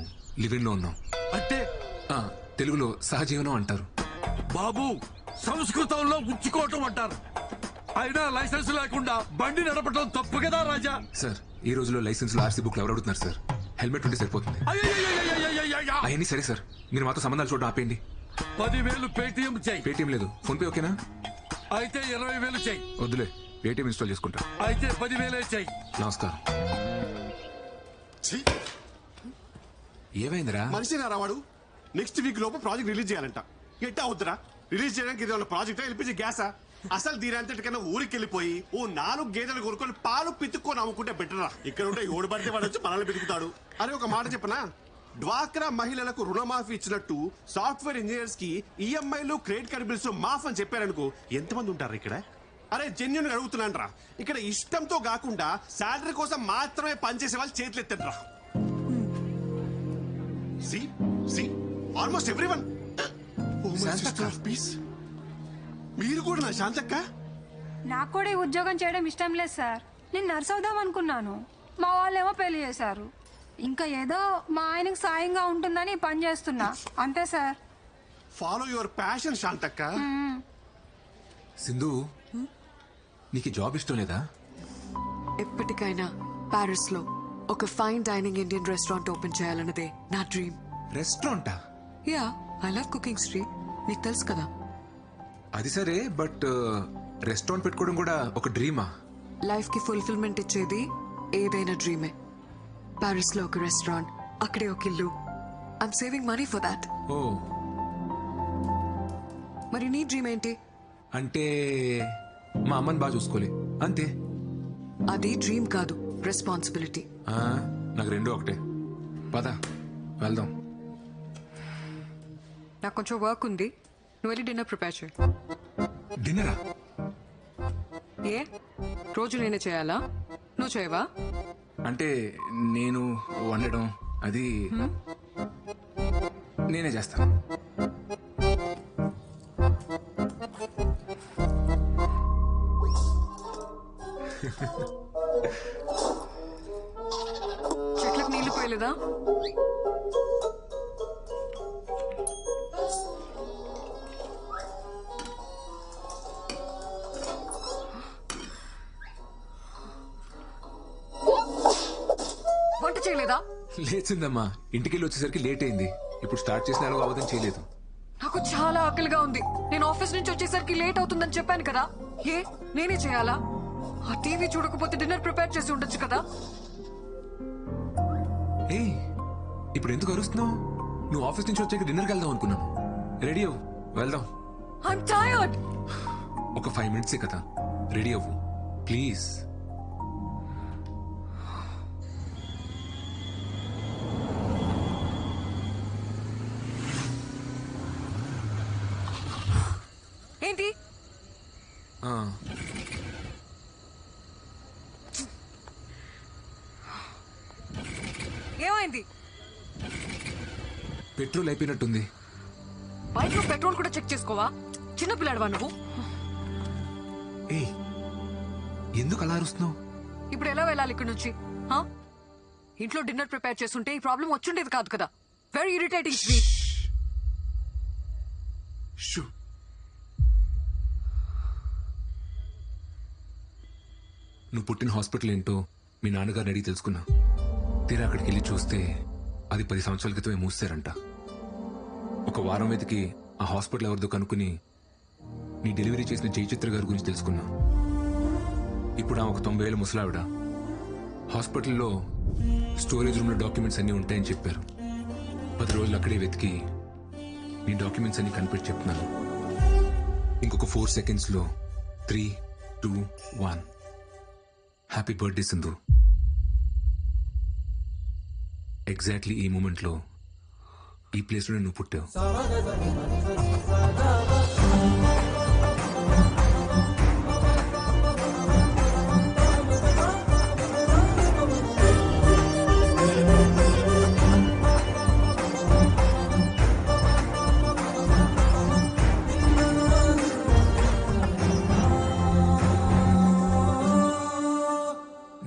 S2: లివింగ్ లో ఉన్నాం.
S17: అంటే
S2: తెలుగులో సహజీవనం అంటారు.
S17: బాబు, సంస్కృతంలో ఉంచుకోవటం అంటారు. అయినా లైసెన్స్ లేకుండా బండి నడపడం తప్పు కదా రాజా?
S2: సార్, ఈ రోజులో లైసెన్స్ లో ఆర్సీ బుక్ ఎవరు అడుగుతున్నారు సార్? హెల్మెట్ ఉంటే సరిపోతుంది. అవన్నీ సరే సార్, మీరు మాతో సంబంధాలు చూడడం ఆపేయండి.
S17: 10,000 పేటిఎం చెయ్యి.
S2: పేటిఎం లేదు, ఫోన్ పే ఓకేనా?
S17: అయితే 20,000 చెయ్యి.
S2: వద్దులే, పేటిఎం ఇన్స్టాల్ చేసుకుంటా.
S17: అయితే 10,000 చెయ్యి.
S2: నమస్కారం. ఏమైందిరా?
S5: మనిషి రావాడు. నెక్స్ట్ వీక్ లోపు ప్రాజెక్ట్ రిలీజ్ చేయాలంట. ఎట్టా అవుతురా? రిలీజ్ చేయడానికి ఇది ప్రాజెక్ట్ ఎల్పిజి గ్యాసా? అసలు దీనంతటికన్నా ఊరికి వెళ్ళిపోయి ఓ 4 గేదెలు కొనుక్కొని పాలు పితుక్కొని అమ్ముకుంటే బెటరా. ఇక్కడ ఉంటే ఓడి పడితే వాడు వచ్చి మనల్ని పితుకుతాడు. అరే ఒక మాట చెప్పనా, డ్వాక్రా మహిళలకు రుణమాఫీ ఇచ్చినట్టు సాఫ్ట్వేర్ ఇంజనీర్స్ కి ఈఎంఐలు క్రెడిట్ కార్డ్ బిల్స్ మాఫ్ అని చెప్పారనుకో, ఎంతమంది ఉంటారు ఇక్కడ? అరే జెన్యున్ అడుగుతున్నాను రా. ఇక్కడ ఇష్టంతో కాకుండా శాలరీ కోసం మాత్రమే పనిచేసే వాళ్ళు చేతులు ఎత్తండి రా. Almost everyone. మీరు కూడా నా శాంతక్క?
S18: నాకు కూడా ఈ ఉద్యోగం చేయడం ఇష్టం లేదు సార్. నేను నర్స్ అవుదాం అనుకున్నాను, మా వాళ్ళేమో పెళ్లి చేశారు. ఇంకా ఏదో మా ఆయనకు సాయంగా ఉంటుందని పని చేస్తున్నా, అంతే సార్.
S5: ఫాలో యువర్ ప్యాషన్ శాంతక్క.
S2: సింధు, నీకు జాబ్ ఇష్టం లేదా?
S8: ఎప్పటికైనా పారిస్ లో ఒక fine dining Indian restaurant open చేయాలన్నదే నా డ్రీమ్.
S2: రెస్టారెంటా?
S8: Yeah, I love cooking Sri, నీకు తెలుసు కదా.
S2: అది సరే, బట్ రెస్టారెంట్ పెట్టుకోవడం కూడా ఒక డ్రీమా?
S8: లైఫ్ కి ఫుల్ఫిల్మెంట్ ఇచ్చేది ఏదైనా డ్రీమే. పారిస్ లో ఒక రెస్టారెంట్, అక్కడే ఒక ఇల్లు. I'm saving money for that.
S2: Oh
S8: మరి నీ డ్రీమ్ ఏంటి?
S2: అంటే మా అమ్మని బాగా చూసుకోలే అంతే.
S8: అది డ్రీమ్ కాదు, రెస్పాన్సిబిలిటీ.
S2: నాకు రెండు ఒకటే. పద వెళ్దాం.
S8: నాకు కొంచెం వర్క్ ఉంది, నువ్వు వెళ్ళి డిన్నర్ ప్రిపేర్ చేయి.
S2: డిన్నరా?
S8: ఏ రోజు నేనే చేయాలా? నువ్వు చేయవా?
S2: అంటే నేను వండడం అది నేనే చేస్తాను.
S8: చెట్లకు నీళ్లు పోయలేదా? వంట చేయలేదా?
S2: లేచిందమ్మా, ఇంటికెళ్ళి వచ్చేసరికి లేట్ అయింది. ఇప్పుడు స్టార్ట్ చేసిన ఎలాగో అవదని చేయలేదు.
S8: నాకు చాలా ఆకలిగా ఉంది. నేను ఆఫీస్ నుంచి వచ్చేసరికి లేట్ అవుతుందని చెప్పాను కదా. ఏ నేనే చేయాలా? ఆ టీవీ చూడకపోతే డిన్నర్ ప్రిపేర్ చేసి ఉండొచ్చు కదా.
S2: ఏ ఇప్పుడు ఎందుకు అరుస్తున్నావు? నువ్వు ఆఫీస్ నుంచి వచ్చాక డిన్నర్కి వెళ్దాం అనుకున్నాను. రెడీ అవ్వు, వెళ్దాం.
S8: I'm tired.
S2: ఒక 5 minutes కదా, రెడీ అవ్వు ప్లీజ్.
S8: ఏంటి? ఏమైంది?
S2: పెట్రోల్ అయిపోయినట్టుంది.
S8: బైక్ లో పెట్రోల్ కూడా చెక్ చేసుకోవా? చిన్నపిల్లాడవా నువ్వు?
S2: ఏ ఎందుకు అలా అరుస్తున్నావు?
S8: ఇప్పుడు ఎలా వెళ్ళాలి ఇక్కడ నుంచి? ఇంట్లో డిన్నర్ ప్రిపేర్ చేస్తుంటే ఈ ప్రాబ్లం వచ్చుండేది కాదు కదా. Very irritating to me.
S2: నువ్వు పుట్టిన హాస్పిటల్ ఏంటో మీ నాన్నగారిని అడిగి తెలుసుకున్నా. తీరా అక్కడికి వెళ్ళి చూస్తే అది 10 సంవత్సరాల క్రితమే మూసారంట. ఒక వారం వెతికి ఆ హాస్పిటల్ ఎవరిదో కనుక్కుని నీ డెలివరీ చేసిన జయచిత్ర గారి గురించి తెలుసుకున్నా. ఇప్పుడు ఆ ఒక 90 ఏళ్ళ ముసలావిడ హాస్పిటల్లో స్టోరేజ్ రూమ్లో డాక్యుమెంట్స్ అన్నీ ఉంటాయని చెప్పారు. 10 రోజులు అక్కడే వెతికి నీ డాక్యుమెంట్స్ అన్ని కనిపెట్టి చెప్తున్నాను. ఇంకొక 4 secondsలో 3, 2, 1. Happy birthday Sindhu. ఎగ్జాక్ట్లీ ఈ మూమెంట్లో ఈ ప్లేస్లోనే నువ్వు పుట్టావు.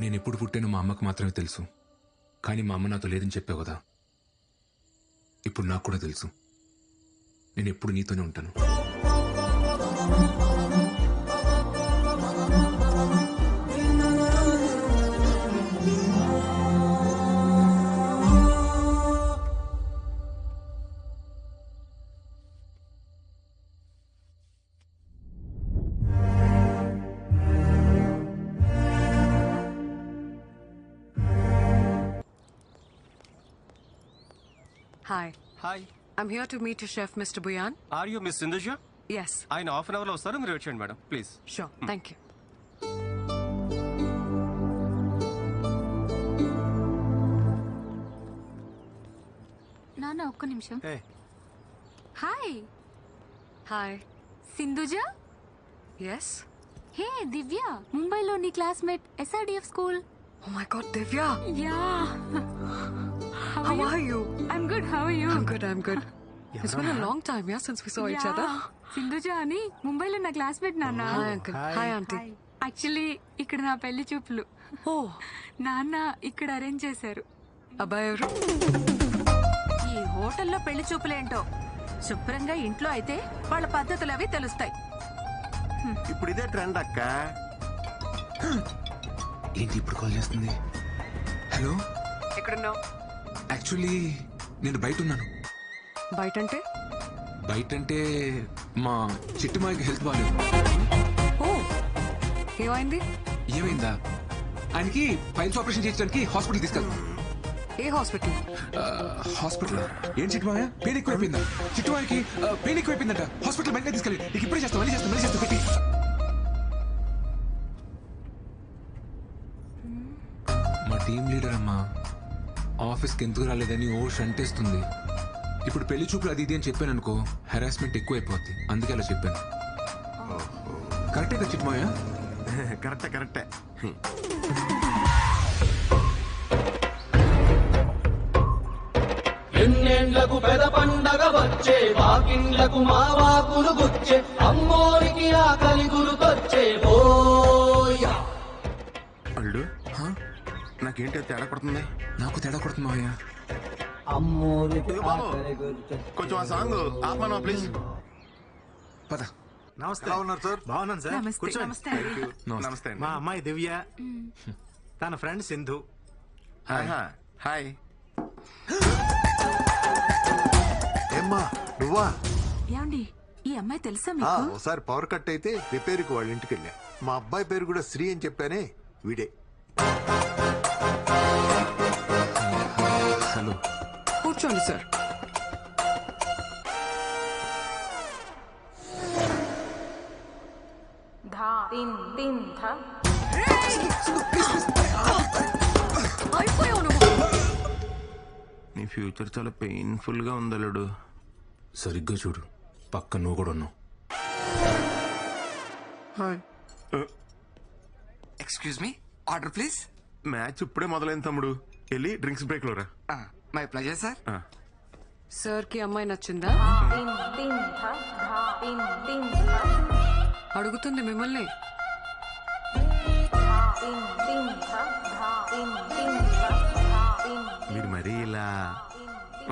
S2: నేను ఎప్పుడు పుట్టానో మా అమ్మకు మాత్రమే తెలుసు. కానీ మా అమ్మ నాతో లేదని చెప్పావు కదా. ఇప్పుడు నాకు కూడా తెలుసు. నేను ఎప్పుడు నీతోనే ఉంటాను.
S8: Hi.
S14: Hi.
S8: I'm here to meet your chef, Mr. Buyan.
S14: Are you Miss Sindhuja?
S8: Yes.
S14: ఆయన హాఫ్ అన్ అవర్లో వస్తారు, మీరు వచ్చేయండి madam please.
S8: Sure. Thank you.
S19: నాన్న ఒక్క నిమిషం.
S14: Hey.
S19: Hi.
S8: Hi.
S19: Sindhuja?
S8: Yes.
S19: హే దివ్య, ముంబైలో నీ classmate, SRDF school.
S8: Oh my God, Divya.
S19: Yeah.
S8: How are you?
S19: I'm good. How are you?
S8: I'm good. I'm good. It's been a long time, yeah, since we saw each other.
S19: Sindhuja అని ముంబైలో నా classmate నాన్న.
S8: Hi, uncle. Hi, auntie.
S19: Actually ఇక్కడ నా పెళ్లి చూపులు.
S8: ఓ,
S19: నాన్న ఇక్కడ అరేంజ్ చేశారు.
S8: అబ్బాయి ఎవరు?
S1: ఈ హోటల్లో పెళ్లి చూపులేంటో. శుభ్రంగా ఇంట్లో అయితే వాళ్ళ పద్ధతులు అవి తెలుస్తాయి.
S6: ఇప్పుడు ఇదే ట్రెండ్ అక్క.
S2: ఏంటి ఇప్పుడు కాల్ చేస్తుంది? హలో,
S8: ఎక్కడున్నావు?
S2: యాక్చువల్లీ నేను బయట ఉన్నాను.
S8: బయటంటే?
S2: బయటంటే మా చిట్టుమాయికి హెల్త్ బాగాలేదు.
S8: ఓ, ఏమైంది?
S2: ఏమైందా? ఆయనకి ఫైల్స్ ఆపరేషన్ చేయించడానికి హాస్పిటల్ తీసుకెళ్తాం.
S8: ఏ హాస్పిటల్?
S2: హాస్పిటల్ ఏం చిట్టుమాయ పెయిన్ ఎక్కువైపోయిందా? చిట్టుమాయకి పెయిన్ ఎక్కువైపోయిందట. హాస్పిటల్ బయటగా తీసుకెళ్ళి నీకు ఇప్పుడే చేస్తా, మళ్ళీ చేస్తా పెట్టి. మా టీం లీడర్ అమ్మా ఆఫీస్కి ఎందుకు రాలేదని ఓ షంటేస్తుంది. ఇప్పుడు పెళ్లి చూపులు అది ఇది అని చెప్పాను అనుకో, హెరాస్మెంట్ ఎక్కువైపోద్ది. అందుకే అలా చెప్పాను. కరెక్టే కదా చిట్టుమాయ?
S6: కరెక్టే.
S14: ఎన్నేళ్లకు పెద పండగ వచ్చే, వాకిండ్లకు మా వాకులు గుచ్చే, అమ్మోరికి ఆకలి గురుకొచ్చే. ఓయా
S6: అల్లుడు, నాకేంటి తేడా కొడుతుంది?
S2: నాకు తేడా కొడుతుంది మావయ్య.
S6: కొంచెం ఆ సాంగ్ ఆపమా ప్లీజ్.
S2: పద.
S20: నమస్తే. ఉన్నారు సార్? బాగున్నాను సార్. కూర్చోండి.
S6: నమస్తే.
S20: మా అమ్మాయి దివ్య, తన ఫ్రెండ్ సింధు.
S6: హాయ్.
S3: ఏమ్మా నువ్వా?
S1: ఏమండి ఈ అమ్మాయి తెలుసా
S3: ఆ,
S1: మీకు?
S3: ఒకసారి పవర్ కట్ అయితే రిపేర్కి వాళ్ళ ఇంటికి వెళ్ళా. మా అబ్బాయి పేరు కూడా శ్రీ అని చెప్పానే, వీడే.
S2: హలో.
S8: కూర్చోండి సార్.
S6: నీ ఫ్యూచర్ చాలా పెయిన్ఫుల్ గా ఉంది అల్లుడు.
S2: సరిగ్గా చూడు, పక్క నువ్వు కూడా ఉన్నావు.
S7: Excuse me, order please.
S6: Match ఇప్పుడే మొదలైంది తమ్ముడు, వెళ్ళి డ్రింక్స్ బ్రేక్ లో రా.
S7: My pleasure sir.
S8: సార్ కి అమ్మాయి నచ్చిందా? అడుగుతుంది మిమ్మల్ని.
S6: మీరు మరీ ఇలా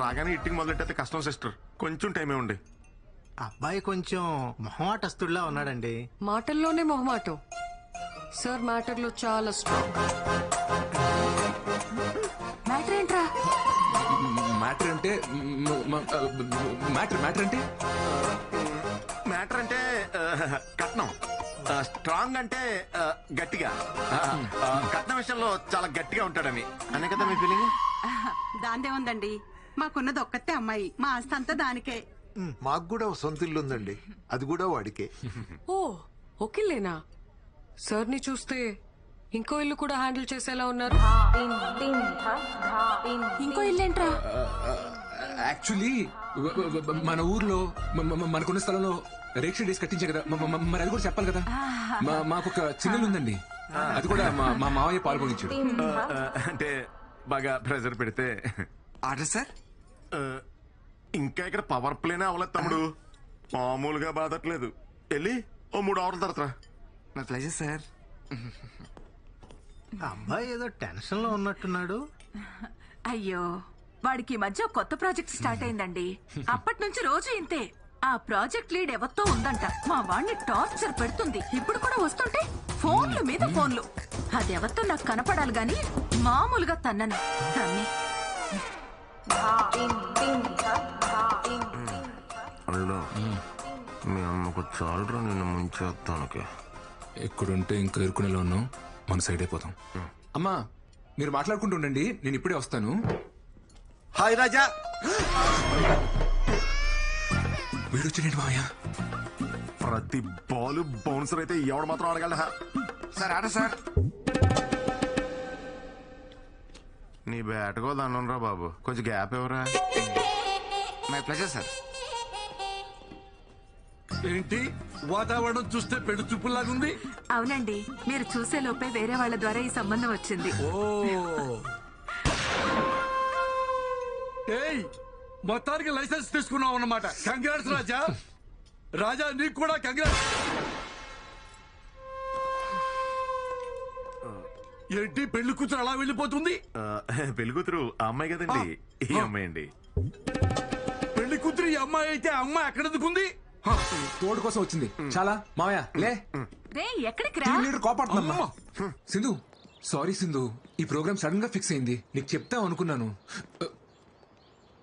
S6: రాగానే ఇట్టింగ్ మొదలెట్టయితే కష్టం సిస్టర్, కొంచెం టైమే ఉండే.
S20: అబ్బాయి కొంచెం మొహమాటస్తుడిలా ఉన్నాడండి.
S8: మాటల్లోనే మొహమాటం. సార్ మ్యాటర్లో చాలా స్ట్రాంగ్.
S1: మ్యాటర్ ఏంట్రా?
S2: మ్యాటర్ అంటే
S6: మ్యాటర్ అంటే కట్నం. స్ట్రాంగ్ అంటే గట్టిగా. కట్నం విషయంలో చాలా గట్టిగా ఉంటాడని అనే కదా మీ ఫీలింగ్.
S11: దాందే ఉందండి, మాకున్నది ఒక్కతే అమ్మాయి, మా ఆస్తి అంతా దానికే.
S3: మాకు కూడా ఒక సొంత ఇల్లు ఉందండి, అది కూడా వాడికే.
S8: ఓ ఓకేలేనా? సార్ ని చూస్తే ఇంకో ఇల్లు కూడా హ్యాండిల్ చేసేలా ఉన్నారు.
S1: ఇంకో ఇల్లేంట్రా?
S2: యాక్చువల్లీ మన ఊర్లో మనకున్న స్థలంలో రేక్ష డేస్ కట్టించే కదా, మరి అది కూడా చెప్పాలి కదా. మాకు ఒక చిన్నలు ఉందండి, అది కూడా మా మావయ్య పాల్గొనించాడు.
S6: అంటే బాగా ప్రెజర్ పెడితే.
S7: Order sir.
S6: ఇంకా ఇక్కడ పవర్ ప్లేనే అవ్వలేదు తమ్ముడు, మామూలుగా బాధట్లేదు. వెళ్ళి ఓ 3 అవర్ల తర్వాత.
S7: My pleasure sir.
S20: అబ్బాయి ఏదో టెన్షన్ లో ఉన్నట్టున్నాడు.
S1: అయ్యో, వాడికి ఈ మధ్య కొత్త ప్రాజెక్ట్ స్టార్ట్ అయిందండి. అప్పటి నుంచి రోజు ఇంతే. ఆ ప్రాజెక్ట్ లీడ్ ఎవరితో ఉందంట, మా వాడిని టార్చర్ పెడుతుంది. ఇప్పుడు కూడా వస్తుంటే ఫోన్లు మీద ఫోన్లు. అది ఎవరితో నాకు కనపడాలి గాని మామూలుగా తన్నను.
S6: అల్లు, మీ అమ్మకు చాలరా నిన్ను ముంచేస్తానికి.
S2: ఎక్కడుంటే ఇంకా ఎరుకునేలా ఉన్నాం, మన సైడ్ అయిపోతాం. అమ్మా మీరు మాట్లాడుకుంటూ ఉండండి, నేను ఇప్పుడే వస్తాను.
S6: హాయ్ రాజా.
S2: వీడొచ్చాడండి మావయ్య.
S6: ప్రతి బాల్ బౌన్సర్ అయితే ఎవడు మాత్రం ఆడగలరా?
S7: Sir order sir.
S6: నీ బ్యాట్కో దండం రా బాబు, కొంచెం గ్యాప్ ఎవరా?
S7: My pleasure sir.
S17: ఏంటి వాతావరణం చూస్తే పెళ్లి చూపులాగుంది?
S1: అవునండి, మీరు చూసే లోపే వేరే వాళ్ళ ద్వారా ఈ సంబంధం వచ్చింది.
S17: ఏయ్, మొత్తానికి లైసెన్స్ తీసుకున్నావు అన్నమాట. కంగ్రాట్స్ రాజా. రాజా నీకు కూడా కంగ్రాట్స్. ఏంటి పెళ్లి కూతురు అలా వెళ్ళిపోతుంది?
S6: పెళ్లి కూతురు ఆ అమ్మాయి కదండి, ఈ అమ్మాయి అండి.
S17: పెళ్లి కూతురు ఈ అమ్మాయి అయితే ఆ అమ్మాయి ఎక్కడ ఎందుకుంది?
S2: తోడు కోసం వచ్చింది. చాలా మావయ్య లే.
S1: ఎక్కడికి
S2: టీం లీడర్ కోపడుతున్నా. సింధు, సారీ సింధు, ఈ ప్రోగ్రామ్ సడన్ గా ఫిక్స్ అయింది. నీకు చెప్తాం అనుకున్నాను.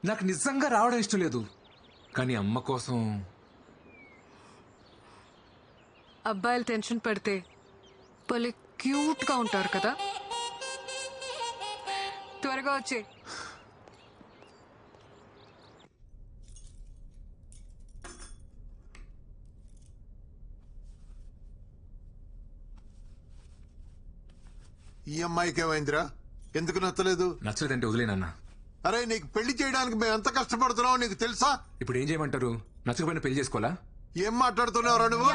S2: నాకు నిజంగా రావడం ఇష్టం లేదు, కానీ అమ్మ కోసం.
S8: అబ్బాయిలు టెన్షన్ పెడితే భలే క్యూట్ గా ఉంటారు కదా. త్వరగా వచ్చే.
S3: ఈ అమ్మాయికి ఏమైందిరా? ఎందుకు నచ్చలేదు?
S2: నచ్చలేదంటే వదిలేనన్నా.
S3: అరే నీకు పెళ్లి చేయడానికి మేము ఎంత కష్టపడుతున్నావు నీకు తెలుసా?
S2: ఇప్పుడు ఏం చేయమంటారు? నచ్చకపోయినా పెళ్లి చేసుకోవాలా?
S3: ఏం మాట్లాడుతున్నావురా నువ్వు?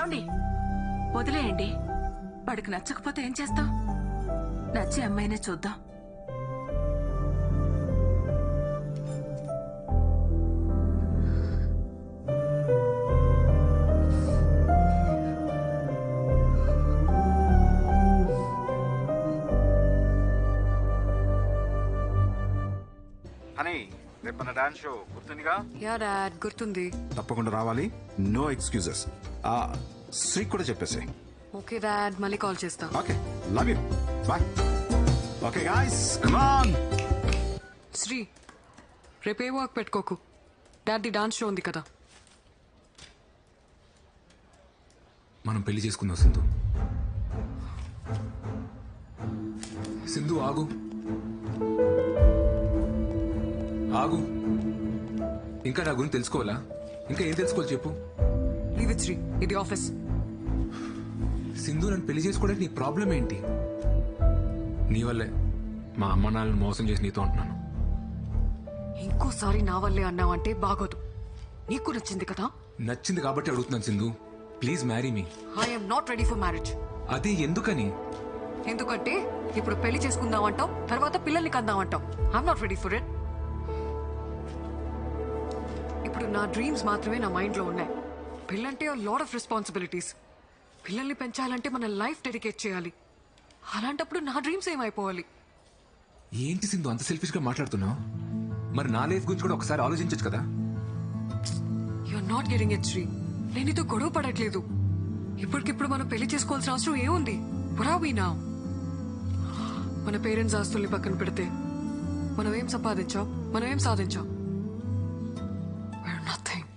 S1: వదిలేయండి. వాడికి నచ్చకపోతే ఏం చేస్తాం? నచ్చే అమ్మాయినే చూద్దాం.
S4: అని రేపు మన డాన్స్ షో గుర్తుందిగా?
S8: యా డాడ్ గుర్తుంది.
S4: తప్పకుండా రావాలి. No excuses. శ్రీ కూడా చెప్పేసి.
S8: ఓకే డాడ్, మళ్ళీ కాల్ చేస్తా.
S4: Okay, love you, bye. Okay guys, come on.
S8: Sri, రేపే వర్క్ పెట్టుకోకు. డాడీ డాన్స్ షో ఉంది కదా.
S2: మనం పెళ్లి చేసుకుందాం సింధు. సింధు ఆగు ఆగు. ఇంకా నా గురించి తెలుసుకోవాలా? ఇంకా ఏం తెలుసుకోవాలి చెప్పు.
S8: లీవ్ ఇట్ శ్రీ, ఇది ఆఫీస్.
S2: సింధు, నన్ను పెళ్లి చేసుకోవడానికి నీ ప్రాబ్లం ఏంటి? నీ వల్లే మా అమ్మ నాన్నలను మోసం చేసి నీతో ఉంటున్నాను.
S8: ఇంకోసారి నా వల్లే అన్నావంటే బాగోదు. నీకు నచ్చింది కదా?
S2: నచ్చింది కాబట్టి అడుగుతున్నాను Sindhu, please marry me.
S8: I'm not ready for marriage.
S2: అది ఎందుకని?
S8: ఎందుకంటే ఇప్పుడు పెళ్లి చేసుకుందామంటావు, తర్వాత పిల్లల్ని కందామంటావు. I'm not ready for it. ఇప్పుడు నా డ్రీమ్స్ మాత్రమే నా మైండ్లో ఉన్నాయి. పిల్లంటే లాట్ ఆఫ్ రెస్పాన్సిబిలిటీస్. పిల్లల్ని పెంచాలంటే మన లైఫ్ డెడికేట్ చేయాలి. అలాంటప్పుడు నా డ్రీమ్స్ ఏమైపోవాలి?
S2: ఏంటి సింధు అంత సెల్ఫిష్ గా మాట్లాడుతున్నావు? మరి నా లైఫ్ గురించి కూడా ఒకసారి ఆలోచించచ్చు కదా.
S8: You're not getting it Shri. నేను నీతో గొడవ పడట్లేదు. ఇప్పటికిప్పుడు మనం పెళ్లి చేసుకోవాల్సిన అవసరం ఏముంది? వరావీనా మన పేరెంట్స్ ఆస్తుల్ని పక్కన పెడితే మనం ఏం సంపాదించాం, మనం ఏం సాధించాం? నథింగ్.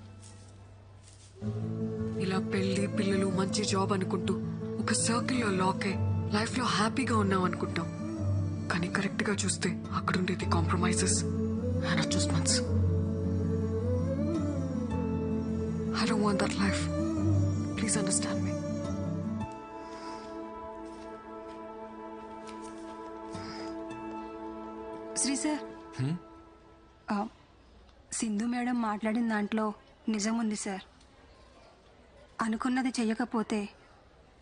S8: ఇలా పెళ్లి పిల్లలు మంచి జాబ్ అనుకుంటూ ఒక సర్కిల్లో లాక్ అయి లైఫ్ లో హ్యాపీగా ఉన్నాం అనుకుంటాం. కానీ కరెక్ట్ గా చూస్తే అక్కడ ఉండేది compromises and adjustments. I don't want that life. Please understand me.
S18: Shri sir, Sindhu madam మాట్లాడిన దాంట్లో నిజం ఉంది సార్. అనుకున్నది చెయ్యకపోతే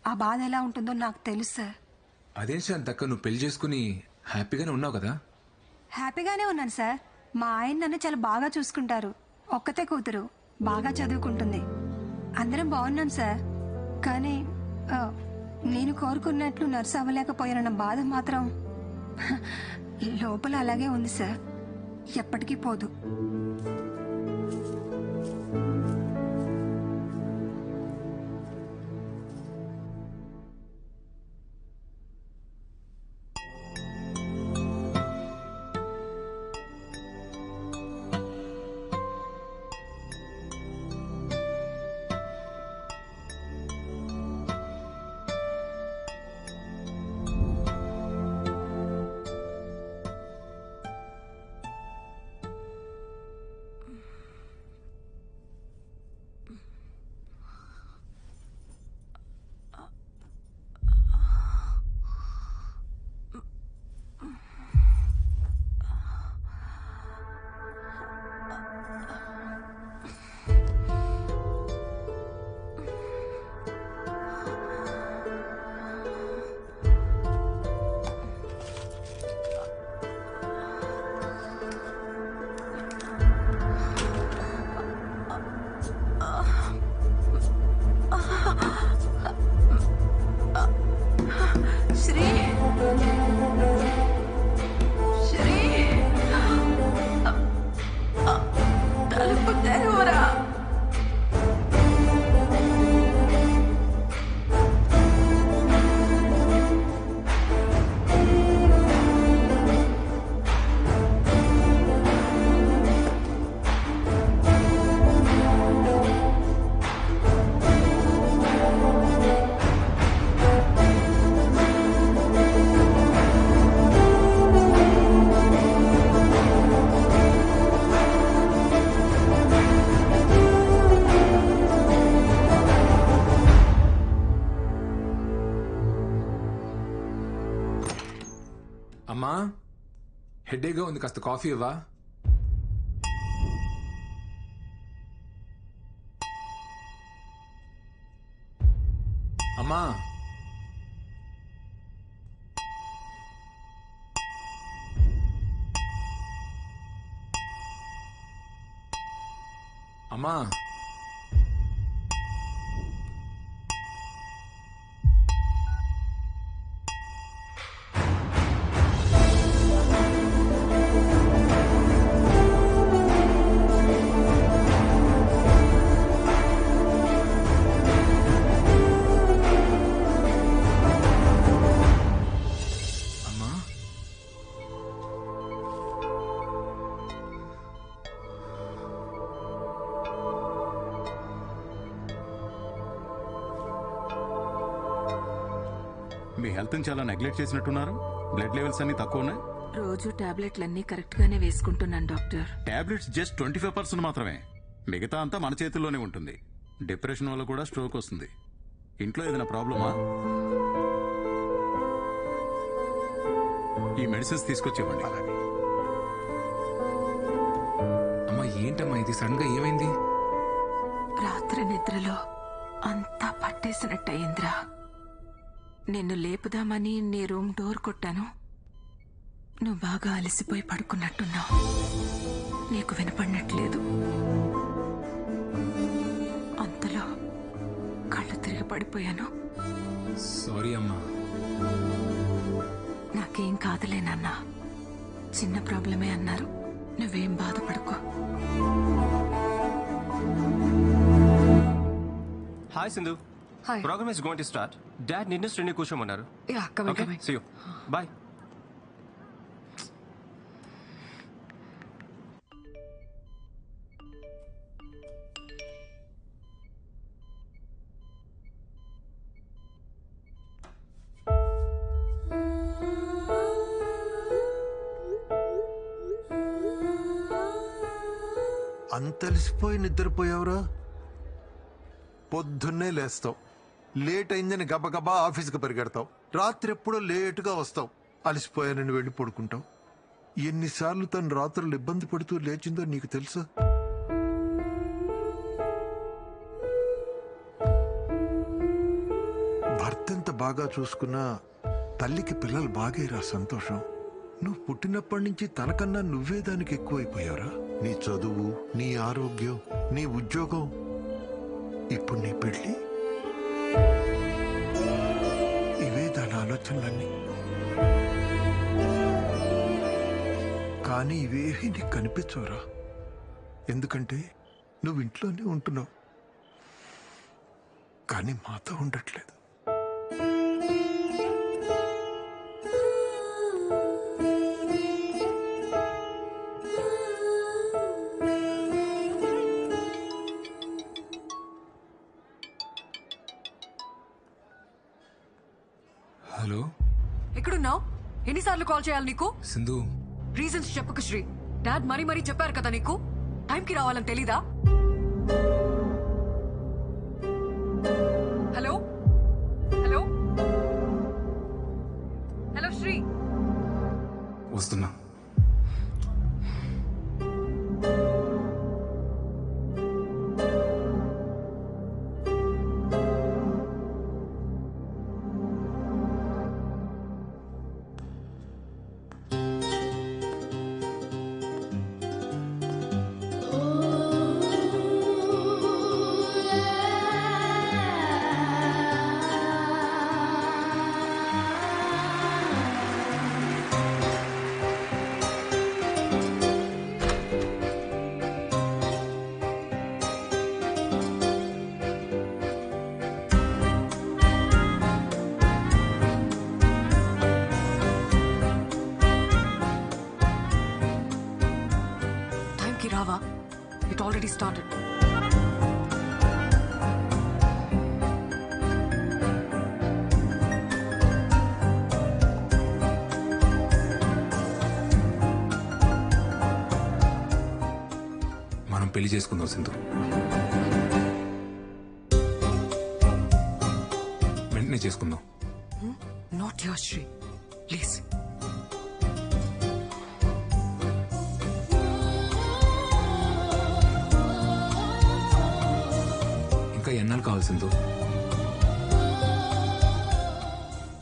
S18: ఆ బాధ ఎలా ఉంటుందో నాకు తెలుసు సార్.
S2: అదేం శాంతక్క, నువ్వు పెళ్లి చేసుకుని హ్యాపీగానే ఉన్నావు కదా?
S18: హ్యాపీగానే ఉన్నాను సార్. మా ఆయన నన్ను చాలా బాగా చూసుకుంటారు. ఒక్కతే కూతురు, బాగా చదువుకుంటుంది. అందరం బాగున్నాం సార్. కానీ నేను కోరుకున్నట్లు నర్సు అవ్వలేకపోయానన్న బాధ మాత్రం లోపల అలాగే ఉంది సార్. ఎప్పటికీ పోదు.
S2: అమ్మా హెడేక్గా ఉంది, కాస్త కాఫీ ఇవ్వా? అమ్మా అమ్మా
S12: మీ హెల్త్ చాలా నెగ్లెక్ట్ చేసినట్టున్నారు. బ్లడ్ లెవెల్స్ అన్ని తక్కువ ఉన్నాయి.
S1: రోజు టాబ్లెట్లన్నీ కరెక్ట్ గానే వేసుకుంటున్నాను డాక్టర్.
S12: టాబ్లెట్స్ జస్ట్ 25% మాత్రమే, మిగతా అంతా మన చేతుల్లోనే ఉంటుంది. డిప్రెషన్ వల్ల కూడా స్ట్రోక్ వస్తుంది. ఇంట్లో ఏదైనా ప్రాబ్లమా? ఈ మెడిసిన్స్ తీసుకొచ్చేవ్వండి.
S2: అమ్మా ఏంటమ్మా ఇది, సడన్ గా ఏమైంది?
S1: రాత్రి నిద్రలో అంతా పట్టేసినట్టయిందిరా. నిన్ను లేపుదామని నీ రూమ్ డోర్ కొట్టాను. నువ్వు బాగా అలసిపోయి పడుకున్నట్టున్నావు. నీకు వినపడినట్లేదు. అంతలో కళ్ళు తిరిగి పడిపోయాను.
S2: సారీ అమ్మా.
S1: నాకేం కాదులే నాన్న, చిన్న ప్రాబ్లమే అన్నారు. నువ్వేం బాధపడుకో.
S21: Hi Sindhu.
S8: Hi.
S21: Program is going to start. Dad నిన్ను Srini కూర్చోమన్నారు.
S8: Yeah, coming,
S21: Okay,
S8: coming.
S21: see you. Bye.
S3: అంతలిసిపోయి నిద్రపోయావురా? పొద్దున్నే లేస్తావు, లేట్ అయిందని గబగబా ఆఫీస్కి పరిగెడతావు, రాత్రి ఎప్పుడో లేటుగా వస్తావు, అలసిపోయానని వెళ్ళి పడుకుంటావు. ఎన్నిసార్లు తను రాత్రులు ఇబ్బంది పడుతూ లేచిందో నీకు తెలుసా? భర్త ఎంత బాగా చూసుకున్నా తల్లికి పిల్లలు బాగేరా సంతోషం. నువ్వు పుట్టినప్పటి నుంచి తనకన్నా నువ్వే దానికి ఎక్కువైపోయావురా. నీ చదువు, నీ ఆరోగ్యం, నీ ఉద్యోగం, ఇప్పుడు నీ పెళ్లి, ఇవే దాని ఆలోచనలన్నీ. కానీ ఇవేవి నీకు కనిపించవురా. ఎందుకంటే నువ్వు ఇంట్లోనే ఉంటున్నావు, కానీ మాతో ఉండట్లేదు.
S2: హలో,
S8: ఎక్కడున్నావు? ఎన్నిసార్లు కాల్ చేయాలి నీకు?
S2: సింధు
S8: రీజన్స్ చెప్పకు శ్రీ. డాడ్ మరీ చెప్పారు కదా నీకు, టైంకి రావాలని తెలీదా? Hello hello hello Shri.
S2: వస్తున్నా.
S8: రావా? It already started.
S2: మనం పెళ్లి చేసుకుందాం సింధు. వెంటనే చేసుకుందాం.
S8: Not your Shri, please.
S2: కావాలి సింధు?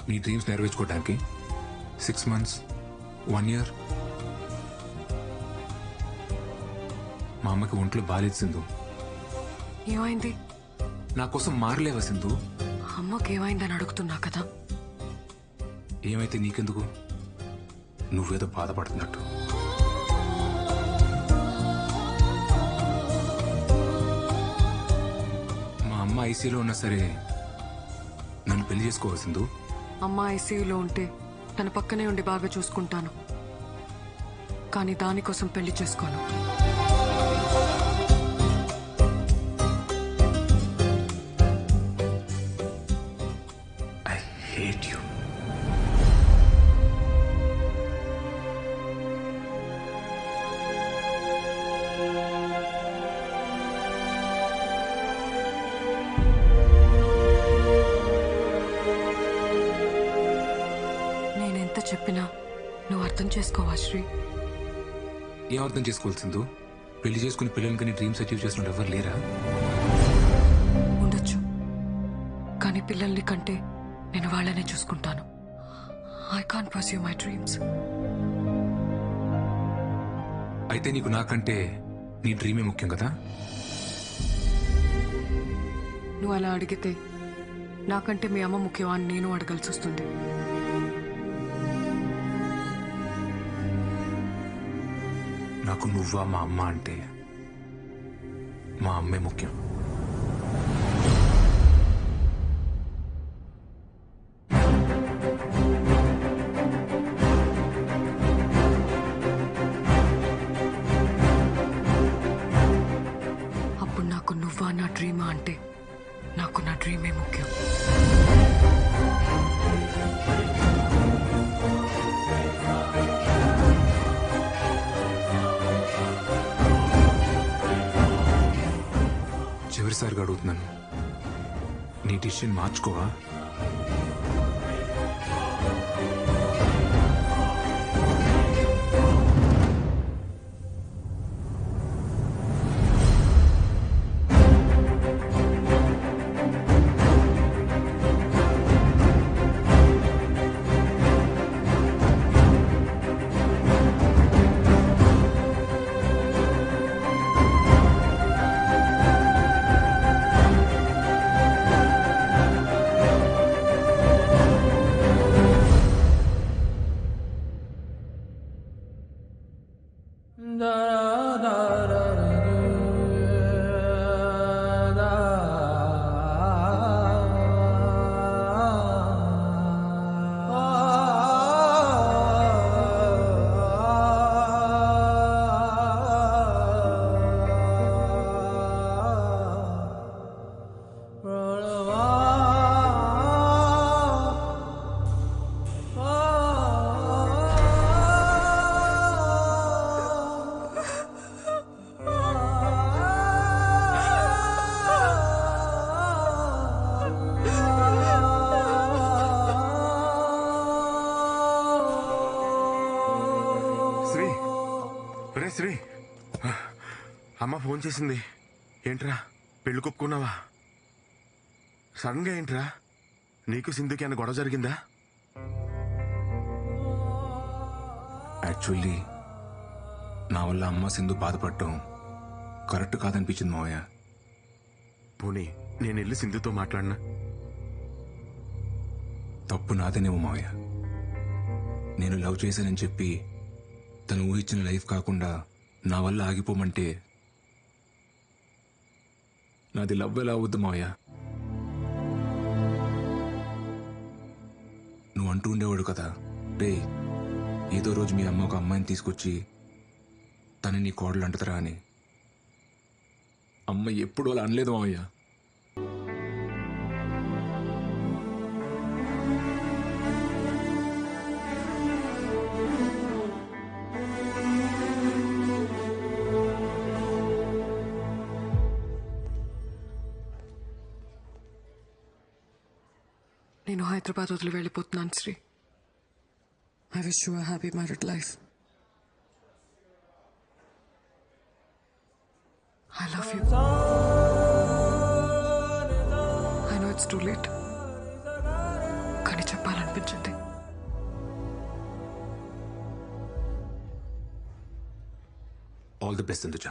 S2: నీ డ్రీమ్స్ నెరవేర్చుకోవడానికి 6 months, 1 year? మా అమ్మకి ఒంట్లో బాలేదు సింధు.
S8: ఏమైంది?
S2: నా కోసం మారలేవా సింధు?
S8: అమ్మకి ఏమైందని అడుగుతున్నా కదా.
S2: ఏమైతే నీకెందుకు? నువ్వేదో బాధపడుతున్నట్టు. మా అమ్మ ఐసీలో ఉన్నా సరే నన్ను పెళ్లి చేసుకోవాలి సింధు.
S8: అమ్మ ఐసీయూలో ఉంటే తన పక్కనే ఉండి బాగా చూసుకుంటాను, కానీ దానికోసం పెళ్లి చేసుకోను.
S2: I hate you.
S8: నేనెంత చెప్పినా నువ్వు అర్థం చేసుకోవా శ్రీ?
S2: ఏం అర్థం చేసుకోవాలి సింధు? పెళ్లి చేసుకుని పిల్లలకి నీ డ్రీమ్స్ అచీవ్ చేసిన ఎవరు లేరా?
S8: ఉండొచ్చు, కానీ పిల్లల్ని కంటే నేను వాళ్ళనే చూసుకుంటాను. I can't pursue my dreams.
S2: అయితే నీకు నాకంటే నీ డ్రీమే ముఖ్యం కదా?
S8: నువ్వు అలా అడిగితే నాకంటే మీ అమ్మ ముఖ్యమా అని నేను అడగాల్సి వస్తుంది.
S2: నాకు నువ్వా మా అమ్మ అంటే మా అమ్మే ముఖ్యం.
S8: అప్పుడు నాకు నువ్వా నా డ్రీమా అంటే నాకు నా డ్రీమే ముఖ్యం.
S2: చివరిసారిగా అడుగుతున్నాను, నీ డిసిషన్ మార్చుకోవా?
S6: శ్రీ, అమ్మ ఫోన్ చేసింది. ఏంట్రా పెళ్లి కొప్పుకున్నావా? సడన్ గా ఏంట్రా? నీకు సింధుకి అన్న గొడవ జరిగిందా?
S2: యాక్చువల్లీ నా వల్ల అమ్మ సింధు బాధపడటం కరెక్ట్ కాదనిపించింది మావయ్య.
S6: పోనీ నేను వెళ్ళి సింధుతో మాట్లాడినా?
S2: తప్పు నాదేనేమో మావయ్య. నేను లవ్ చేశానని చెప్పి తను ఊహించిన లైఫ్ కాకుండా నా వల్ల ఆగిపోమంటే నాది లవ్ ఎలా అవుద్దు మావయ్య? నువ్వు అంటూ ఉండేవాడు కదా, రే ఏదో రోజు మీ అమ్మ ఒక అమ్మాయిని తీసుకొచ్చి తను నీ కోడలు అంటదరా అని. అమ్మ ఎప్పుడు అలా అనలేదు మావయ్య.
S8: నేను హైదరాబాద్ వదిలి వెళ్ళిపోతున్నాను Sri. I wish you a happy married life. I love you. It's too late. కానీ చెప్పాలనిపించింది.
S2: All the best Sindhuja.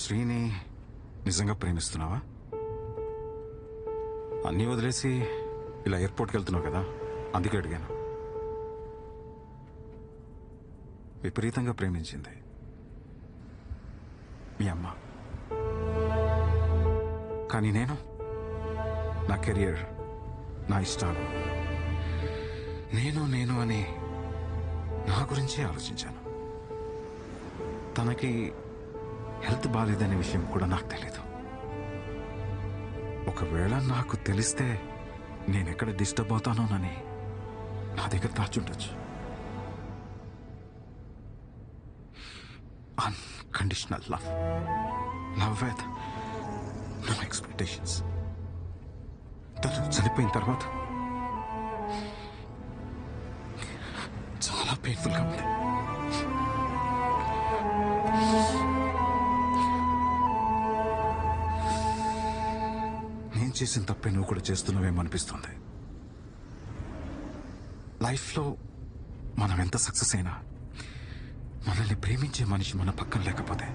S4: శ్రీని నిజంగా ప్రేమిస్తున్నావా? అన్నీ వదిలేసి ఇలా ఎయిర్పోర్ట్కి వెళ్తున్నావు కదా, అందుకే అడిగాను. విపరీతంగా ప్రేమించింది మీ అమ్మ. కానీ నేను నా కెరియర్, నా ఇష్టాలు, నేను అని నా గురించే ఆలోచించాను. తనకి హెల్త్ బాగాలేదనే విషయం కూడా నాకు తెలీదు. ఒకవేళ నాకు తెలిస్తే నేనెక్కడ డిస్టర్బ్ అవుతానోనని నా దగ్గర దాచుండొచ్చు. Unconditional love with no expectations. తను చనిపోయిన తర్వాత చాలా పెయిన్ఫుల్గా ఉంది. నేను చేసిన తప్పే నువ్వు కూడా చేస్తున్నావేమో అనిపిస్తుంది. లైఫ్లో మనం ఎంత సక్సెస్ అయినా మనల్ని ప్రేమించే మనిషి మన పక్కన లేకపోతే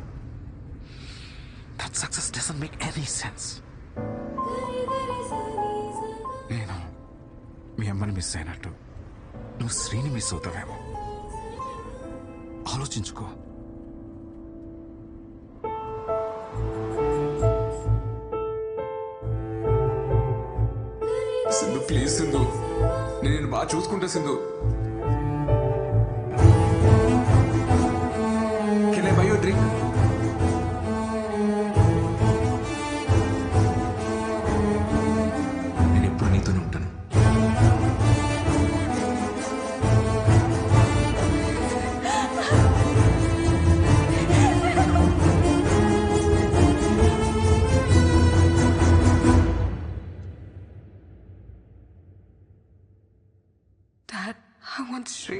S4: that success doesn't make any sense. నేను మీ అమ్మని మిస్ అయినట్టు నువ్వు శ్రీని మిస్ అవుతావేమో. ఆలోచించుకో.
S2: సింధు ప్లీజ్ సింధు, నేను బాగా చూసుకుంటా Sindhu. Can I by you drink? నేను ఎప్పుడు నీతోనే ఉంటాను.
S8: Dad, I want Sri.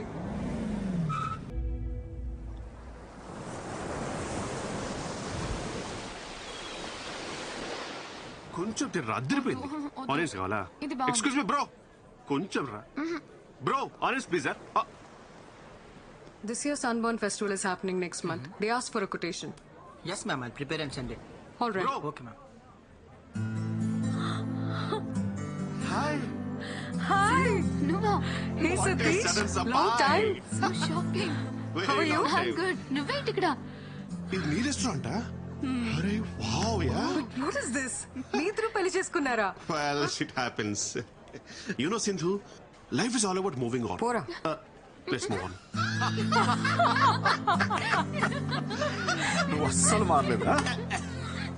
S5: కొంచెం తిర్రా, అద్దరిపోయింది. ఆరెంజ్ కావాలా?
S15: ఇది బాగుంది.
S5: ఎక్స్క్యూజ్ మీ బ్రో, కొంచెం రా bro. Orange please.
S8: This year's Sunburn Festival is happening next month. They asked for a quotation.
S14: Yes, ma'am. I'll prepare and send it.
S8: All right.
S5: Bro.
S14: Okay, ma'am.
S5: Hi.
S8: Hi.
S15: నువ్వా?
S8: Hey,
S5: What a
S8: Satish.
S5: sudden surprise.
S8: Long time.
S15: So shocking.
S8: How are you?
S15: I'm good. నువ్వేంటి ఇక్కడ?
S5: ఇది నీ రెస్టారెంటా? అరే wow yeah.
S8: What is this? మీ ఇద్దరు పెళ్లి చేసుకున్నారా?
S5: Well, shit happens. You know, Sindhu, life is all about moving on.
S8: పోరా.
S5: Let's move on.
S4: నువ్వు అస్సలు మారలేదా?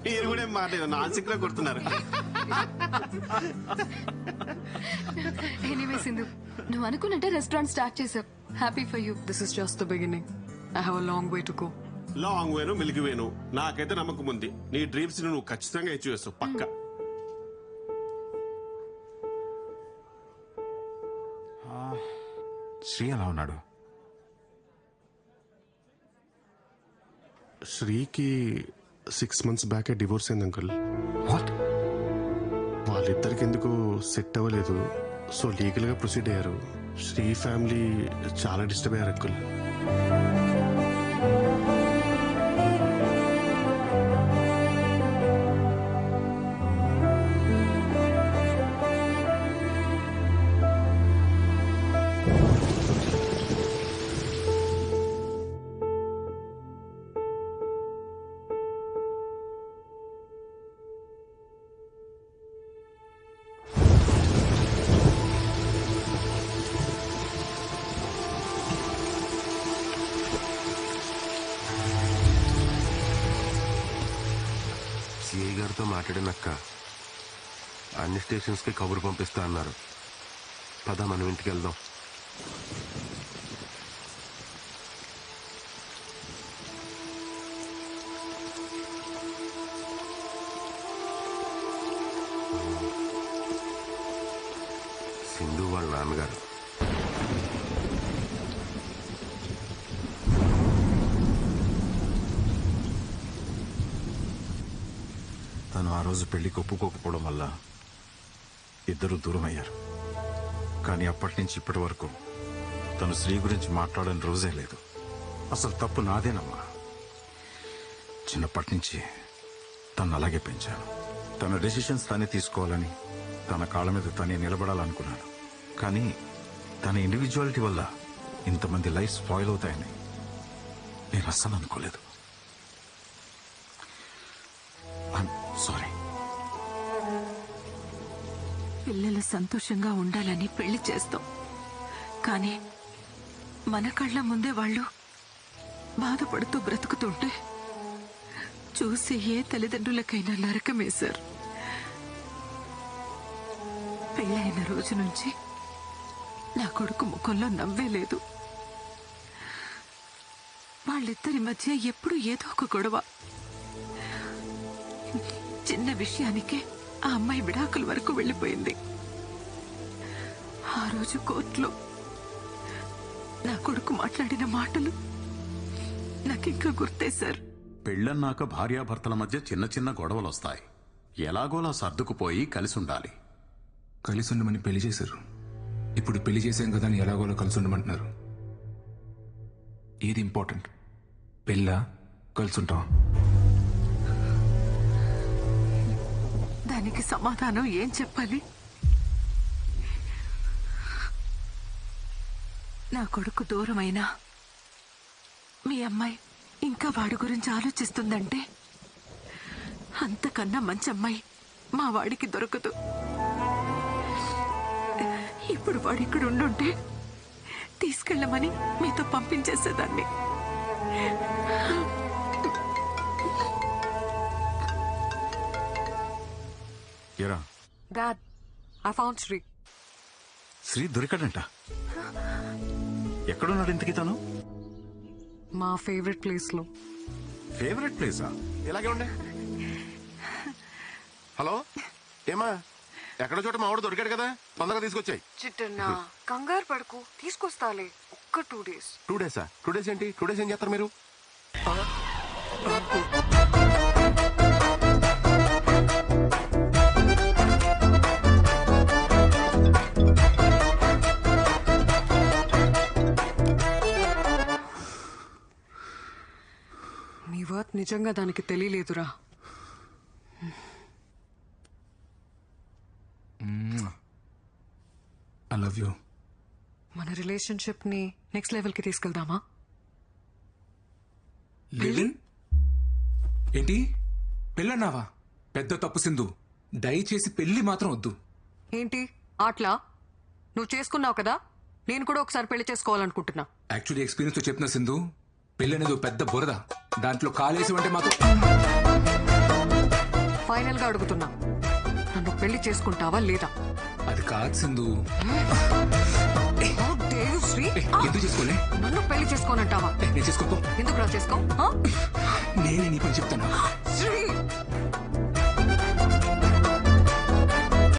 S5: మీరు కూడా ఏం మాట్లాడారు, నాన్సిక్ లో కొడుతున్నారు.
S15: ఎనీవే సింధు, నువ్వు అనుకున్నట్టే రెస్టారెంట్ స్టార్ట్ చేసావు. Happy for you.
S8: This is just the beginning. I have a long way to go.
S5: Long వేను మిల్క్ వేను నాకైతే నమ్మకం ఉంది. నీ డ్రీమ్స్ నువ్వు ఖచ్చితంగా అచీవ్ చేస్తావు పక్క.
S4: శ్రీ ఎలా ఉన్నాడు?
S5: శ్రీకి 6 months బ్యాకే డివోర్స్ అయింది అంకుల్.
S4: వాట్?
S5: వాళ్ళిద్దరికి ఎందుకు సెట్ అవ్వలేదు, సో లీగల్ గా ప్రొసీడ్ అయ్యారు. శ్రీ ఫ్యామిలీ చాలా డిస్టర్బ్ అయ్యారు అంకుల్.
S6: ఎవరితో మాట్లాడినక్క అన్ని స్టేషన్స్కి కబురు పంపిస్తా అన్నారు. పద మనం ఇంటికి వెళ్దాం. సింధు వాళ్ళ నాన్నగారు.
S4: తను ఆ రోజు పెళ్లికి ఒప్పుకోకపోవడం వల్ల ఇద్దరు దూరం అయ్యారు. కానీ అప్పటి నుంచి ఇప్పటి వరకు తను శ్రీ గురించి మాట్లాడని రోజే లేదు. అసలు తప్పు నాదేనమ్మా. చిన్నప్పటి నుంచి తను అలాగే పెంచాను. తన డెసిషన్స్ తనే తీసుకోవాలని, తన కాళ్ళ మీద తనే నిలబడాలనుకున్నాను. కానీ తన ఇండివిజువాలిటీ వల్ల ఇంతమంది లైఫ్ స్పాయిల్ అవుతాయని నేను అస్సలు అనుకోలేదు. సారీ.
S1: పిల్లలు సంతోషంగా ఉండాలని పెళ్లి చేస్తాం, కానీ మన కళ్ళ ముందే వాళ్ళు బాధపడుతూ బ్రతుకుతుంటే చూసి ఏ తల్లిదండ్రులకైనా నరకమే సార్. పెళ్ళైన రోజు నుంచి నా కొడుకు ముఖంలో నవ్వే లేదు. వాళ్ళిద్దరి మధ్య ఎప్పుడూ ఏదో ఒక గొడవ. చిన్న విషయానికే ఆ అమ్మాయి విడాకుల వరకు వెళ్ళిపోయింది. ఆ రోజు కోర్టులో నా కొడుకు మాట్లాడిన మాటలు నాకింకా గుర్తే సార్.
S12: పెళ్ళన్నాక భార్యాభర్తల మధ్య చిన్న చిన్న గొడవలు వస్తాయి. ఎలాగోలా సర్దుకుపోయి కలిసి ఉండాలి.
S2: కలిసి ఉండమని పెళ్లి చేశారు. ఇప్పుడు పెళ్లి చేసాం కదా అని ఎలాగోలా కలిసి ఉండమంటున్నారు. ఏది ఇంపార్టెంట్, పెళ్ళా కలిసి ఉంటాం?
S1: దానికి సమాధానం ఏం చెప్పాలి? నా కొడుకు దూరమైనా మీ అమ్మాయి ఇంకా వాడి గురించి ఆలోచిస్తుందంటే అంతకన్నా మంచి అమ్మాయి మా వాడికి దొరకదు. ఇప్పుడు వాడు ఇక్కడ ఉండుంటే తీసుకెళ్ళమని మీతో పంపించేసేదాన్ని.
S8: Dad, I found Sri.
S4: Sri దొరికాడంట. ఎక్కడున్నాడు ఇంతకీ తను?
S8: మా ఫేవరెట్ ప్లేస్ లో.
S4: ఫేవరెట్ ప్లేసా?
S6: ఇలాగే ఉండే. హలో, ఏమా ఎక్కడో చోట మా వాడు దొరికాడు కదా, తొందరగా తీసుకొచ్చాయి.
S8: చిట్టన్నా కంగారు పడుకు, తీసుకొస్తాలే. ఒక్క 2 days.
S6: 2 days? 2 days ఏంటి? 2 days ఏం చేస్తారు మీరు?
S8: నీ వర్త్ నిజంగా దానికి తెలియలేదురా.
S2: I love you.
S8: మన రిలేషన్షిప్ ని నెక్స్ట్ లెవెల్ కి తీసుకెళ్దామా?
S2: ఏంటి పెళ్ళన్నావా? పెద్ద తప్పు సింధు. దయచేసి పెళ్లి మాత్రం వద్దు.
S8: ఏంటి ఆట్లా? నువ్వు చేసుకున్నావు కదా, నేను కూడా ఒకసారి పెళ్లి చేసుకోవాలనుకుంటున్నా.
S2: యాక్చువల్లీ ఎక్స్పీరియన్స్ తో చెప్పిన సింధు, పెళ్లి అనేది పెద్ద బురద. దాంట్లో కాలేసి అంటే మాత్రం.
S8: ఫైనల్ గా అడుగుతున్నా, నన్ను పెళ్లి చేసుకుంటావా లేదా?
S2: అది కాదు సింధు.
S8: శ్రీ,
S2: ఎందుకు చేసుకోలే?
S8: నన్ను పెళ్లి చేసుకోనంటావా?
S2: నేను చేసుకో.
S8: ఎందుకు రా చేసుకో?
S2: నేనే నీ పని చెప్తాను.
S8: శ్రీ